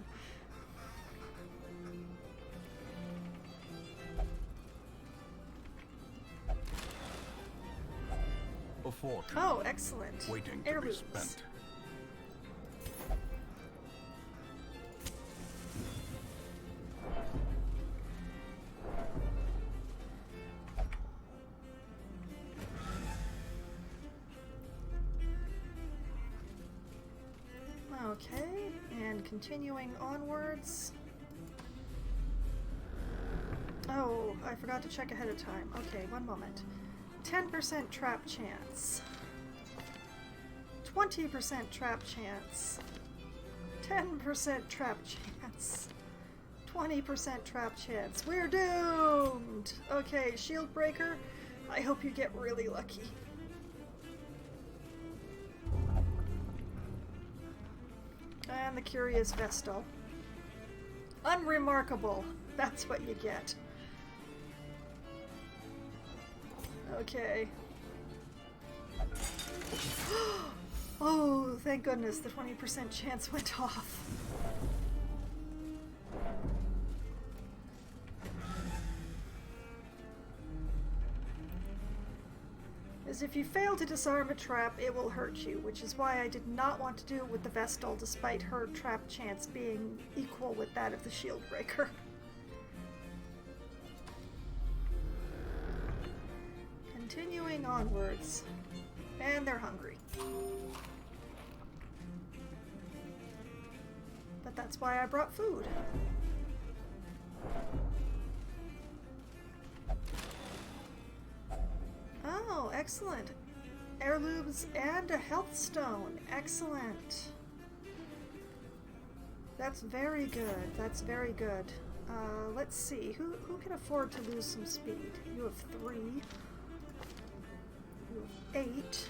A fortune. Oh, excellent. Waiting to be Heirlooms. spent. Okay, and continuing onwards. Oh, I forgot to check ahead of time. Okay, one moment. 10% trap chance. 20% trap chance. 10% trap chance. 20% trap chance. We're doomed! Okay, shield breaker. I hope you get really lucky. And the curious Vestal. Unremarkable. That's what you get. Okay. Oh, thank goodness the 20% chance went off. As if you fail to disarm a trap, it will hurt you, which is why I did not want to do it with the Vestal, despite her trap chance being equal with that of the shield breaker. Continuing onwards. And they're hungry. But that's why I brought food. Oh, excellent. Heirlooms and a health stone. Excellent. That's very good. That's very good. Let's see. Who can afford to lose some speed? You have 3. You have 8.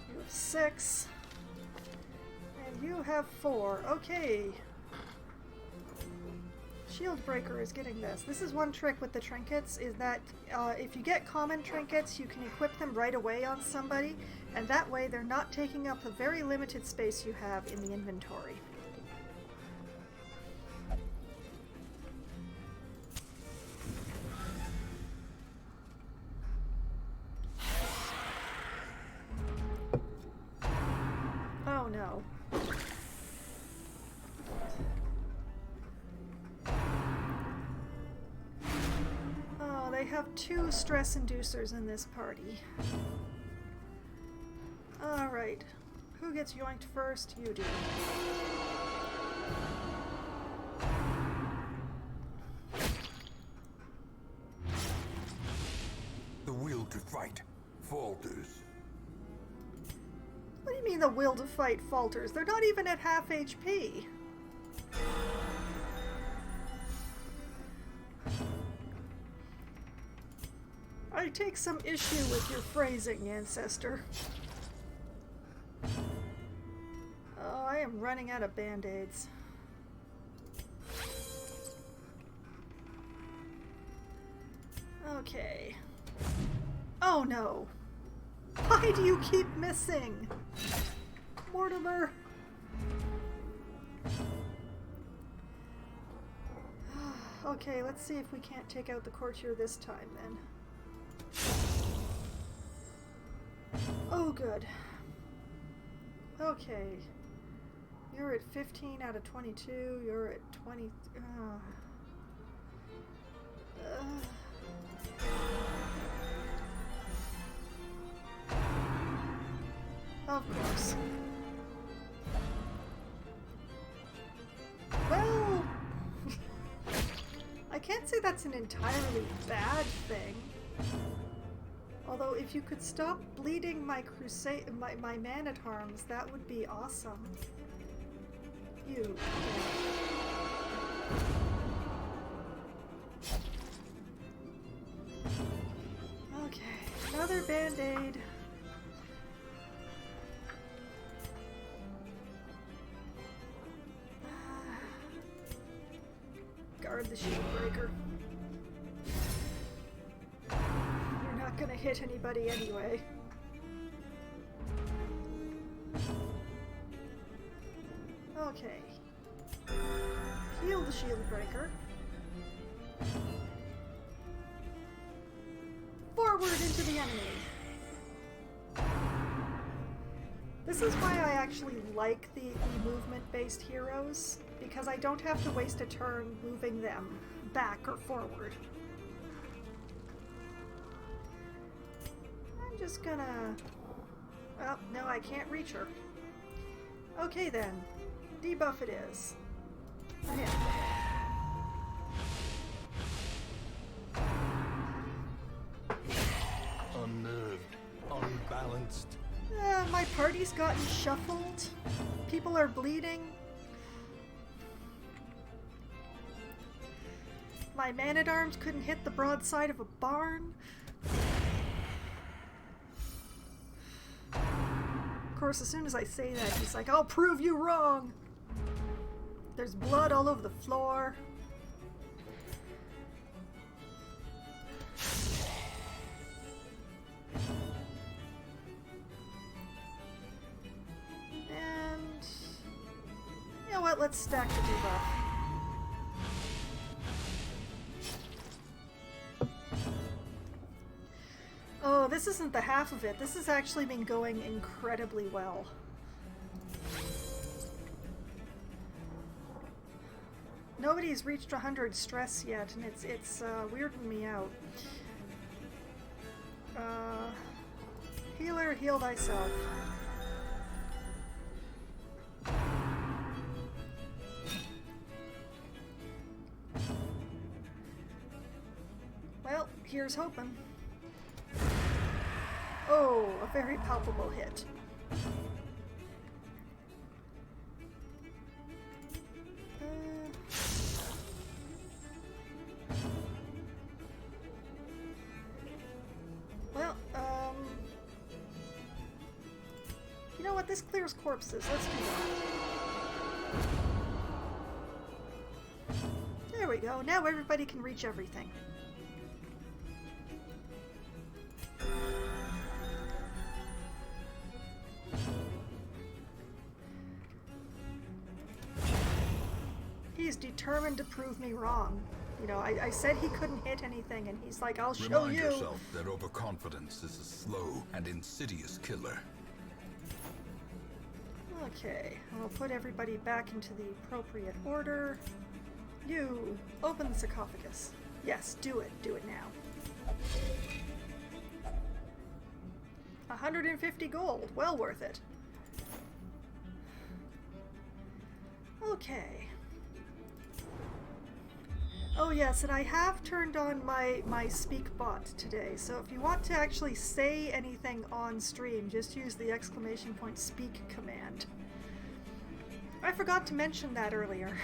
You have 6. And you have 4. Okay. Shield breaker is getting this. This is one trick with the trinkets, is that if you get common trinkets, you can equip them right away on somebody, and that way they're not taking up the very limited space you have in the inventory. Oh no. Oh, they have 2 stress inducers in this party. Alright. Who gets yoinked first? You do. The will to fight falters. What do you mean the will to fight falters? They're not even at half HP. I take some issue with your phrasing, Ancestor. Oh, I am running out of band-aids. Okay. Oh no! Why do you keep missing? Mortimer! Okay, let's see if we can't take out the courtier this time then. Oh, good. Okay. You're at 15 out of 22. You're at 20. Of course. Well, I can't say that's an entirely bad thing. Although, if you could stop bleeding my my man-at-arms, that would be awesome. You. Okay, another band-aid. Guard the shield breaker. You're not gonna hit anybody anyway. Okay. Heal the shield breaker. Forward into the enemy. This is why I actually like the movement-based heroes, because I don't have to waste a turn moving them back or forward. I'm just gonna... Oh, no, I can't reach her. Okay then. Debuff it is. Yeah. Unnerved, unbalanced. My party's gotten shuffled. People are bleeding. My man-at-arms couldn't hit the broadside of a barn. Of course, as soon as I say that, he's like, I'll prove you wrong! There's blood all over the floor. And... you know what, let's stack the debuff. Oh, this isn't the half of it. This has actually been going incredibly well. Nobody's reached 100 stress yet, and it's weirding me out. Healer, heal thyself. Well, here's hoping. Oh, a very palpable hit. You know what? This clears corpses. Let's do that. There we go. Now everybody can reach everything. He's determined to prove me wrong. You know, I said he couldn't hit anything, and he's like, I'll show you. Remind yourself that overconfidence is a slow and insidious killer. Okay, I'll put everybody back into the appropriate order. You, open the sarcophagus. Yes, do it. Do it now. 150 gold. Well worth it. Okay. Oh yes, and I have turned on my speak bot today, so if you want to actually say anything on stream, just use the ! speak command. I forgot to mention that earlier.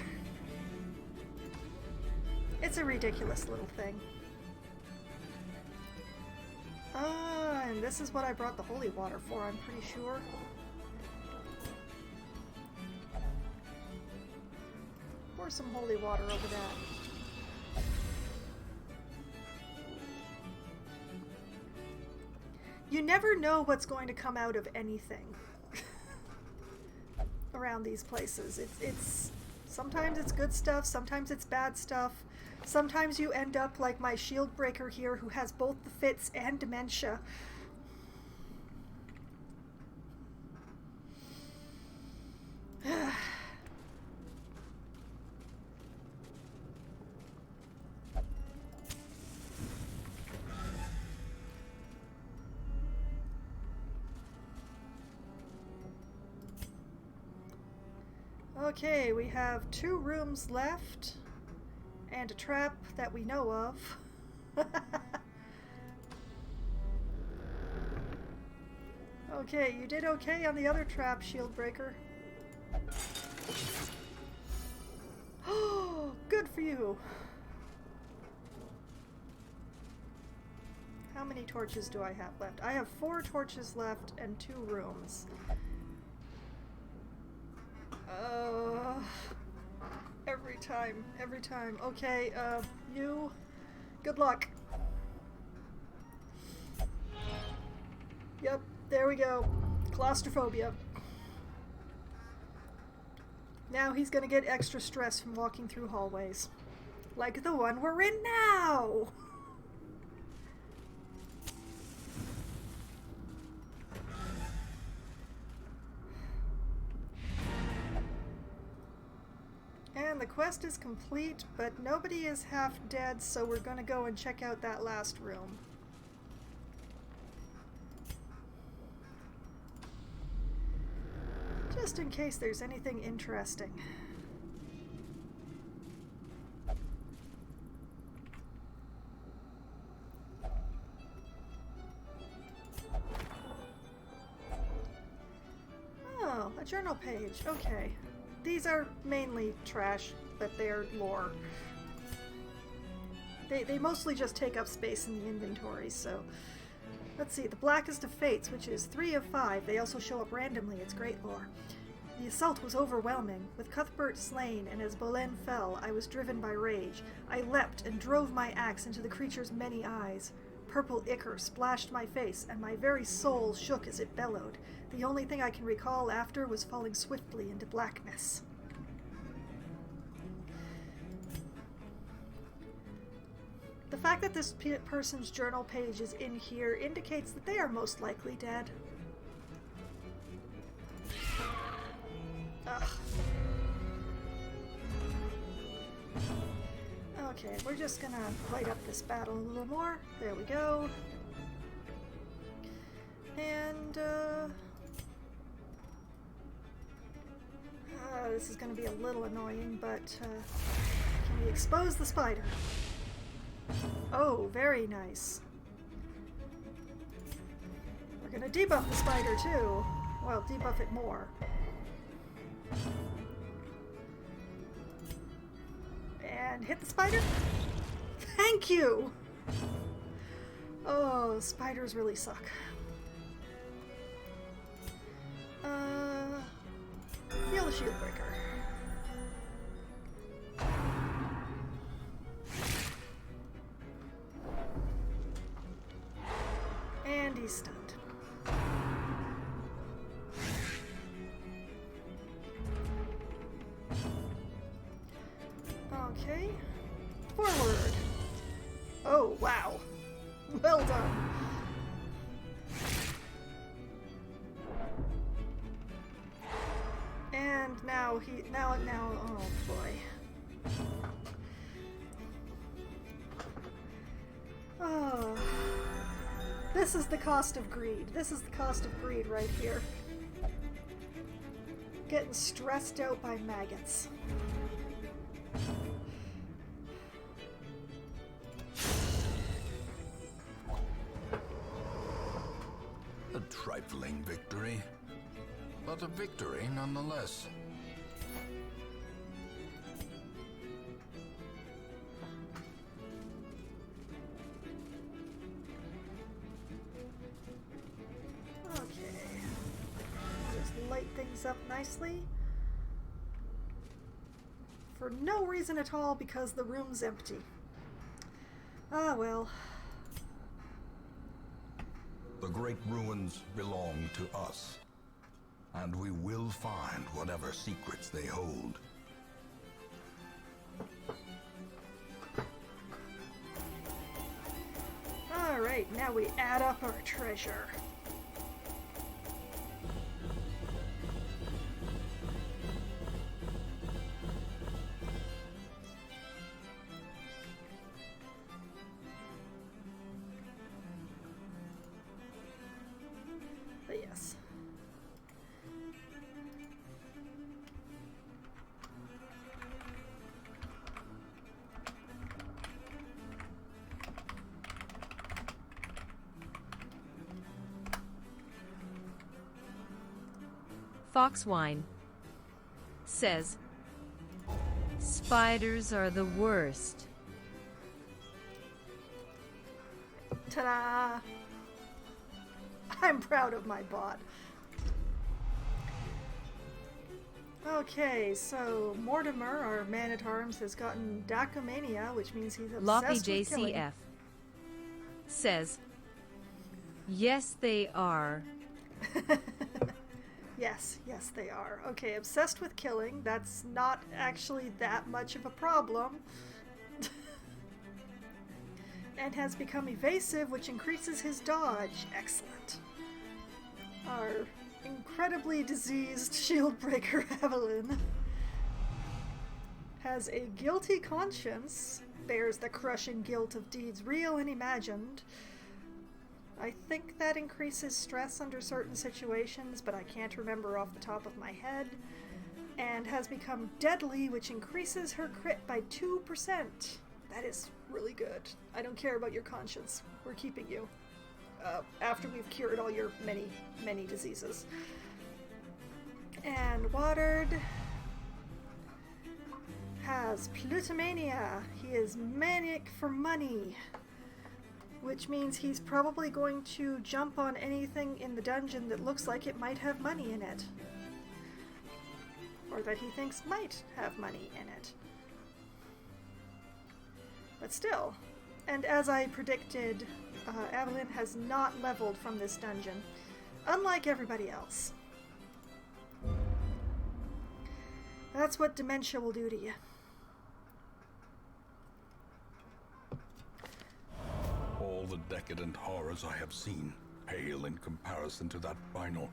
It's a ridiculous little thing. And this is what I brought the holy water for, I'm pretty sure. Pour some holy water over that. You never know what's going to come out of anything around these places. It's sometimes it's good stuff, sometimes it's bad stuff. Sometimes you end up like my shield breaker here, who has both the fits and dementia. Okay, we have 2 rooms left, and a trap that we know of. Okay, you did okay on the other trap, shield breaker. Oh, good for you. How many torches do I have left? I have 4 torches left and 2 rooms. Every time. Okay, you, good luck. Yep, there we go. Claustrophobia. Now he's gonna get extra stress from walking through hallways. Like the one we're in now! And the quest is complete, but nobody is half dead, so we're gonna go and check out that last room. Just in case there's anything interesting. Journal page. Okay. These are mainly trash, but they're lore. They mostly just take up space in the inventory, so... Let's see, the Blackest of Fates, which is 3 of 5. They also show up randomly. It's great lore. The assault was overwhelming. With Cuthbert slain, and as Boleyn fell, I was driven by rage. I leapt and drove my axe into the creature's many eyes. Purple ichor splashed my face, and my very soul shook as it bellowed. The only thing I can recall after was falling swiftly into blackness. The fact that this person's journal page is in here indicates that they are most likely dead. Ugh. Okay, we're just gonna light up this battle a little more. There we go. And, this is gonna be a little annoying, but, can we expose the spider? Oh, very nice. We're gonna debuff the spider too. Well, debuff it more. And hit the spider? Thank you! Oh, spiders really suck. Heal the shield breaker. And he's stunned. Okay. Forward. Oh, wow. Well done. And now oh boy. Oh. This is the cost of greed. This is the cost of greed right here. Getting stressed out by maggots. A trifling victory, but a victory nonetheless. Light things up nicely. For no reason at all, because the room's empty. Ah, well. The great ruins belong to us, and we will find whatever secrets they hold. Alright, now we add up our treasure. But yes. Foxwine says, spiders are the worst. Ta-da! I'm proud of my bot. Okay, so Mortimer, our man-at-arms, has gotten Dacomania, which means he's obsessed with killing. LoppyJCF says, yes they are. Yes, they are. Okay, obsessed with killing. That's not actually that much of a problem. And has become evasive, which increases his dodge. Excellent. Our incredibly diseased shield breaker Evelyn has a guilty conscience, bears the crushing guilt of deeds real and imagined. I think that increases stress under certain situations, but I can't remember off the top of my head. And has become deadly, which increases her crit by 2%. That is really good. I don't care about your conscience. We're keeping you. After we've cured all your many, many diseases. And watered has plutomania. He is manic for money, which means he's probably going to jump on anything in the dungeon that looks like it might have money in it. Or that he thinks might have money in it. But still, and as I predicted, Evelyn has not leveled from this dungeon, unlike everybody else. That's what dementia will do to you. All the decadent horrors I have seen pale in comparison to that final,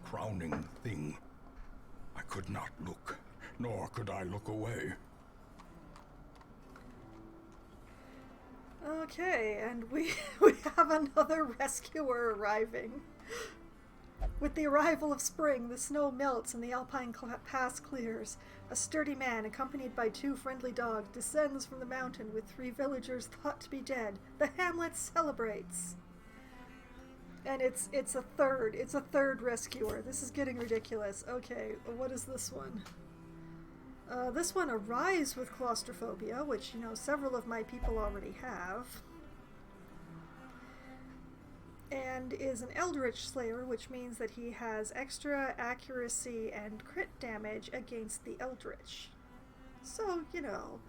crowning thing. I could not look, nor could I look away. Okay, and we have another rescuer arriving. With the arrival of spring, the snow melts and the alpine pass clears. A sturdy man, accompanied by 2 friendly dogs, descends from the mountain with 3 villagers thought to be dead. The hamlet celebrates. And it's a third rescuer. This is getting ridiculous. Okay, what is this one? This one, Arise with Claustrophobia, which, you know, several of my people already have. And is an Eldritch Slayer, which means that he has extra accuracy and crit damage against the Eldritch. So, you know,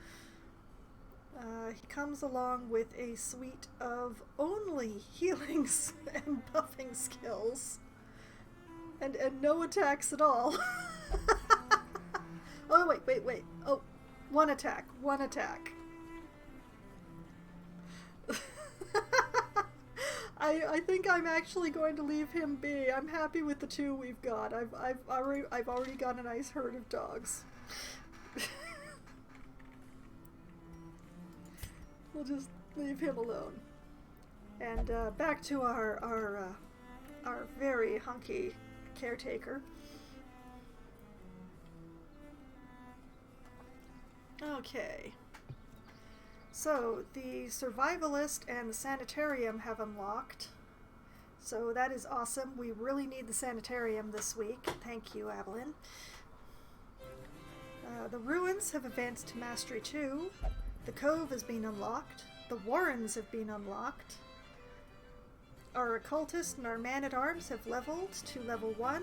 he comes along with a suite of only healings and buffing skills. And no attacks at all. Oh, wait. Oh, one attack. I think I'm actually going to leave him be. I'm happy with the 2 we've got. I've already got a nice herd of dogs. We'll just leave him alone. And back to our very hunky caretaker. Okay. So, the Survivalist and the Sanitarium have unlocked. So that is awesome. We really need the Sanitarium this week. Thank you, Evelyn. The Ruins have advanced to Mastery 2. The Cove has been unlocked. The Warrens have been unlocked. Our Occultist and our Man-at-Arms have leveled to level 1.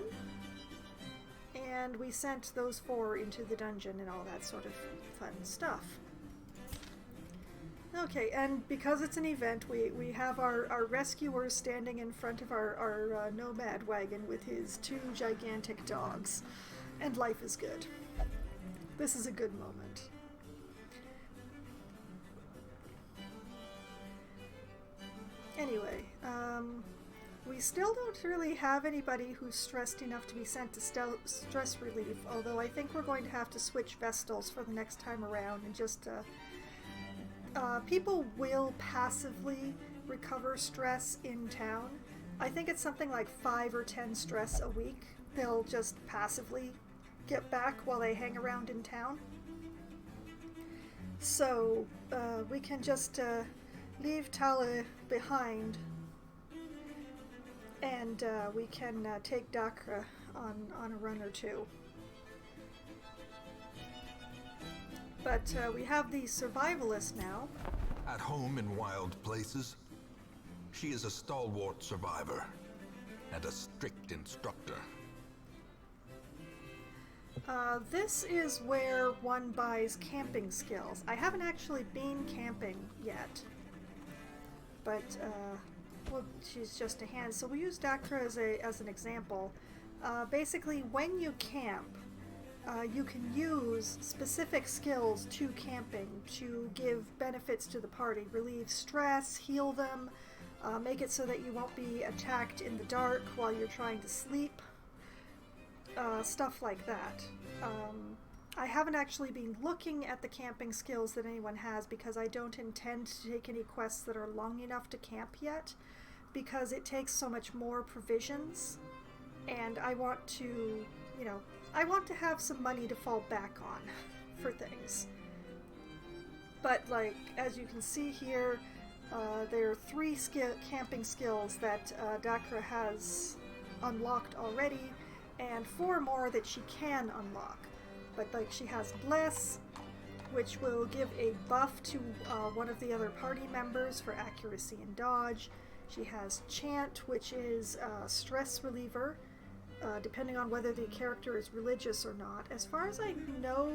And we sent those 4 into the dungeon and all that sort of fun stuff. Okay, and because it's an event, we have our rescuer standing in front of our nomad wagon with his 2 gigantic dogs. And life is good. This is a good moment. Anyway, we still don't really have anybody who's stressed enough to be sent to stress relief, although I think we're going to have to switch Vestals for the next time around and just... people will passively recover stress in town. I think it's something like 5 or 10 stress a week. They'll just passively get back while they hang around in town. So we can just leave Tala behind, and we can take Dakra on a run or 2. But we have the Survivalist now. At home in wild places, she is a stalwart survivor and a strict instructor. This is where one buys camping skills. I haven't actually been camping yet, but well, she's just a hand. So we use Dakra as an example. Basically, when you camp, you can use specific skills to camping to give benefits to the party, relieve stress, heal them, make it so that you won't be attacked in the dark while you're trying to sleep, stuff like that. I haven't actually been looking at the camping skills that anyone has because I don't intend to take any quests that are long enough to camp yet, because it takes so much more provisions, and I want to, you know, I want to have some money to fall back on for things. But, like, as you can see here, there are 3 camping skills that Dakra has unlocked already, and 4 more that she can unlock. But like she has Bless, which will give a buff to one of the other party members for accuracy and dodge. She has Chant, which is a stress reliever, depending on whether the character is religious or not. As far as I know,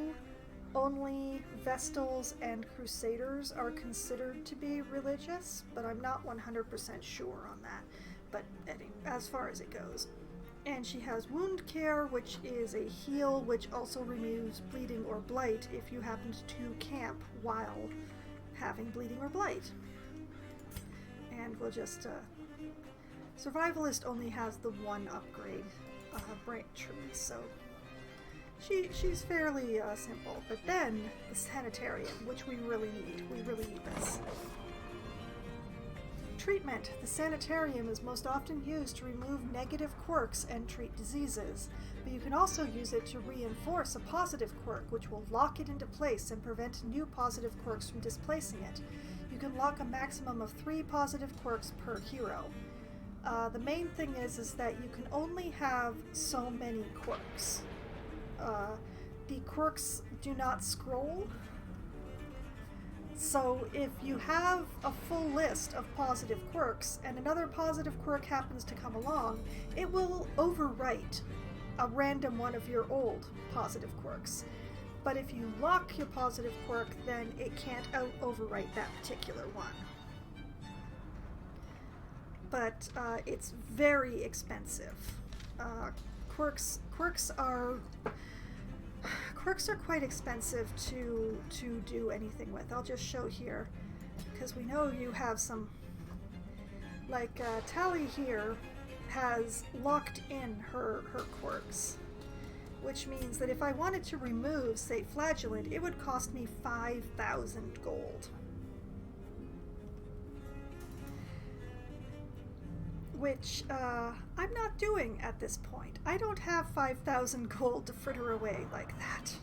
only Vestals and Crusaders are considered to be religious, but I'm not 100% sure on that. But as far as it goes. And she has Wound Care, which is a heal, which also removes bleeding or blight if you happen to camp while having bleeding or blight. And we'll just... Survivalist only has the one upgrade branch tree, so she's fairly simple. But then the Sanitarium, which we really need. We really need this. Treatment. The Sanitarium is most often used to remove negative quirks and treat diseases, but you can also use it to reinforce a positive quirk, which will lock it into place and prevent new positive quirks from displacing it. You can lock a maximum of 3 positive quirks per hero. The main thing is that you can only have so many quirks. The quirks do not scroll. So if you have a full list of positive quirks and another positive quirk happens to come along, it will overwrite a random one of your old positive quirks. But if you lock your positive quirk, then it can't overwrite that particular one. But it's very expensive. Quirks are quite expensive to do anything with. I'll just show here, because we know you have some, like Tally here has locked in her quirks, which means that if I wanted to remove, say, Flagellant, it would cost me 5,000 gold. Which I'm not doing at this point. I don't have 5,000 gold to fritter away like that.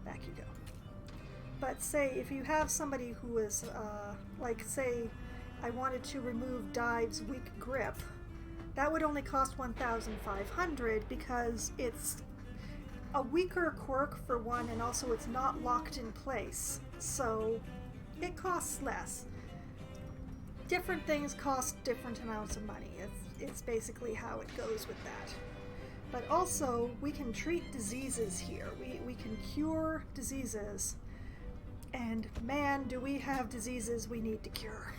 Back you go. But say if you have somebody who is, like say I wanted to remove Dive's weak grip, that would only cost 1,500 because it's a weaker quirk for one, and also it's not locked in place, so it costs less. Different things cost different amounts of money. It's basically how it goes with that. But also, we can treat diseases here. We can cure diseases. And man, do we have diseases we need to cure.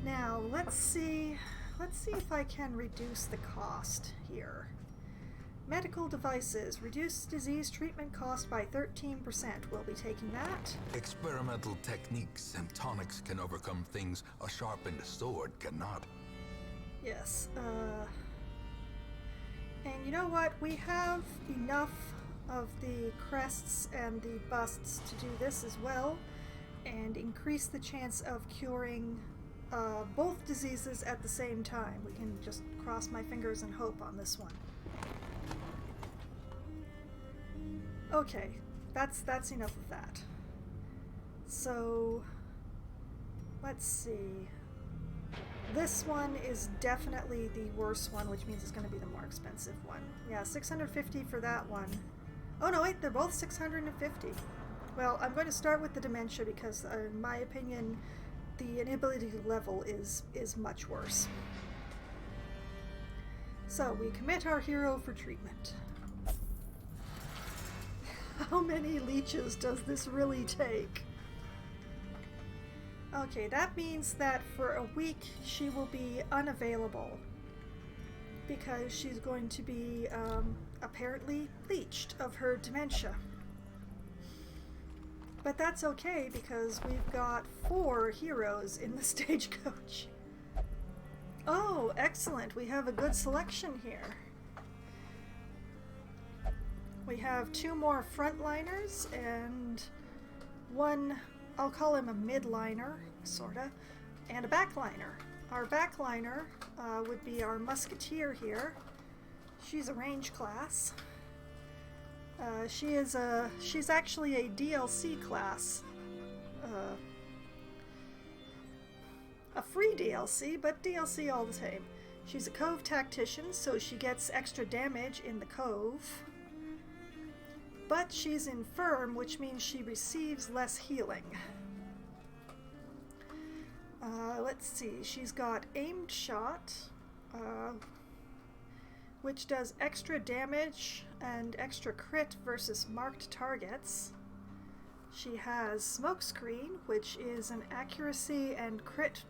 Now, let's see if I can reduce the cost here. Medical devices. Reduce disease treatment cost by 13%. We'll be taking that. Experimental techniques and tonics can overcome things a sharpened sword cannot. Yes. And you know what? We have enough of the crests and the busts to do this as well, and increase the chance of curing both diseases at the same time. We can just cross my fingers and hope on this one. Okay, that's enough of that. So, let's see. This one is definitely the worst one, which means it's going to be the more expensive one. Yeah, 650 for that one. Oh no, wait, they're both 650. Well, I'm going to start with the dementia because, in my opinion, the inability level is much worse. So, we commit our hero for treatment. How many leeches does this really take? Okay, that means that for a week she will be unavailable because she's going to be apparently leeched of her dementia. But that's okay because we've got 4 heroes in the stagecoach. Oh, excellent. We have a good selection here. We have 2 more frontliners and 1, I'll call him a midliner, sorta, and a backliner. Our backliner would be our musketeer here. She's a range class. She's actually a DLC class. A free DLC, but DLC all the same. She's a cove tactician, so she gets extra damage in the cove. But she's infirm, which means she receives less healing. Let's see, she's got aimed shot, which does extra damage and extra crit versus marked targets. She has smokescreen, which is an accuracy and crit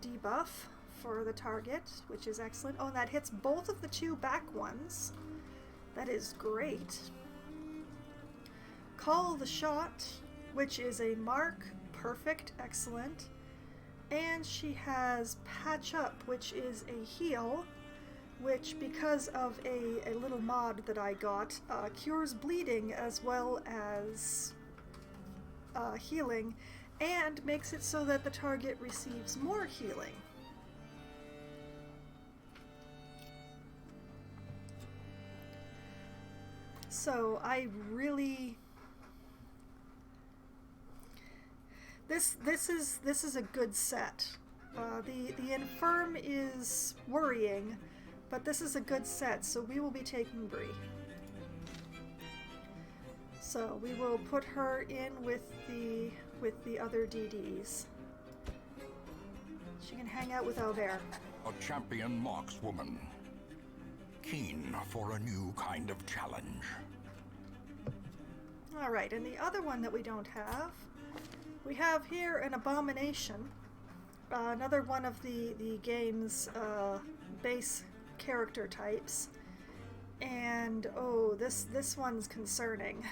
debuff for the target, which is excellent. Oh, and that hits both of the 2 back ones. That is great. Call the shot, which is a mark, perfect, excellent. And she has patch up, which is a heal, which because of a little mod that I got, cures bleeding as well as healing, and makes it so that the target receives more healing. So I really... This is a good set. The infirm is worrying, but this is a good set, so we will be taking Bree. So we will put her in with the other DDs. She can hang out with Aubert. A champion markswoman. Keen for a new kind of challenge. Alright, and the other one that we don't have, we have here an abomination. Another one of the game's base character types. And oh, this one's concerning.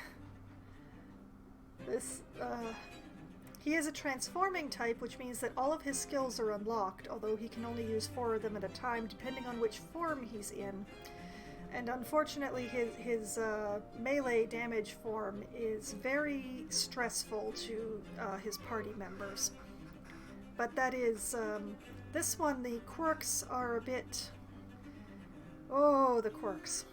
He is a transforming type, which means that all of his skills are unlocked, although he can only use 4 of them at a time, depending on which form he's in. And unfortunately, his melee damage form is very stressful to his party members. But that is, this one, the quirks are a bit... Oh, the quirks.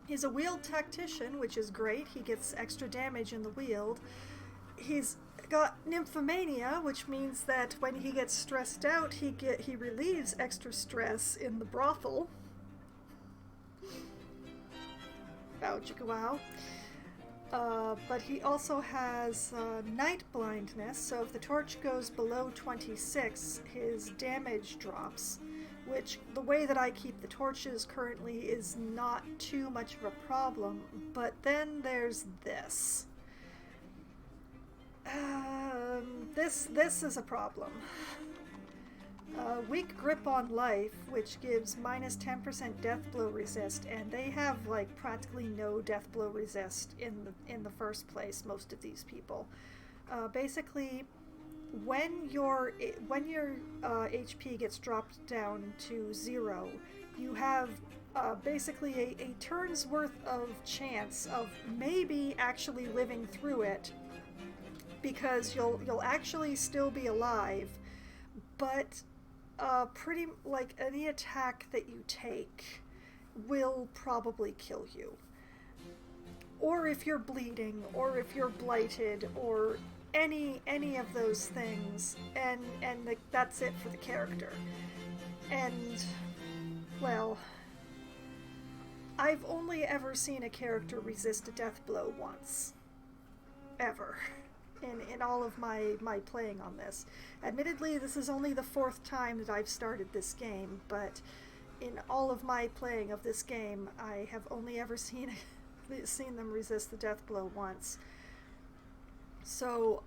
He's a wield tactician, which is great. He gets extra damage in the wield. He's got nymphomania, which means that when he gets stressed out, he relieves extra stress in the brothel. Bow chicka wow. But he also has night blindness, so if the torch goes below 26, his damage drops, which the way that I keep the torches currently is not too much of a problem. But then there's this. This is a problem. Weak grip on life, which gives minus 10% death blow resist, and they have like practically no death blow resist in the first place. Most of these people, basically, when your HP gets dropped down to 0, you have basically a turn's worth of chance of maybe actually living through it, because you'll actually still be alive, but pretty like any attack that you take will probably kill you. Or if you're bleeding, or if you're blighted, or any of those things, and that's it for the character. And, well, I've only ever seen a character resist a death blow once. Ever. In all of my playing on this. Admittedly, this is only the 4th time that I've started this game, but in all of my playing of this game, I have only ever seen them resist the death blow once. So,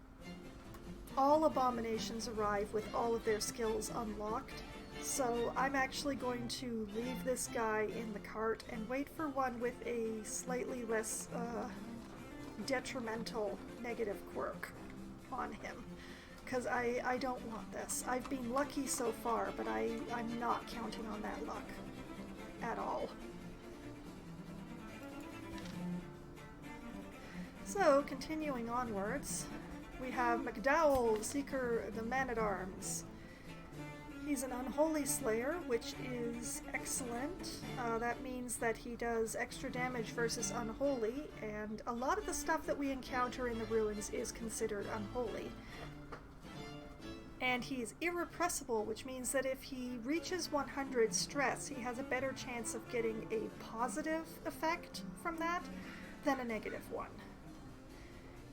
all abominations arrive with all of their skills unlocked, so I'm actually going to leave this guy in the cart and wait for one with a slightly less detrimental negative quirk on him, because I don't want this. I've been lucky so far, but I'm not counting on that luck at all. So, continuing onwards, we have McDowell, Seeker, the Man-at-Arms. He's an Unholy Slayer, which is excellent. That means that he does extra damage versus Unholy, and a lot of the stuff that we encounter in the ruins is considered unholy. And he's irrepressible, which means that if he reaches 100 stress, he has a better chance of getting a positive effect from that than a negative one.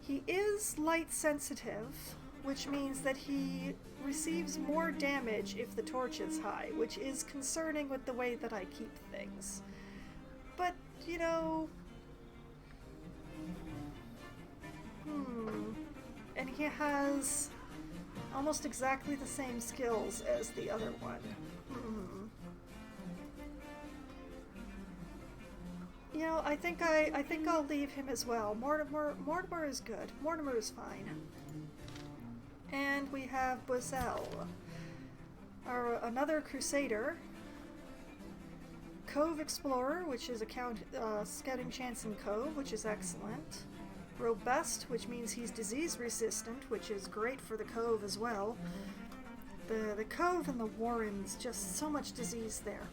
He is light sensitive, which means that he receives more damage if the torch is high, which is concerning with the way that I keep things. But, you know... And he has almost exactly the same skills as the other one. You know, I think I'll leave him as well. Mortimer is good. Mortimer is fine. And we have Buzzell, another Crusader. Cove Explorer, which is a scouting chance in Cove, which is excellent. Robust, which means he's disease resistant, which is great for the Cove as well. The Cove and the Warrens, just so much disease there.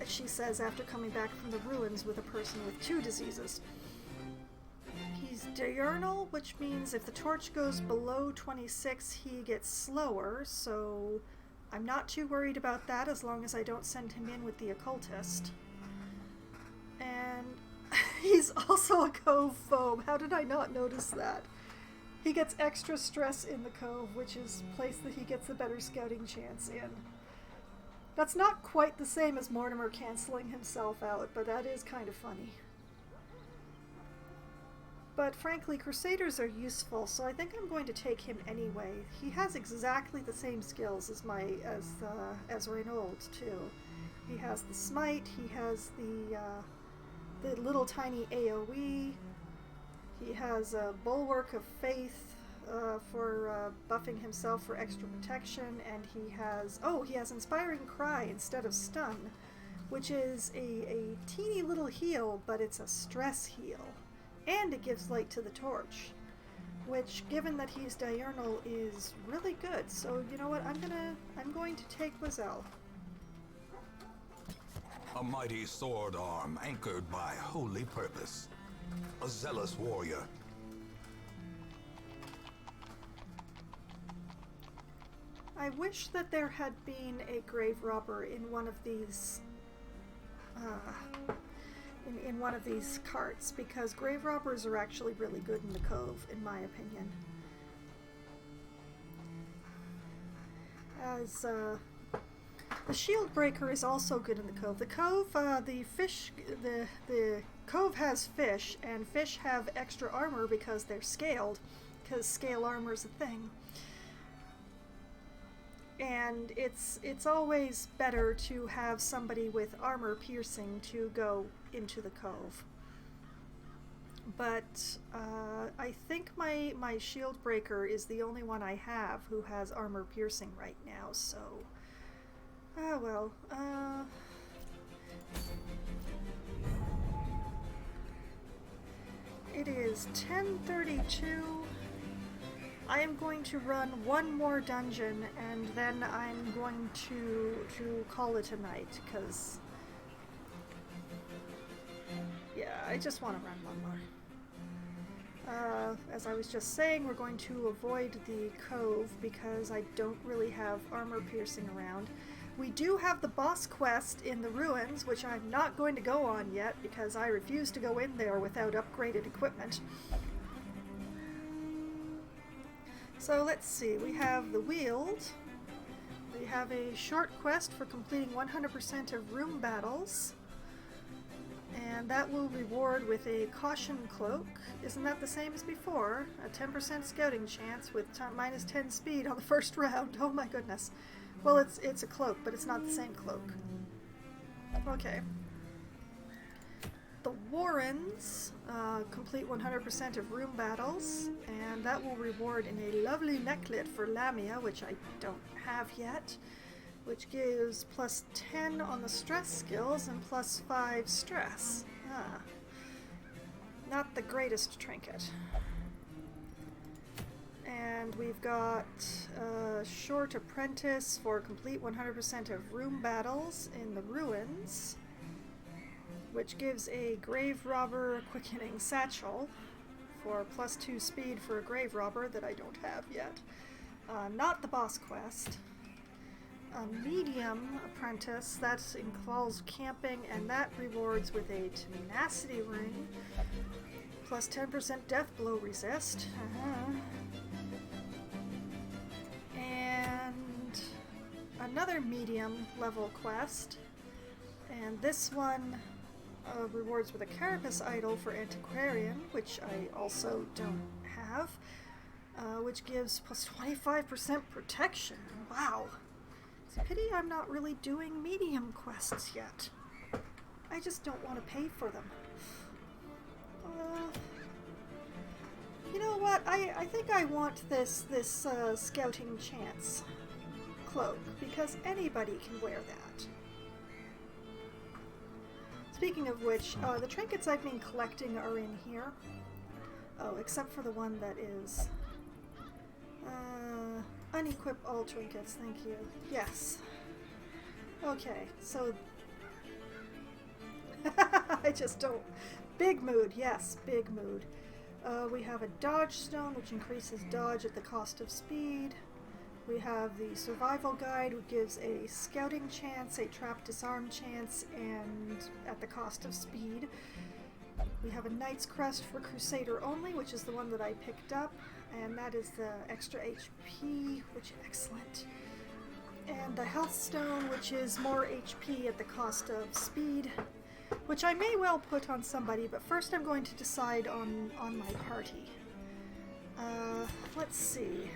She says after coming back from the ruins with a person with 2 diseases. He's diurnal, which means if the torch goes below 26, he gets slower, so I'm not too worried about that as long as I don't send him in with the occultist. And he's also a Cove foam. How did I not notice that? He gets extra stress in the Cove, which is a place that he gets a better scouting chance in. That's not quite the same as Mortimer canceling himself out, but that is kind of funny. But frankly, Crusaders are useful, so I think I'm going to take him anyway. He has exactly the same skills as Reynolds too. He has the smite. He has the little tiny AOE. He has a bulwark of faith for buffing himself for extra protection, and he has inspiring cry instead of stun, which is a teeny little heal, but it's a stress heal. And it gives light to the torch, which, given that he's diurnal, is really good. So you know what? I'm going to take Wazelle. A mighty sword arm anchored by holy purpose. A zealous warrior. I wish that there had been a grave robber in one of these in one of these carts, because grave robbers are actually really good in the Cove, in my opinion. As the shield breaker is also good in the Cove. The Cove, the Cove has fish, and fish have extra armor because they're scaled, because scale armor is a thing. And it's always better to have somebody with armor piercing to go into the Cove. But I think my shield breaker is the only one I have who has armor piercing right now, so well. It is 10:32. I am going to run one more dungeon, and then I'm going to call it a night, because yeah, I just want to run one more. As I was just saying, we're going to avoid the Cove because I don't really have armor piercing around. We do have the boss quest in the ruins, which I'm not going to go on yet because I refuse to go in there without upgraded equipment. So let's see, we have the Weald. We have a short quest for completing 100% of room battles. And that will reward with a caution cloak. Isn't that the same as before? A 10% scouting chance with minus 10 speed on the first round. Oh my goodness. Well, it's a cloak, but it's not the same cloak. Okay. The Warrens complete 100% of room battles, and that will reward in a lovely necklet for Lamia, which I don't have yet, which gives plus 10 on the stress skills and plus 5 stress. Not the greatest trinket. And we've got Short Apprentice for complete 100% of room battles in the ruins, which gives a Grave Robber Quickening Satchel for plus 2 speed for a Grave Robber that I don't have yet. Not the boss quest. A medium apprentice, that involves camping, and that rewards with a tenacity ring, plus 10% death blow resist. And another medium level quest, and this one rewards with a carapace idol for antiquarian, which I also don't have, which gives plus 25% protection. Wow. It's a pity I'm not really doing medium quests yet. I just don't want to pay for them. You know what? I think I want this scouting chance cloak, because anybody can wear that. Speaking of which, the trinkets I've been collecting are in here. Oh, except for the one that is unequip all trinkets, thank you. Yes. Okay, so I just don't. Big mood, yes, big mood. We have a dodge stone, which increases dodge at the cost of speed. We have the survival guide, which gives a scouting chance, a trap disarm chance, and at the cost of speed. We have a Knight's Crest for Crusader only, which is the one that I picked up, and that is the extra HP, which is excellent. And the Health Stone, which is more HP at the cost of speed, which I may well put on somebody, but first I'm going to decide on my party. Let's see.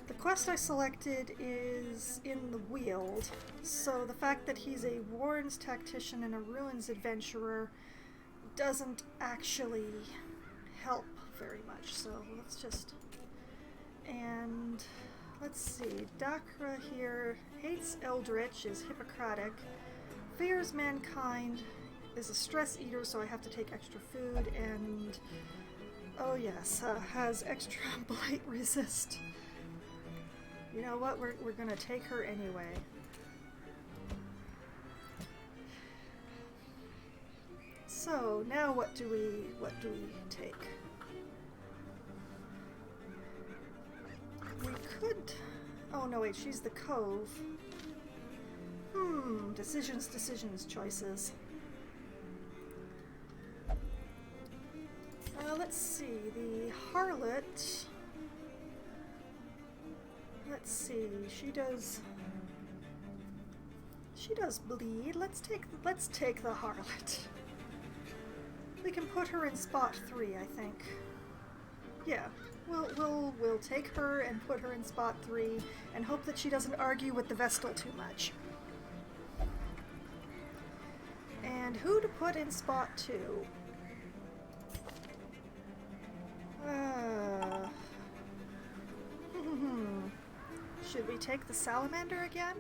The quest I selected is in the Weald, so the fact that he's a Warrens Tactician and a Ruins Adventurer doesn't actually help very much, so let's just... And let's see, Dakra here hates Eldritch, is Hippocratic, fears mankind, is a stress eater, so I have to take extra food, and oh yes, has extra blight resist. You know what? We're gonna take her anyway. So now what do we take? We could. Oh no, wait. She's the Cove. Decisions, choices. Let's see. The Harlot. Let's see. She does bleed. Let's take the Harlot. We can put her in spot 3, I think. Yeah. We'll take her and put her in spot 3 and hope that she doesn't argue with the Vestal too much. And who to put in spot 2? Should we take the Salamander again?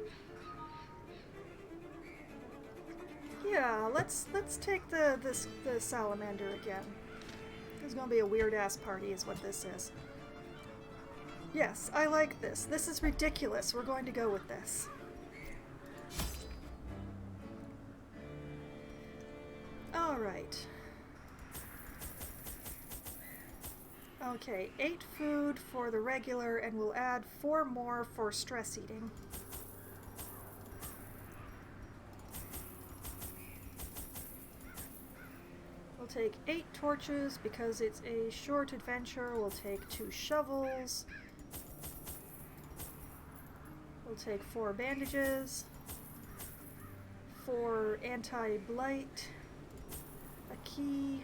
Yeah, let's take the Salamander again. This is gonna be a weird ass party is what this is. Yes, I like this. This is ridiculous. We're going to go with this. Alright. Okay, 8 food for the regular, and we'll add 4 more for stress eating. We'll take 8 torches because it's a short adventure. We'll take 2 shovels. We'll take 4 bandages, 4 anti-blight, a key,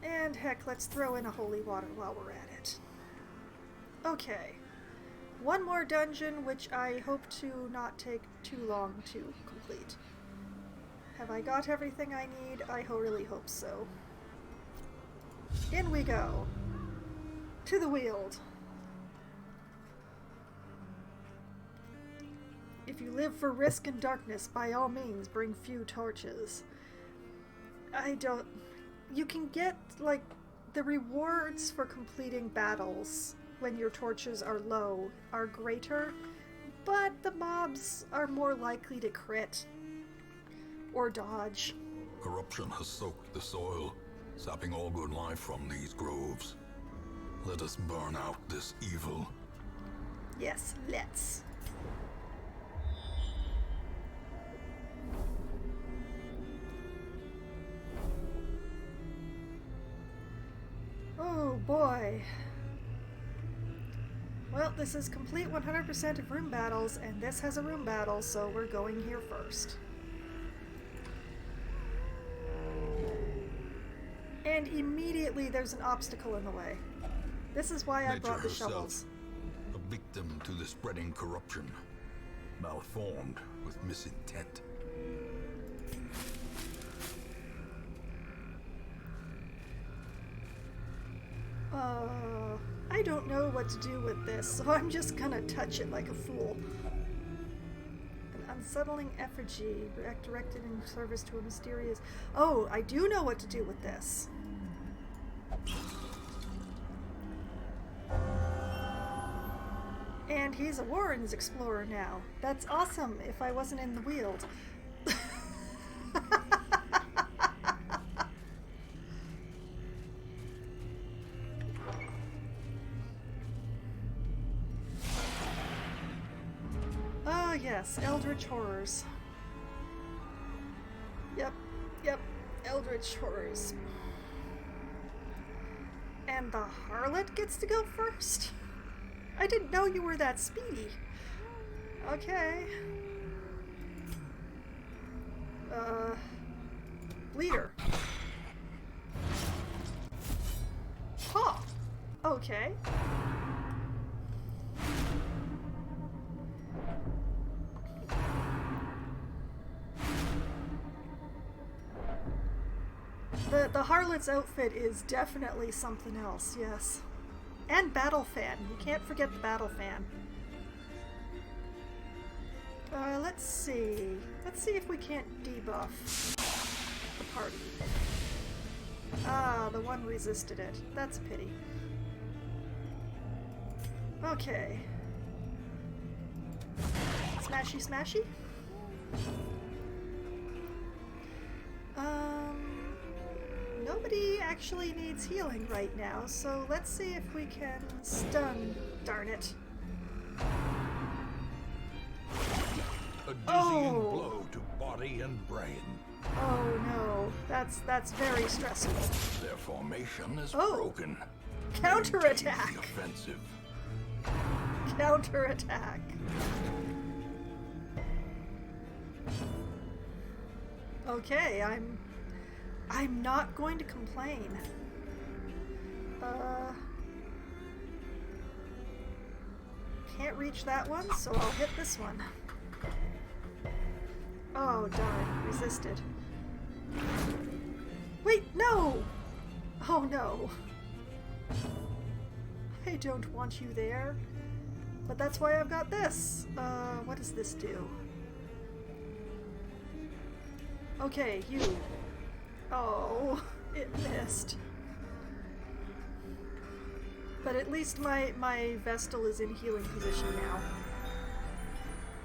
and heck, let's throw in a holy water while we're at it. Okay, one more dungeon, which I hope to not take too long to complete. Have I got everything I need? I really hope so. In we go. To the Weald. If you live for risk and darkness, by all means, bring few torches. You can get, like, the rewards for completing battles when your torches are low are greater, but the mobs are more likely to crit or dodge. Corruption has soaked the soil, sapping all good life from these groves. Let us burn out this evil. Yes, let's. Oh boy. Well, this is complete 100% of room battles, and this has a room battle, so we're going here first. And immediately there's an obstacle in the way. This is why I Nature brought the herself, shovels. a victim to the spreading corruption, malformed with misintent. I don't know what to do with this, so I'm just gonna touch it like a fool. An unsettling effigy directed in service to a mysterious... Oh, I do know what to do with this. And he's a Warren's explorer now. That's awesome if I wasn't in the Weald. Oh yes, Eldritch Horrors. Yep, Eldritch Horrors. And the Harlot gets to go first? I didn't know you were that speedy. Okay. Leader. Huh. Okay. The Harlot's outfit is definitely something else, yes. And battle fan. You can't forget the battle fan. Let's see. Let's see if we can't debuff the party. Ah, the one resisted it. That's a pity. Okay. Smashy, smashy? Nobody actually needs healing right now, so let's see if we can stun, darn it. A dizzying blow to body and brain. Oh no, that's very stressful. Their formation is Oh. broken. Counterattack! Maintain the offensive. Counterattack. Okay, I'm not going to complain. Can't reach that one, so I'll hit this one. Oh, darn. Resisted. Wait, no! Oh, no. I don't want you there. But that's why I've got this. What does this do? Okay, you. Oh, it missed. But at least my Vestal is in healing position now.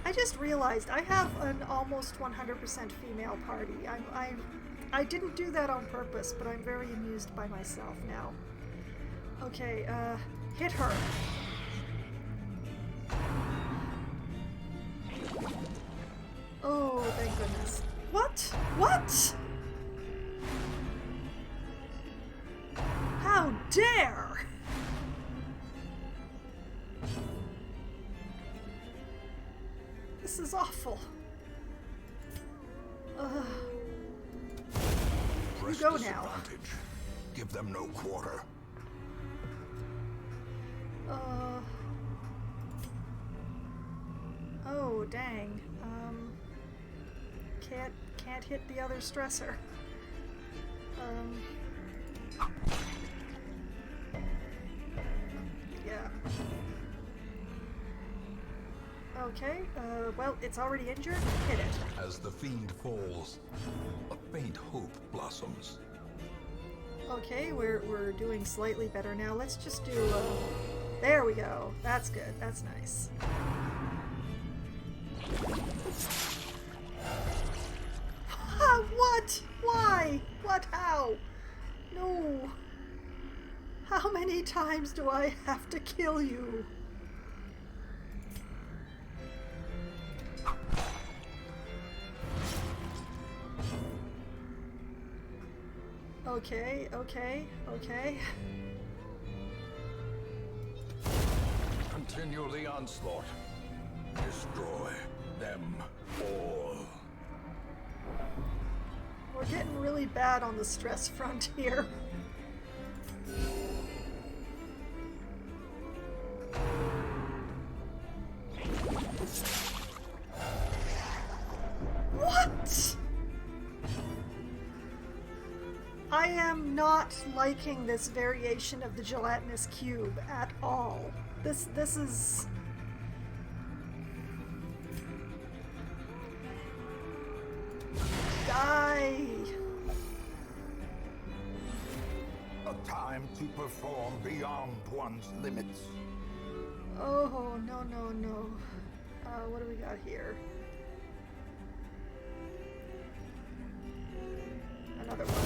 I just realized I have an almost 100% female party. I didn't do that on purpose, but I'm very amused by myself now. Okay, hit her. Oh, thank goodness. What? What? How dare! This is awful. Press go now. disadvantage. Give them no quarter. Oh, dang. Can't hit the other stressor. Yeah. Okay, well, it's already injured. Hit it. As the fiend falls, a faint hope blossoms. Okay, we're doing slightly better now. Let's just do, there we go. That's good. That's nice. What? Why? What? How? No. How many times do I have to kill you? Okay, okay, okay. Continue the onslaught. Destroy them all. We're getting really bad on the stress front here. What? I am not liking this variation of the gelatinous cube at all. This is... Die! A time to perform beyond one's limits. Oh, no, no, no. What do we got here? Another one.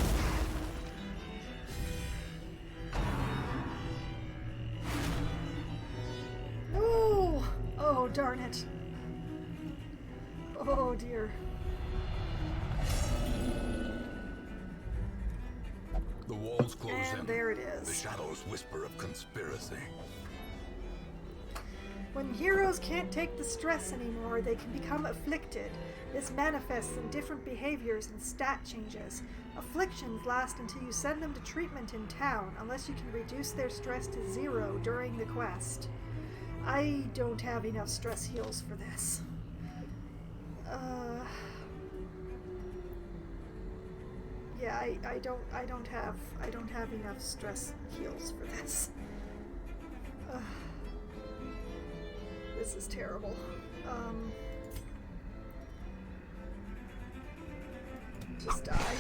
Oh! Oh, darn it. Oh, dear. The walls close And in. there it The is. shadows whisper of conspiracy. When heroes can't take the stress anymore, they can become afflicted. This manifests in different behaviors and stat changes. Afflictions last until you send them to treatment in town, unless you can reduce their stress to 0 during the quest. I don't have enough stress heals for this. Yeah, I don't have enough stress heals for this. This is terrible. Just die.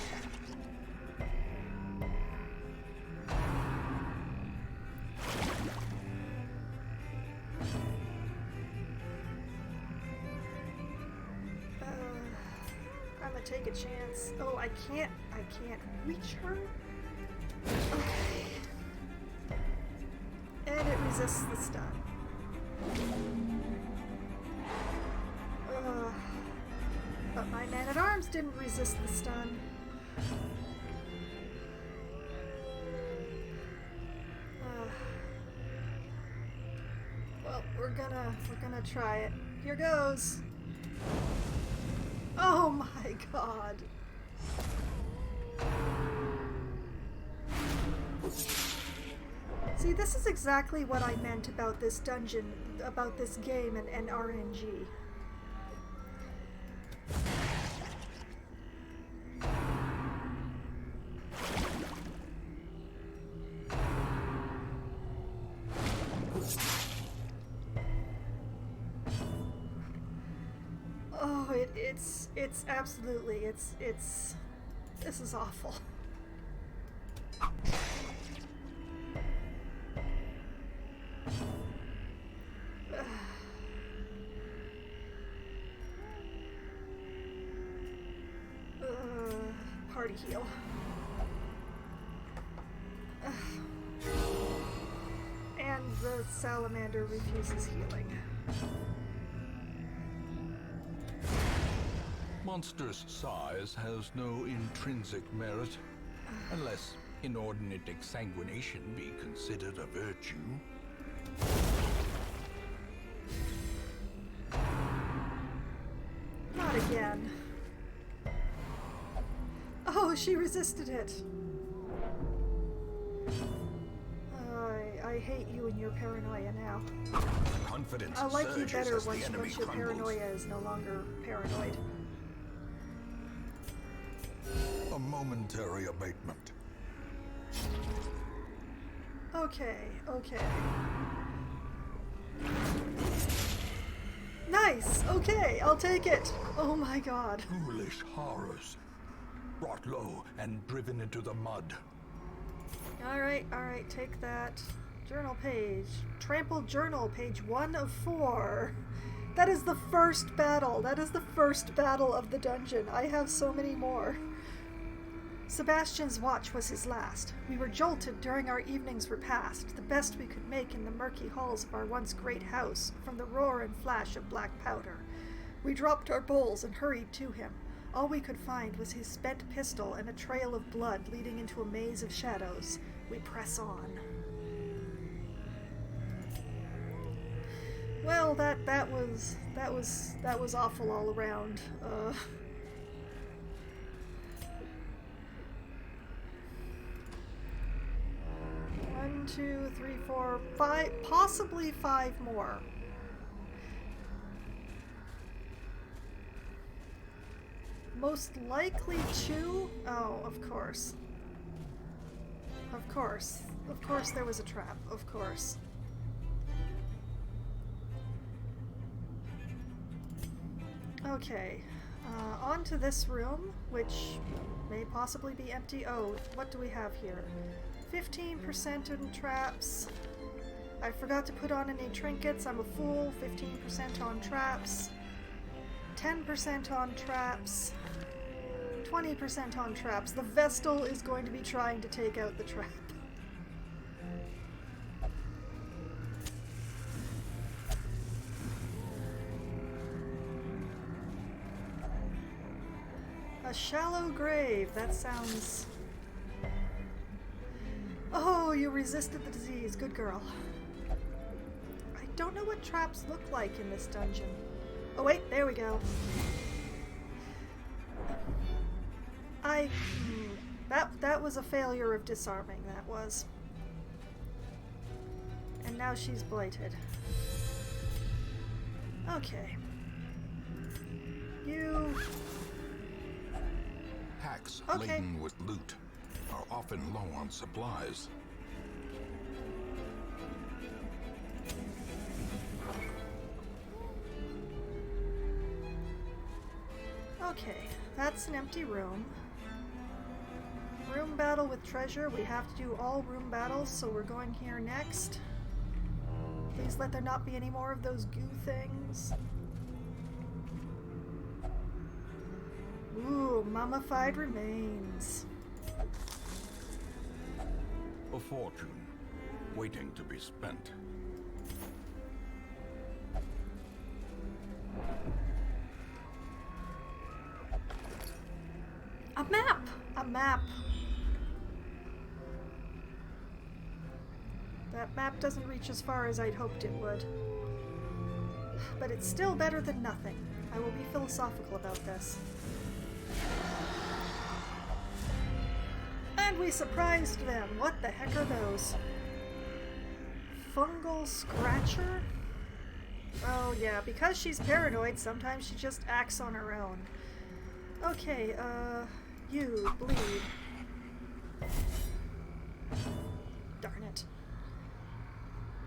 I'm gonna take a chance. Oh, I can't reach her? Okay. And it resists the stun. But my man-at-arms didn't resist the stun. Well, we're gonna try it. Here goes. Oh my god. See, this is exactly what I meant about this dungeon, about this game and RNG. Oh, it's absolutely, this is awful. Party heal. And the salamander refuses healing. Monstrous size has no intrinsic merit, unless inordinate exsanguination be considered a virtue. Not again. Oh, she resisted it. I hate you and your paranoia now. Confidence I'll like you surges better as the enemy once your crumbles. paranoia is no longer paranoid. A momentary abatement. Okay, okay. Nice! Okay, I'll take it! Oh my god. Foolish horrors. Brought low and driven into the mud. Alright, take that. Journal page. Trampled journal, page 1 of 4. That is the first battle. That is the first battle of the dungeon. I have so many more. Sebastian's watch was his last. We were jolted during our evening's repast, the best we could make in the murky halls of our once great house, from the roar and flash of black powder. We dropped our bowls and hurried to him. All we could find was his spent pistol and a trail of blood leading into a maze of shadows. We press on. Well, that was awful all around. 1, 2, 3, 4, 5, possibly 5 more. Most likely 2? Oh, of course. Of course. Of course there was a trap. Of course. Okay. On to this room, which may possibly be empty. Oh, what do we have here? 15% on traps. I forgot to put on any trinkets. I'm a fool. 15% on traps. 10% on traps. 20% on traps. The Vestal is going to be trying to take out the trap. A shallow grave. That sounds... Oh, you resisted the disease. Good girl. I don't know what traps look like in this dungeon. Oh wait, there we go. That was a failure of disarming, that was. And now she's blighted. Okay. You... Packs Okay. laden with loot are often low on supplies. Okay, that's an empty room. Room battle with treasure. We have to do all room battles, so we're going here next. Please let there not be any more of those goo things. Ooh, mummified remains. A fortune, waiting to be spent. A map! A map. That map doesn't reach as far as I'd hoped it would. But it's still better than nothing. I will be philosophical about this. And we surprised them. What the heck are those? Fungal scratcher? Oh yeah, because she's paranoid, sometimes she just acts on her own. Okay, you bleed. Darn it.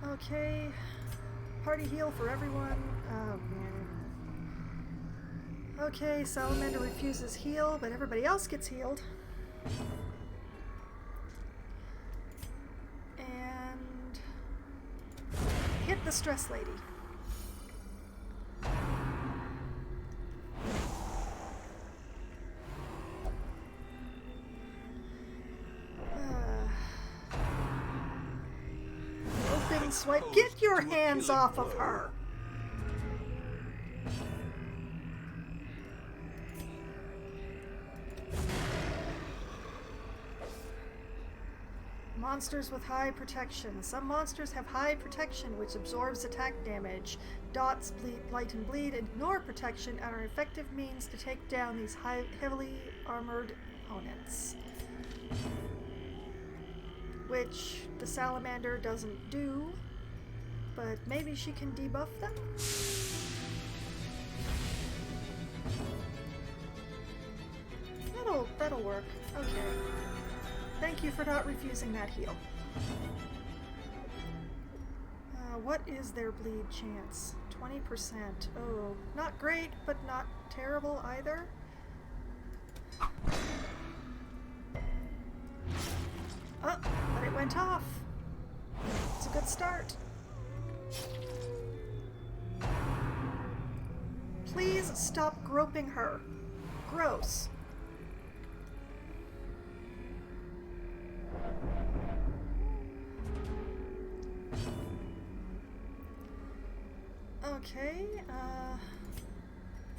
Okay, party heal for everyone. Oh man. Okay, Salamander refuses heal, but everybody else gets healed. And hit the stress lady. Open swipe. Get your hands off of her. Monsters with high protection. Some monsters have high protection, which absorbs attack damage. Dots, blight, and bleed ignore protection and are effective means to take down these heavily armored opponents. Which the Salamander doesn't do, but maybe she can debuff them? That'll work. Okay. Thank you for not refusing that heal. What is their bleed chance? 20%. Oh, not great, but not terrible either. Oh, but it went off. It's a good start. Please stop groping her. Gross. Okay,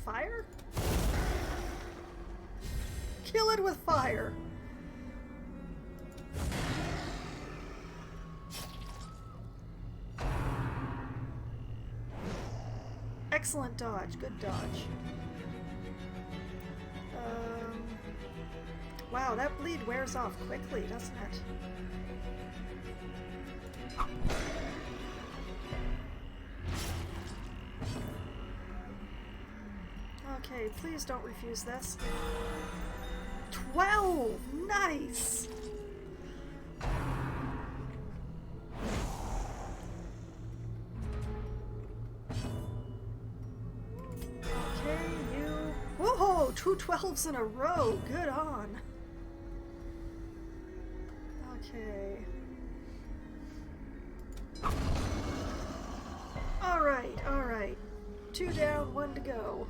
fire? Kill it with fire! Excellent dodge, good dodge. Wow, that bleed wears off quickly, doesn't it? Okay, please don't refuse this. 12! Nice! Okay, you... Whoa! 2 12s in a row! Good on! Okay. Alright, alright. 2 down, 1 to go.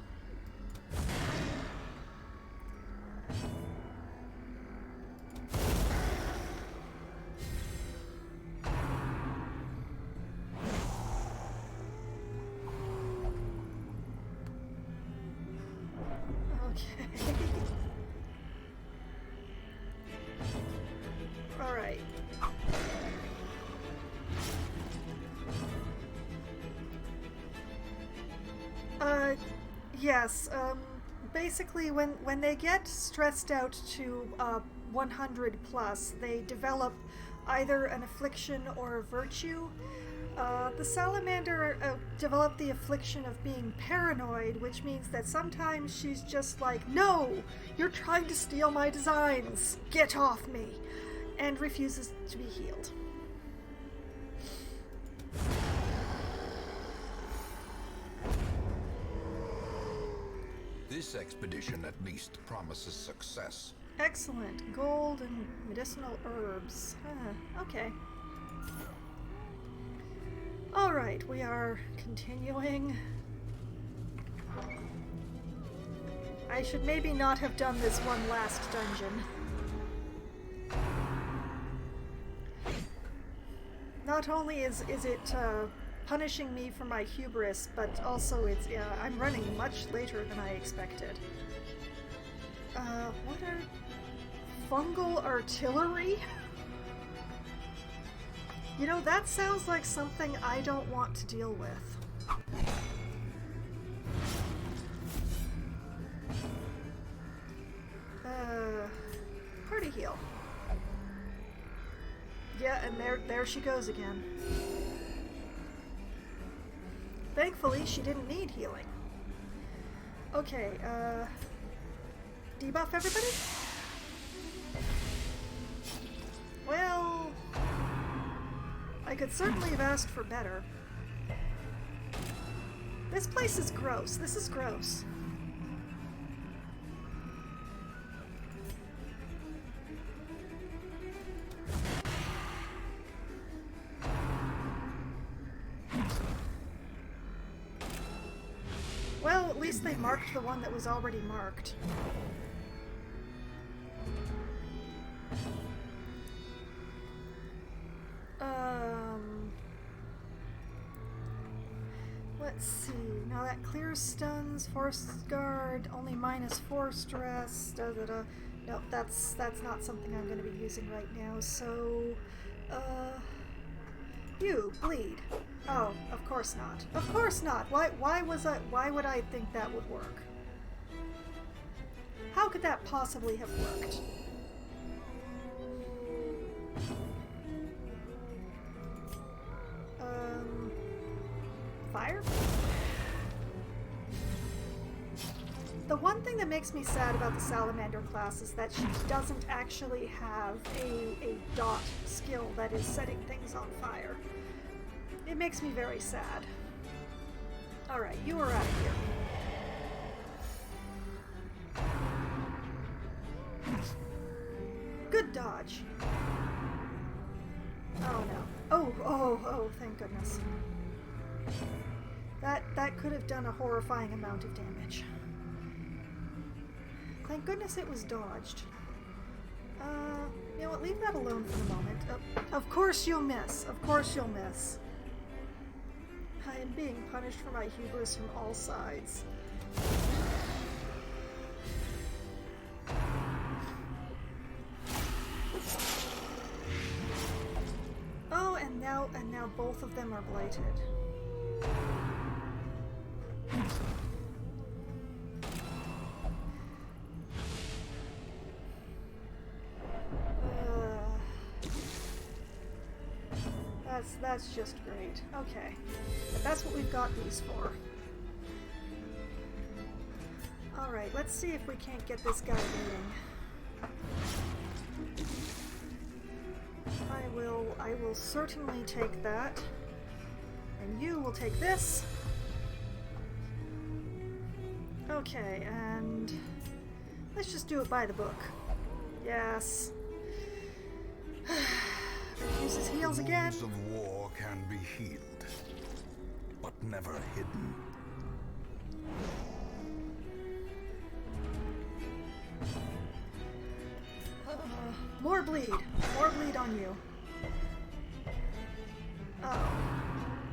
Alright. Yes, basically when they get stressed out to 100 plus, they develop either an affliction or a virtue. The salamander developed the affliction of being paranoid, which means that sometimes she's just like, "No! You're trying to steal my designs! Get off me!" and refuses to be healed. This expedition at least promises success. Excellent. Gold and medicinal herbs. Okay. Alright, we are continuing. I should maybe not have done this one last dungeon. Not only is it punishing me for my hubris, but also it's I'm running much later than I expected. What are fungal artillery? You know, that sounds like something I don't want to deal with. Party heal. Yeah, and there she goes again. Thankfully, she didn't need healing. Okay, debuff everybody? Well, I could certainly have asked for better. This place is gross. This is gross. Well, at least they marked the one that was already marked. Let's see. Now that clears stuns, force guard, only -4 stress. No, that's not something I'm going to be using right now. So, you bleed. Oh, of course not. Of course not. Why would I think that would work? How could that possibly have worked? Fire? The one thing that makes me sad about the salamander class is that she doesn't actually have a dot skill that is setting things on fire. It makes me very sad. Alright, you are out of here. Good dodge. Oh no. Oh, thank goodness. That could have done a horrifying amount of damage. Thank goodness it was dodged. You know what, leave that alone for the moment. Of course you'll miss. Of course you'll miss. I am being punished for my hubris from all sides. Oh, and now both of them are blighted. That's just great. Okay. That's what we've got these for. Alright, let's see if we can't get this guy moving. I will certainly take that. And you will take this. Okay, and let's just do it by the book. Yes. Use his heals again. The wounds of war can be healed, but never hidden. More bleed. More bleed on you. Oh.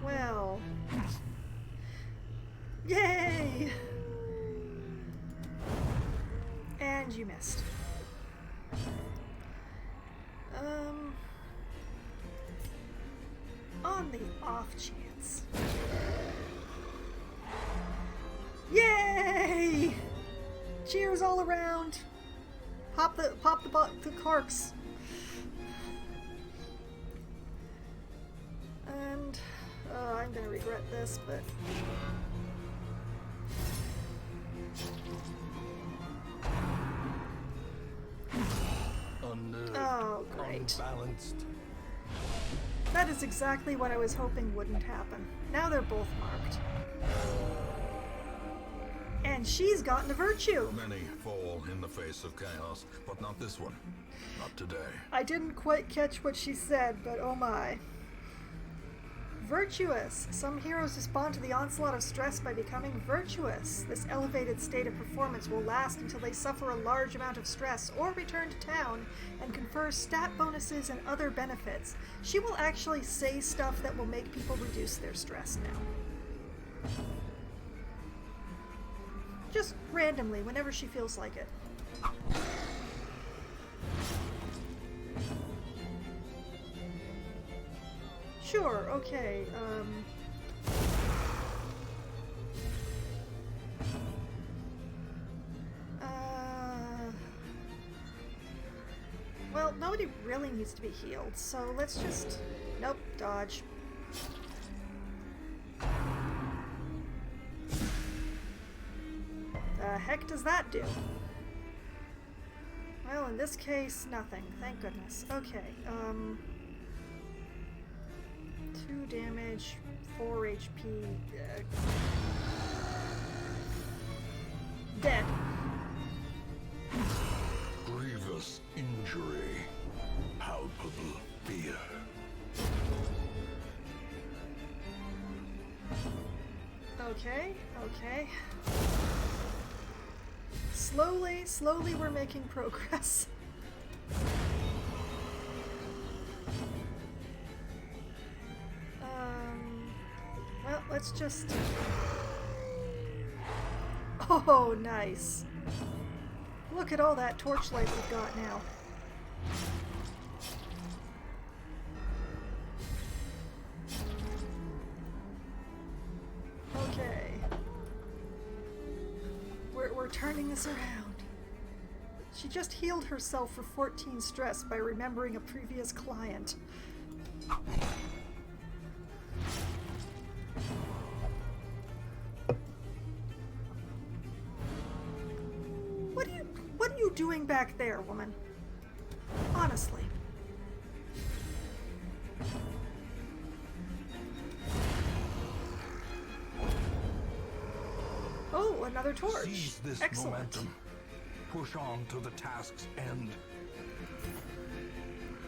Well. Yay! And you missed. On the off chance. Yay! Cheers all around. Pop the corpse. And I'm gonna regret this, but Unnerved, oh great. unbalanced. That is exactly what I was hoping wouldn't happen. Now they're both marked. And she's gotten a virtue! Many fall in the face of chaos, but not this one. Not today. I didn't quite catch what she said, but oh my. Virtuous. Some heroes respond to the onslaught of stress by becoming virtuous. This elevated state of performance will last until they suffer a large amount of stress or return to town and confer stat bonuses and other benefits. She will actually say stuff that will make people reduce their stress now. Just randomly, whenever she feels like it. Sure, okay, well, nobody really needs to be healed, so let's just... Nope, dodge. The heck does that do? Well, in this case, nothing. Thank goodness. Okay, 2 damage, 4 HP. Dead. Grievous injury, palpable fear. Okay, okay. Slowly we're making progress. Well, let's just... Oh, nice. Look at all that torchlight we've got now. Okay. We're turning this around. She just healed herself for 14 stress by remembering a previous client. What are you doing back there, woman? Honestly. Oh, another torch. Seize this Excellent. momentum. Push on to the task's end.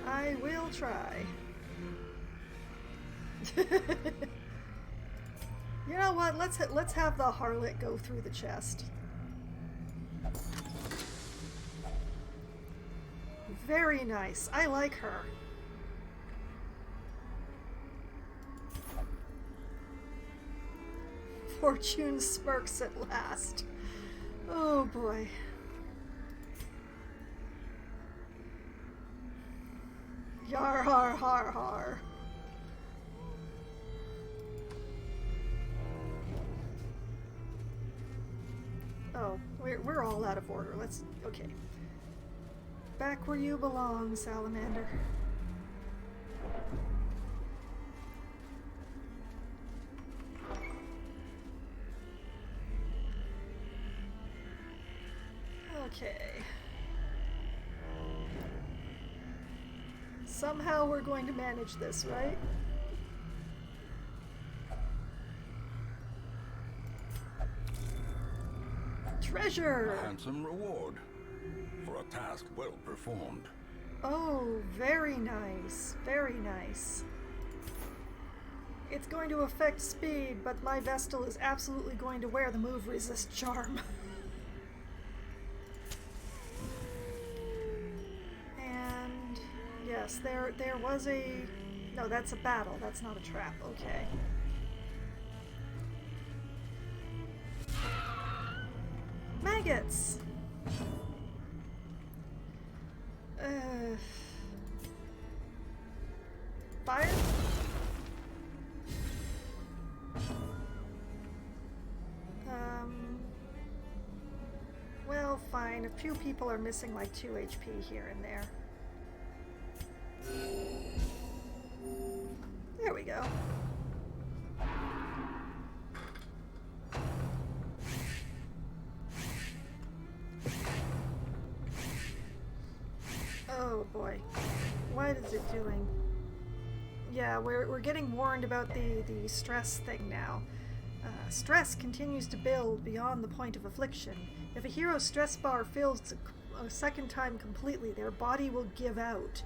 I will try. You know what? Let's have the harlot go through the chest. Very nice. I like her. fortune smirks at last. Oh boy. Yar har har har. Oh, we're all out of order. Okay. Back where you belong, salamander. Okay. Somehow we're going to manage this, right? Treasure! A handsome reward for a task well performed. Oh, very nice. Very nice. It's going to affect speed, but my Vestal is absolutely going to wear the move resist charm. And yes, there was a... No, that's a battle. That's not a trap. Okay. Maggots! Fire? Well, fine. A few people are missing like 2 HP here and there. There we go. Oh boy. What is it doing? Yeah, we're getting warned about the stress thing now. Stress continues to build beyond the point of affliction. If a hero's stress bar fills a second time completely, their body will give out.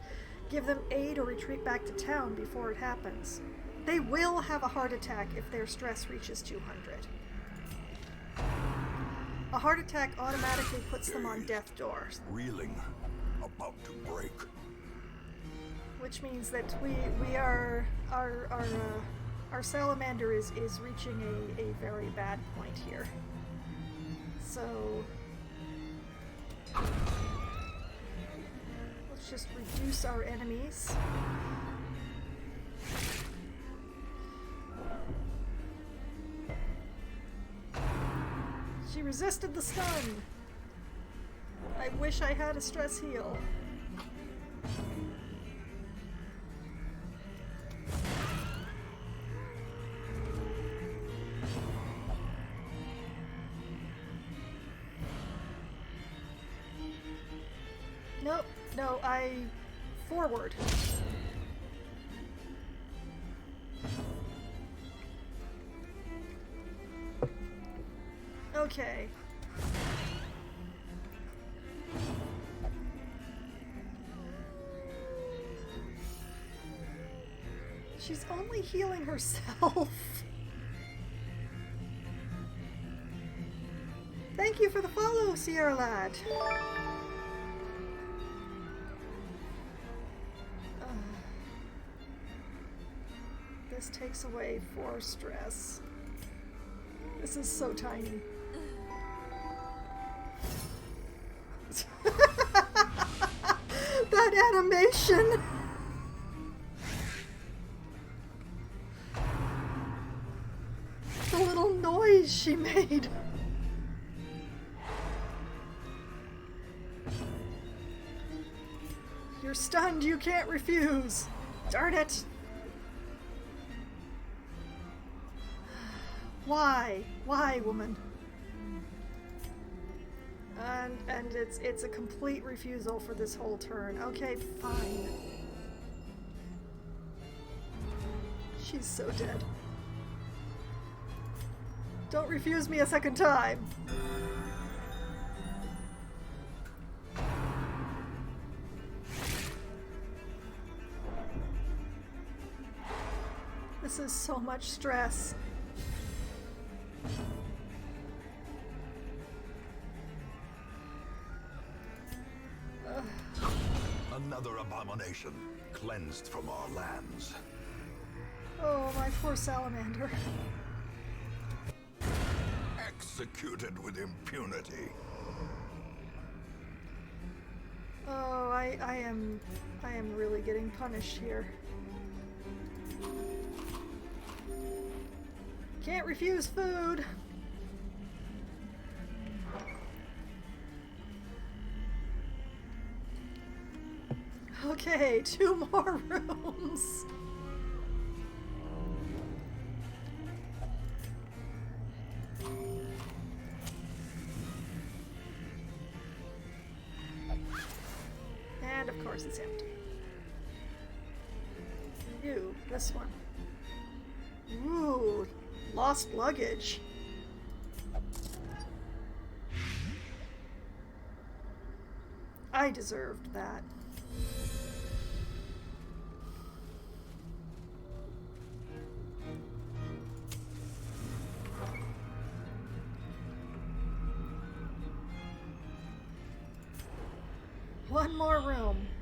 Give them aid or retreat back to town before it happens. They will have a heart attack if their stress reaches 200. A heart attack automatically puts them on death doors. Reeling, about to break. Which means that our salamander is reaching a very bad point here. So let's just reduce our enemies. She resisted the stun. I wish I had a stress heal. Nope, no, forward. Okay. She's only healing herself. Thank you for the follow, Sierra Lad. This takes away 4 stress. This is so tiny. That animation! The little noise she made. You're stunned, you can't refuse. Darn it! Why? Why, woman? And it's a complete refusal for this whole turn. Okay, fine. She's so dead. Don't refuse me a second time. This is so much stress. Another abomination cleansed from our lands. Oh, my poor salamander. executed with impunity. Oh, I am really getting punished here. Can't refuse food. Okay, 2 more rooms. And of course it's empty. Ew, this one. Ooh, lost luggage. I deserved that.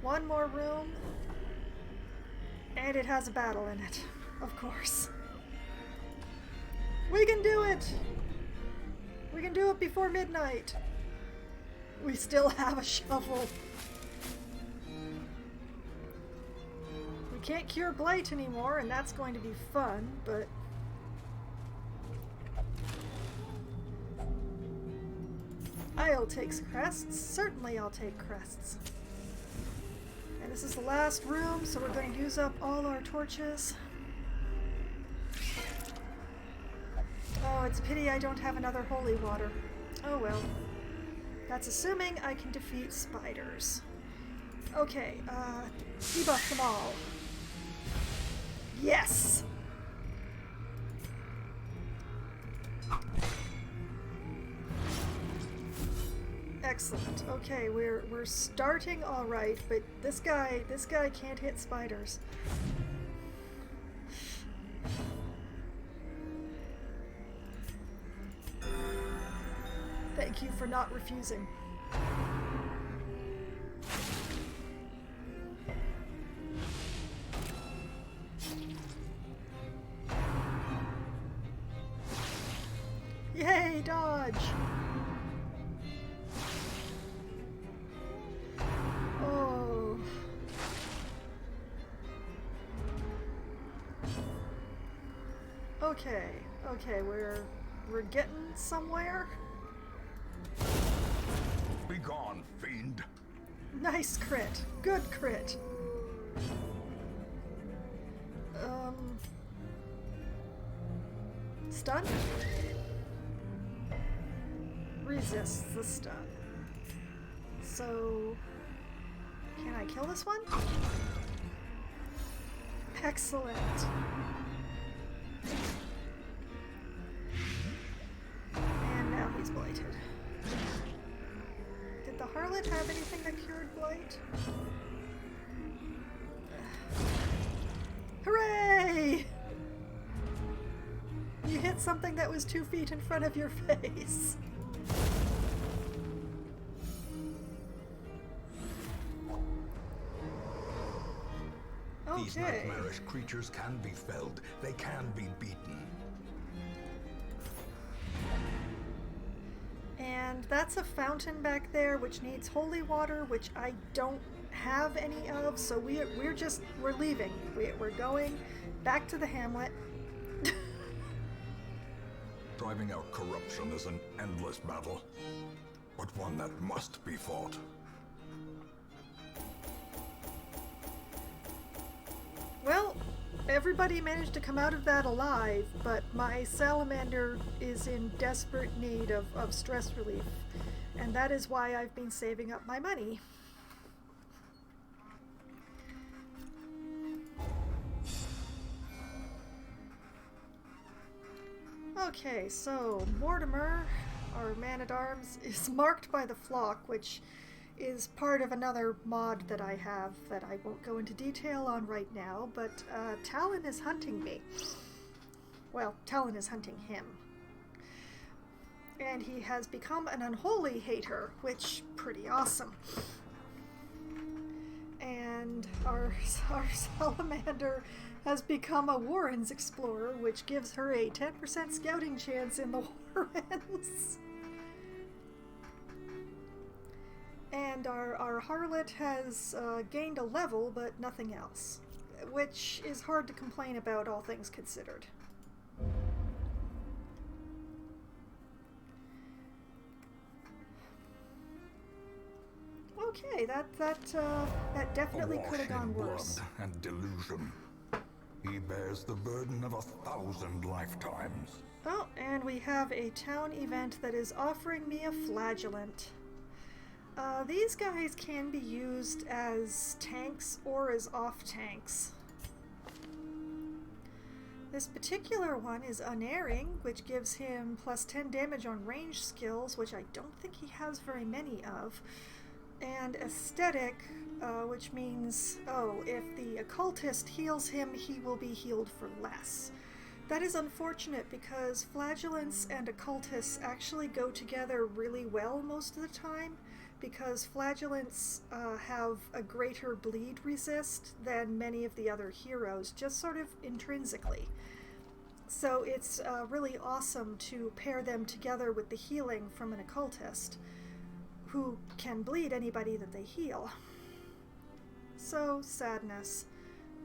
One more room, and it has a battle in it, of course. We can do it! We can do it before midnight. We still have a shovel. We can't cure blight anymore, and that's going to be fun, but... I'll take crests. Certainly I'll take crests. And this is the last room, so we're going to use up all our torches. Oh, it's a pity I don't have another holy water. Oh well. That's assuming I can defeat spiders. Okay, debuff them all. Yes! Excellent. Okay, we're starting all right, but this guy can't hit spiders. Thank you for not refusing. Yay, dodge! Oh. Okay, we're getting somewhere. Be gone, fiend. Nice crit. Good crit. Stun? Resists the stun. So, can I kill this one? Excellent. And now he's blighted. Did the harlot have anything that cured blight? Hooray! You hit something that was 2 feet in front of your face. These nightmarish creatures can be felled. They can be beaten. And that's a fountain back there which needs holy water, which I don't have any of, so we're leaving. We're going back to the hamlet. Driving out corruption is an endless battle, but one that must be fought. Well, everybody managed to come out of that alive, but my salamander is in desperate need of stress relief, and that is why I've been saving up my money. Okay, so Mortimer, our man-at-arms, is marked by the flock, which is part of another mod that I have that I won't go into detail on right now, but Talon is hunting me. Well, Talon is hunting him. And he has become an unholy hater, which pretty awesome. And our salamander has become a Warrens explorer, which gives her a 10% scouting chance in the never ends. And our harlot has gained a level, but nothing else, which is hard to complain about, all things considered. Okay, that definitely could have gone worse. Blood and delusion. He bears the burden of 1,000 lifetimes. Oh, and we have a town event that is offering me a flagellant. These guys can be used as tanks or as off-tanks. This particular one is unerring, which gives him plus 10 damage on range skills, which I don't think he has very many of. And aesthetic, which means, if the occultist heals him, he will be healed for less. That is unfortunate because flagellants and occultists actually go together really well most of the time, because flagellants have a greater bleed resist than many of the other heroes, just sort of intrinsically. So it's really awesome to pair them together with the healing from an occultist, who can bleed anybody that they heal. So, sadness.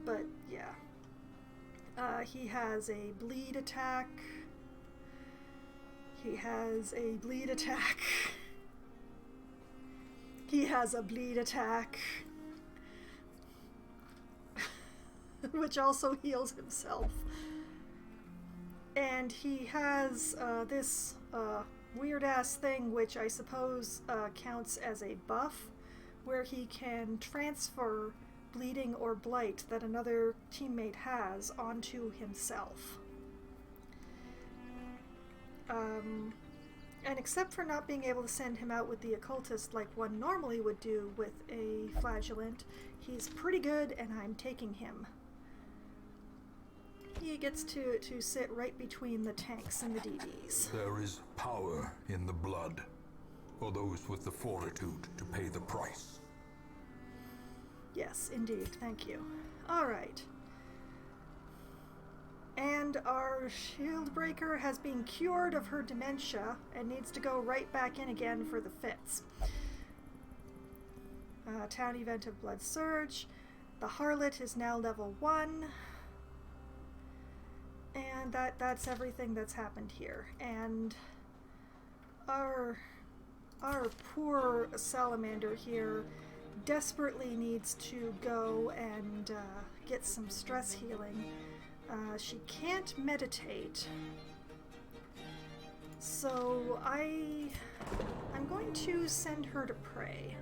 But, yeah. He has a bleed attack. He has a bleed attack. He has a bleed attack. Which also heals himself. And he has this weird-ass thing, which I suppose counts as a buff, where he can transfer bleeding or blight that another teammate has onto himself. And except for not being able to send him out with the occultist like one normally would do with a flagellant, he's pretty good, and I'm taking him. He gets to sit right between the tanks and the DDs. There is power in the blood, for those with the fortitude to pay the price. Yes, indeed. Thank you. All right. And our shield breaker has been cured of her dementia and needs to go right back in again for the fits. Town event of Blood Surge. The harlot is now level 1. And that's everything that's happened here. And our poor salamander here desperately needs to go and get some stress healing. She can't meditate, so I'm going to send her to pray.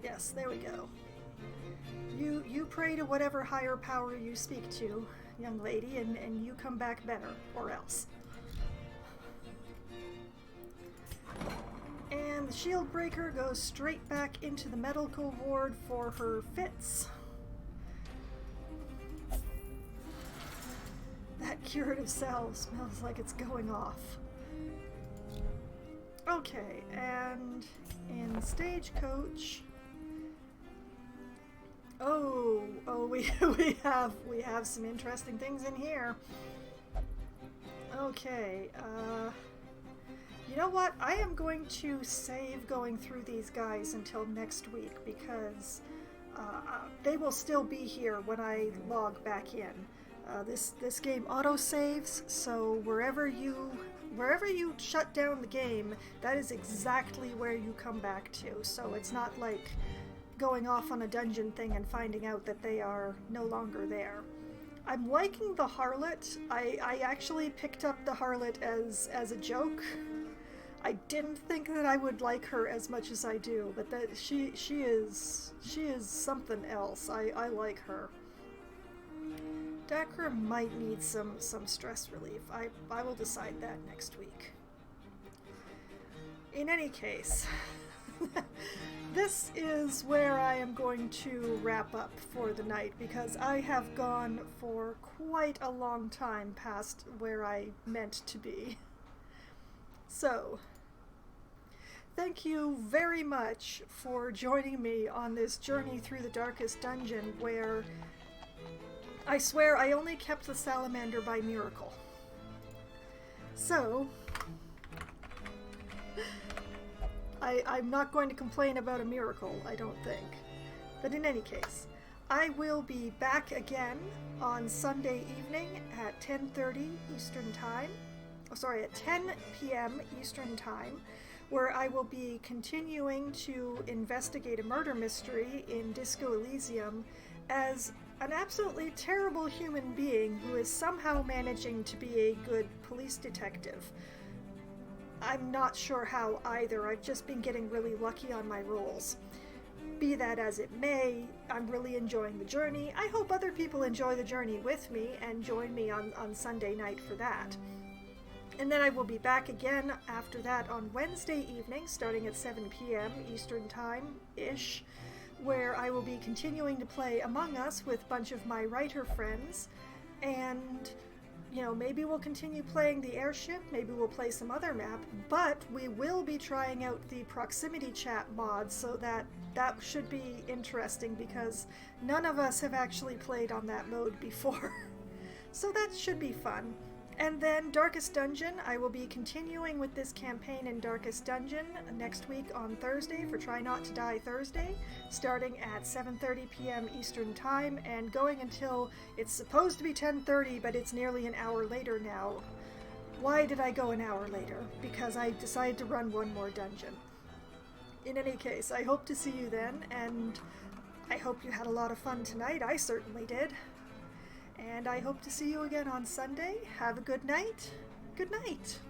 Yes, there we go. You pray to whatever higher power you speak to, young lady, and you come back better, or else. And the shield breaker goes straight back into the medical ward for her fits. That curative salve smells like it's going off. Okay, and in Stagecoach, we have some interesting things in here. Okay, you know what? I am going to save going through these guys until next week, because they will still be here when I log back in. This game auto-saves, so wherever you shut down the game, that is exactly where you come back to. So it's not like going off on a dungeon thing and finding out that they are no longer there. I'm liking the harlot. I actually picked up the harlot as a joke. I didn't think that I would like her as much as I do, but that she is something else. I like her. Dakra might need some stress relief. I will decide that next week. In any case, this is where I am going to wrap up for the night, because I have gone for quite a long time past where I meant to be. So, thank you very much for joining me on this journey through the darkest dungeon, where I swear I only kept the salamander by miracle. So, I'm not going to complain about a miracle, I don't think. But in any case, I will be back again on Sunday evening at 10:30 Eastern Time. Oh, sorry, at 10 p.m. Eastern Time, where I will be continuing to investigate a murder mystery in Disco Elysium as an absolutely terrible human being who is somehow managing to be a good police detective. I'm not sure how either. I've just been getting really lucky on my rolls. Be that as it may, I'm really enjoying the journey. I hope other people enjoy the journey with me and join me on Sunday night for that. And then I will be back again after that on Wednesday evening, starting at 7 p.m. Eastern Time-ish, where I will be continuing to play Among Us with a bunch of my writer friends, and, you know, maybe we'll continue playing the airship, maybe we'll play some other map, but we will be trying out the proximity chat mod, so that should be interesting because none of us have actually played on that mode before. So that should be fun. And then Darkest Dungeon, I will be continuing with this campaign in Darkest Dungeon next week on Thursday for Try Not to Die Thursday, starting at 7:30 p.m. Eastern Time and going until it's supposed to be 10:30, but it's nearly an hour later now. Why did I go an hour later? Because I decided to run one more dungeon. In any case, I hope to see you then, and I hope you had a lot of fun tonight. I certainly did. And I hope to see you again on Sunday. Have a good night. Good night.